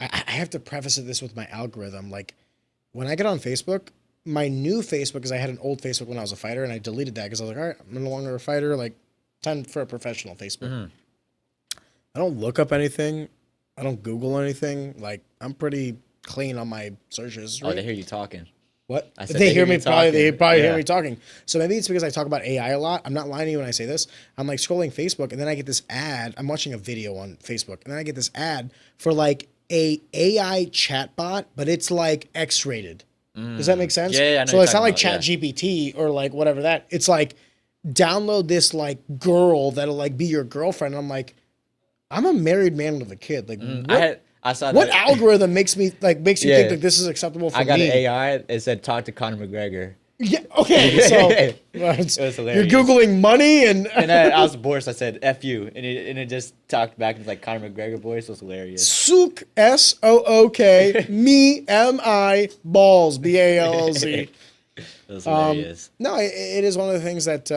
I have to preface this with my algorithm. Like, when I get on Facebook, my new Facebook, because I had an old Facebook when I was a fighter, and I deleted that because I was like, all right, I'm no longer a fighter. Like, time for a professional Facebook. Mm-hmm. I don't look up anything. I don't Google anything. Like, I'm pretty clean on my searches. Oh, they hear you talking. What? I said They hear me talking. They probably hear Yeah. me talking. So maybe it's because I talk about AI a lot. I'm not lying to you when I say this. I'm like scrolling Facebook, and then I get this ad. I'm watching a video on Facebook, and then I get this ad for like a AI chatbot, but it's like X-rated. Does that make sense? Yeah, I know so you're it's not like talking about, ChatGPT or like whatever that. It's like download this like girl that'll like be your girlfriend. And I'm like, I'm a married man with a kid. Like, I saw what that. algorithm makes you think Yeah. like this is acceptable for me? I got an AI. It said talk to Conor McGregor. Yeah. Okay. So was you're hilarious. googling money and And I was bored, so I said "F you," and it just talked back in like Conor McGregor voice. It was hilarious. Sook SOOK me MI balls BALLZ. It was hilarious. No, it is one of the things that.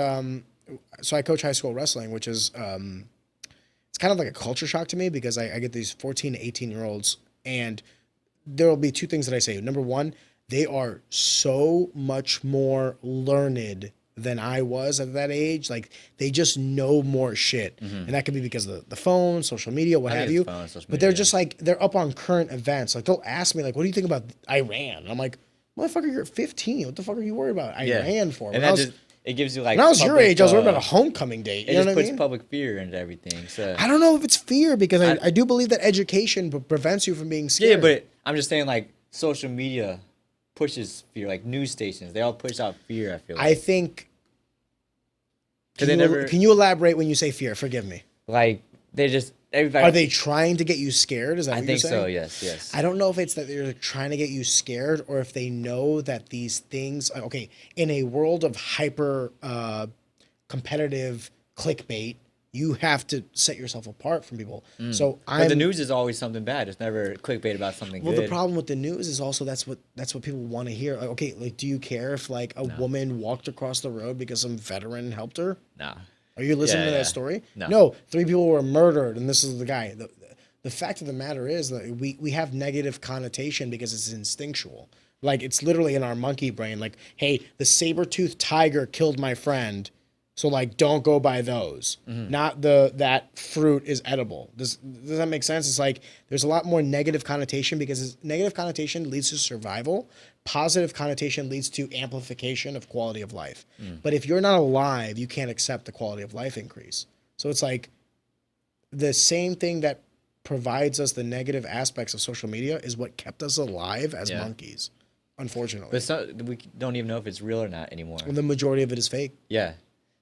So I coach high school wrestling, which is it's kind of like a culture shock to me because I get these 14 to 18-year-olds, and there will be two things that I say. Number one, they are so much more learned than I was at that age. Like, they just know more shit. And that could be because of the phone, social media, what I have think you. it's phone, social But they're media. just like, they're up on current events. Like, they'll ask me, like, what do you think about Iran? And I'm like, motherfucker, you're 15. What the fuck are you worried about Iran for? And that just it gives you like. When I was your public, age, I was worried about a homecoming date. It You know just what I puts mean? public fear into everything. So I don't know if it's fear because I do believe that education prevents you from being yeah, scared. but I'm just saying like social media pushes fear. Like news stations, they all push out fear. I feel like. I think. Can you elaborate when you say fear? Forgive me. Like they just everybody. Are they trying to get you scared? Is that I what think you're saying? so. Yes. I don't know if it's that they're trying to get you scared or if they know that these things. Okay, in a world of hyper competitive clickbait, you have to set yourself apart from people. So But the news is always something bad. It's never clickbait about something Well, good. the problem with the news is also that's what people want to hear. Like, okay, like, do you care if like a woman walked across the road because some veteran helped her? No. Are you listening Yeah, to that yeah. story? No. 3 people were murdered, and this is the guy. The fact of the matter is that we have negative connotation because it's instinctual. Like, it's literally in our monkey brain. Like, hey, the saber-toothed tiger killed my friend, so like, don't go by those. Not that fruit is edible. Does that make sense? It's like there's a lot more negative connotation because negative connotation leads to survival. Positive connotation leads to amplification of quality of life. But if you're not alive, you can't accept the quality of life increase. So it's like the same thing that provides us the negative aspects of social media is what kept us alive as monkeys, unfortunately. But we don't even know if it's real or not anymore. The majority of it is fake. Yeah.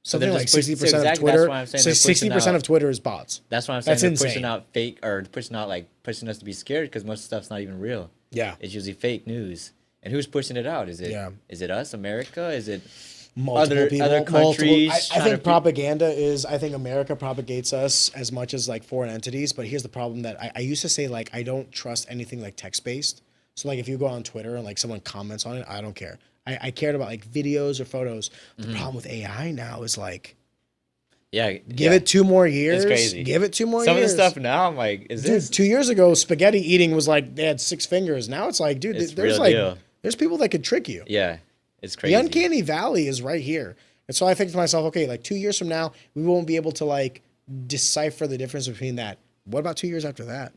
Something they're like just 60% exactly, of Twitter. that's why I'm saying they're pushing 60% out- of Twitter is bots. That's why I'm saying That's they're insane. pushing out fake or pushing us to be scared because most stuff's not even real. Yeah. It's usually fake news. And who's pushing it out? Is it us, America? Is it Multiple people, other countries? I think propaganda is. I think America propagates us as much as like foreign entities. But here's the problem that I used to say like I don't trust anything like text based. So like if you go on Twitter and like someone comments on it, I don't care. I cared about like videos or photos. The problem with AI now is like give it 2 more years. It's crazy. Give it 2 more Some years. of the stuff now, I'm like, is Dude, this? 2 years ago, spaghetti eating was like they had 6 fingers. Now it's like, dude, It's there's real like deal. there's people that could trick you. Yeah, it's crazy. The uncanny valley is right here. And so I think to myself, okay, like 2 years from now, we won't be able to like decipher the difference between that. What about 2 years after that?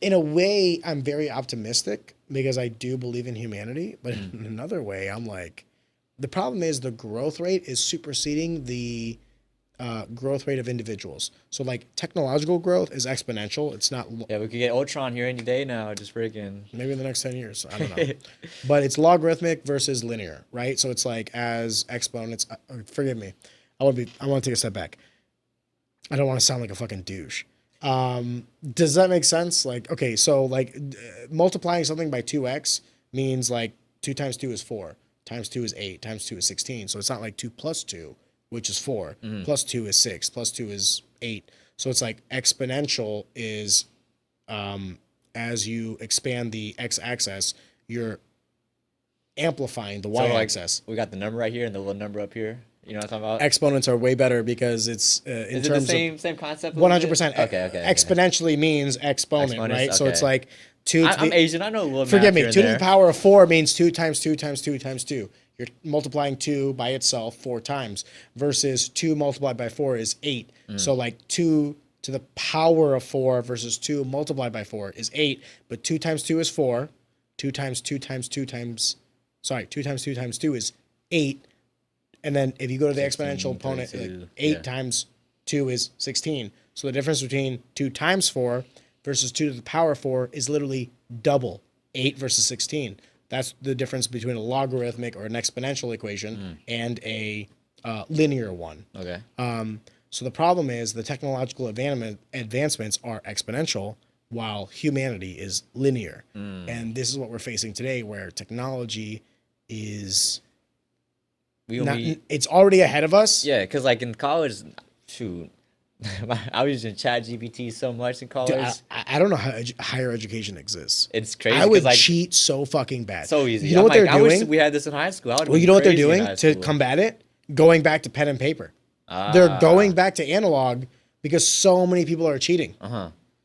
In a way, I'm very optimistic because I do believe in humanity. But in another way, I'm like, the problem is the growth rate is superseding the growth rate of individuals. So like technological growth is exponential. It's not Yeah, we could get Ultron here any day now. Just freaking. maybe in the next 10 years. I don't know. But it's logarithmic versus linear, right? So it's like as exponents, forgive me. I want to take a step back. I don't want to sound like a fucking douche. Does that make sense? Like, okay, so like multiplying something by 2x means like 2 times 2 is 4, times 2 is 8, times 2 is 16. So it's not like 2 plus 2, which is 4, plus 2 is 6, plus 2 is 8. So it's like exponential is as you expand the x-axis, you're amplifying the So, y-axis. we got the number right here and the little number up here. You know what I'm talking about? Exponents are way better because it's in Is it terms the same concept? of 100%. Okay. Exponentially means exponent, Exponents, right? So it's okay. like 2 to I'm the, Asian. I know a little. forgive math me, here 2 and to the there. power of 4 means 2 times 2 times 2 times 2 times 2. You're multiplying 2 by itself 4 times versus 2 multiplied by 4 is 8. So like 2 to the power of 4 versus 2 multiplied by 4 is 8, but 2 times 2 is 4. 2 times 2 times 2 times, 2 times 2 times 2 is 8. And then if you go to the 16, exponential opponent, 32, like 8 yeah. times 2 is 16. So the difference between 2 times 4 versus 2 to the power of 4 is literally double, 8 versus 16. That's the difference between a logarithmic or an exponential equation and a linear one. Okay. So the problem is the technological advancements are exponential while humanity is linear. And this is what we're facing today, where technology is it's already ahead of us. Yeah, because like in college, shoot, I was using ChatGPT so much in college. Dude, I don't know how higher education exists. It's crazy. I would like, cheat so fucking bad. so easy. You know I'm what like, they're I wish doing? we had this in high school. Well, you know what they're doing to combat it? Going back to pen and paper. They're going back to analog because so many people are cheating.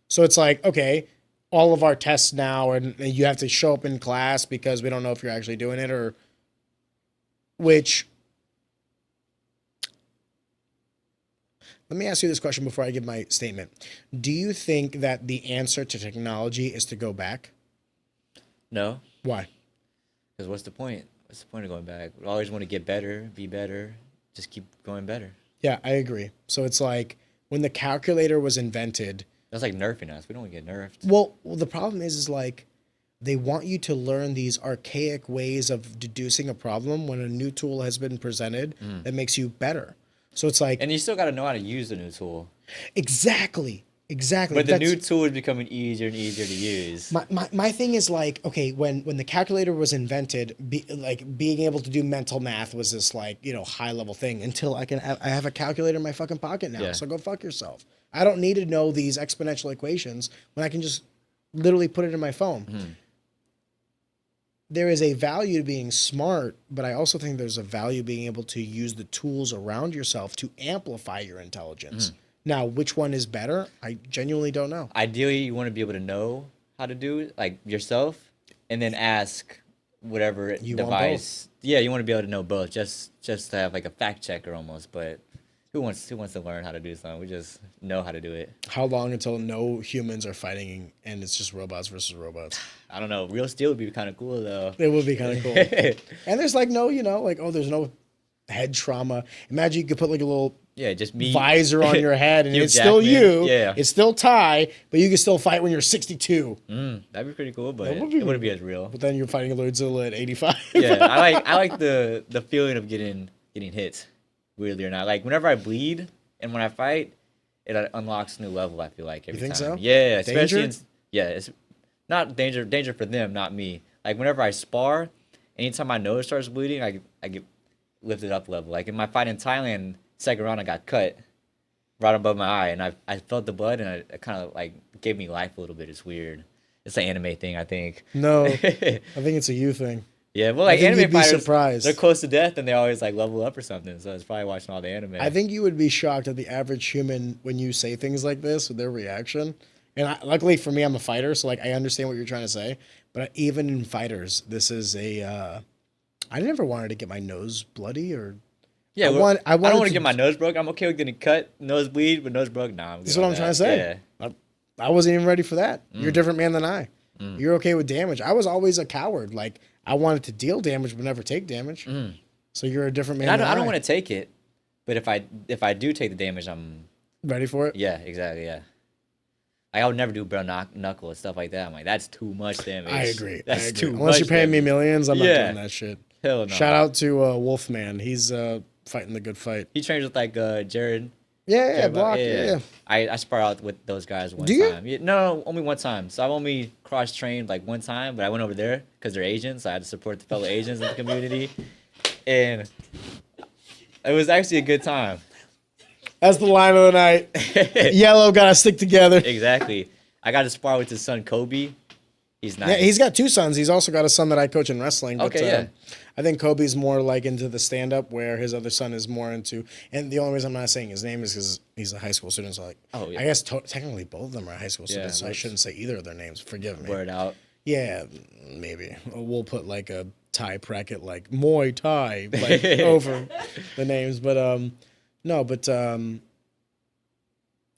So it's like, okay, all of our tests now, and you have to show up in class because we don't know if you're actually doing it, or which. Let me ask you this question before I give my statement. Do you think that the answer to technology is to go back? No, Why? because what's the point? What's the point of going back? We always want to get better, be better, just keep going better. Yeah, I agree. So it's like when the calculator was invented. That's like nerfing us. We don't want to get nerfed. Well, the problem is like they want you to learn these archaic ways of deducing a problem when a new tool has been presented that makes you better. So it's like And you still got to know how to use the new tool. exactly. But the new tool is becoming easier and easier to use. My thing is like, okay, when the calculator was invented, being able to do mental math was this like, high level thing until I have a calculator in my fucking pocket now. Yeah. So go fuck yourself. I don't need to know these exponential equations when I can just literally put it in my phone. There is a value to being smart, but I also think there's a value being able to use the tools around yourself to amplify your intelligence. Now, which one is better? I genuinely don't know. Ideally, you want to be able to know how to do it, like yourself, and then ask whatever You want device. Yeah, you want to be able to know both, just to have like a fact checker almost. But who wants to learn how to do something? We just know how to do it. How long until no humans are fighting and it's just robots versus robots? I don't know. Real steel would be kind of cool though. It would be kind of cool. And there's like no, there's no head trauma. Imagine you could put like a little just me visor on your head and Hugh it's still Jackman. you. Yeah. It's still Ty, but you can still fight when you're 62. That'd be pretty cool, but That it would be wouldn't be as real. But then you're fighting Godzilla at 85. Yeah, I like the feeling of getting hit, weirdly or not. Like whenever I bleed and when I fight, it unlocks a new level. I feel like every think time. so? Yeah, especially Danger? it's not danger for them, not me. Like whenever I spar, anytime my nose starts bleeding, I get lifted up level. Like in my fight in Thailand, second round I got cut right above my eye, and I felt the blood, and it kind of like gave me life a little bit. It's weird. It's an anime thing, I think. No, I think it's a you thing. Yeah, well, like think anime you'd be fighters, surprised. they're close to death, and they always like level up or something. So it's probably watching all the anime. I think you would be shocked at the average human when you say things like this with their reaction. And luckily for me, I'm a fighter, so like I understand what you're trying to say. But even in fighters, this is a. I never wanted to get my nose bloody or. Yeah, I I wanted don't want to to get my nose broke. I'm okay with getting cut, nose bleed, but nose broke, nah. This is what I'm trying to say. Yeah. I wasn't even ready for that. You're a different man than I. You're okay with damage. I was always a coward. Like I wanted to deal damage but never take damage. So you're a different man. And than I don't want to take it, but if I do take the damage, I'm ready for it. yeah, exactly, yeah. I would never do bare knuckle and stuff like that. I'm like, that's too much damage. I agree. That's too much. Unless you're paying me damage. millions, I'm not Yeah. doing that shit. Hell no. Shout out to Wolfman. He's fighting the good fight. He trains with like Jared. Yeah, But, block. Yeah. I spar out with those guys one Do you? time. Yeah, no, only one time. So I've only cross trained like one time, but I went over there because they're Asians. So I had to support the fellow Asians in the community, and it was actually a good time. That's the line of the night. Yellow gotta stick together. Exactly. I got to spar with his son Kobe, He's nice. Yeah, he's got two sons. He's also got a son that I coach in wrestling. But, Okay, yeah. I think Kobe's more like into the stand-up, where his other son is more into. And the only reason I'm not saying his name is because he's a high school student. So like, Oh, yeah. I guess technically both of them are high school Yeah, students. So I whoops. shouldn't say either of their names. Forgive me. Word out. Yeah, maybe we'll put like a Thai Prakit, like Muay Thai, like over the names. But no, but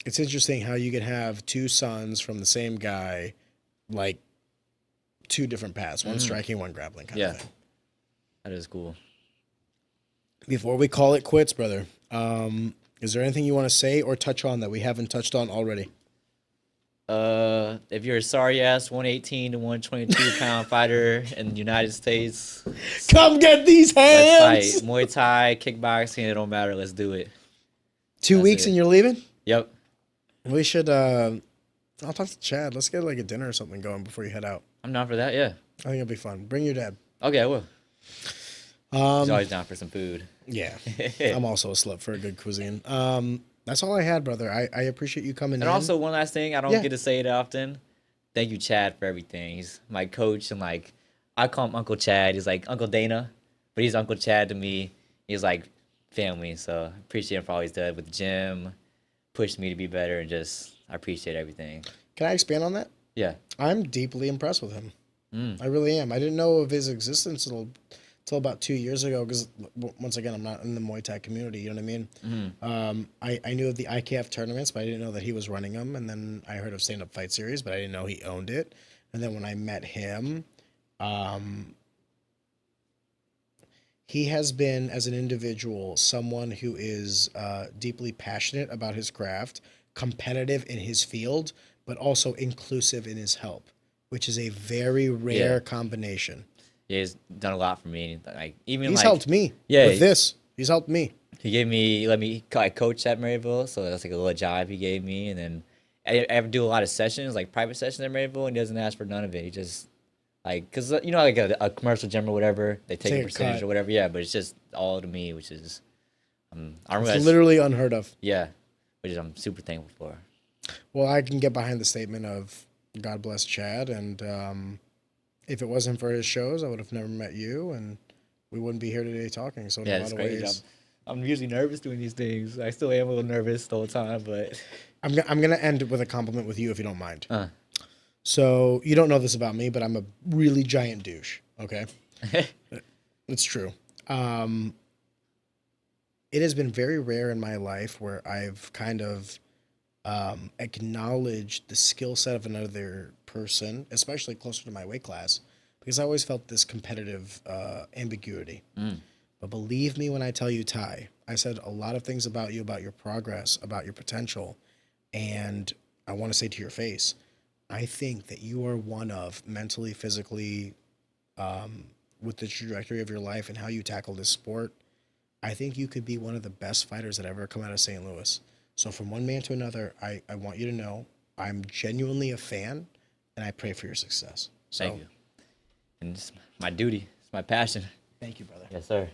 it's interesting how you can have two sons from the same guy, like two different paths, one striking, one grappling kind of thing. That is cool. Before we call it quits, brother, is there anything you want to say or touch on that we haven't touched on already? If you're a sorry ass 118 to 122 pound fighter in the United States, Come get these let's hands. fight. Muay Thai, kickboxing, it don't matter. Let's do it. 2 That's weeks it. and you're leaving? Yep. We should. I'll talk to Chad. Let's get like a dinner or something going before you head out. I'm down for that. Yeah. I think it'll be fun. Bring your dad. Okay, I will. He's always down for some food. Yeah, I'm also a slut for a good cuisine. That's all I had, brother. I appreciate you coming in. And also, one last thing, I don't Yeah. get to say it often. Thank you, Chad, for everything. He's my coach, and like I call him Uncle Chad. He's like Uncle Dana, but he's Uncle Chad to me. He's like family, so I appreciate him for all he's done with the gym, pushed me to be better, and just I appreciate everything. Can I expand on that? Yeah. I'm deeply impressed with him. I really am. I didn't know of his existence until about 2 years ago, because once again, I'm not in the Muay Thai community. You know what I mean? I knew of the IKF tournaments, but I didn't know that he was running them. And then I heard of Stand Up Fight Series, but I didn't know he owned it. And then when I met him, he has been, as an individual, someone who is deeply passionate about his craft, competitive in his field, but also inclusive in his help, which is a very rare combination. Yeah, he's done a lot for me. Like even He's like helped me with this. He's helped me. he let me I coach at Maryville, so that's like a little job he gave me. And then I do a lot of sessions, like private sessions at Maryville, and he doesn't ask for none of it. He just like, cause you know, like a commercial gym or whatever, they take a percentage cut. or whatever. Yeah, but it's just all to me, which is I don't It's know. literally unheard of. Yeah, which is I'm super thankful for. Well, I can get behind the statement of God bless Chad, and if it wasn't for his shows, I would have never met you, and we wouldn't be here today talking. So in Yeah, a lot it's of crazy. ways, I'm usually nervous doing these things. I still am a little nervous the whole time, but I'm gonna end with a compliment with you, if you don't mind. uh, So you don't know this about me, but I'm a really giant douche. Okay, it's true. It has been very rare in my life where I've kind of acknowledged the skill set of another person, especially closer to my weight class, because I always felt this competitive ambiguity. But believe me when I tell you, Ty, I said a lot of things about you, about your progress, about your potential, and I want to say to your face, I think that you are one of, mentally, physically, with the trajectory of your life and how you tackle this sport, I think you could be one of the best fighters that ever come out of St. Louis. So from one man to another, I want you to know I'm genuinely a fan, and I pray for your success. So, thank you. And it's my duty. It's my passion. Thank you, brother. Yes, sir.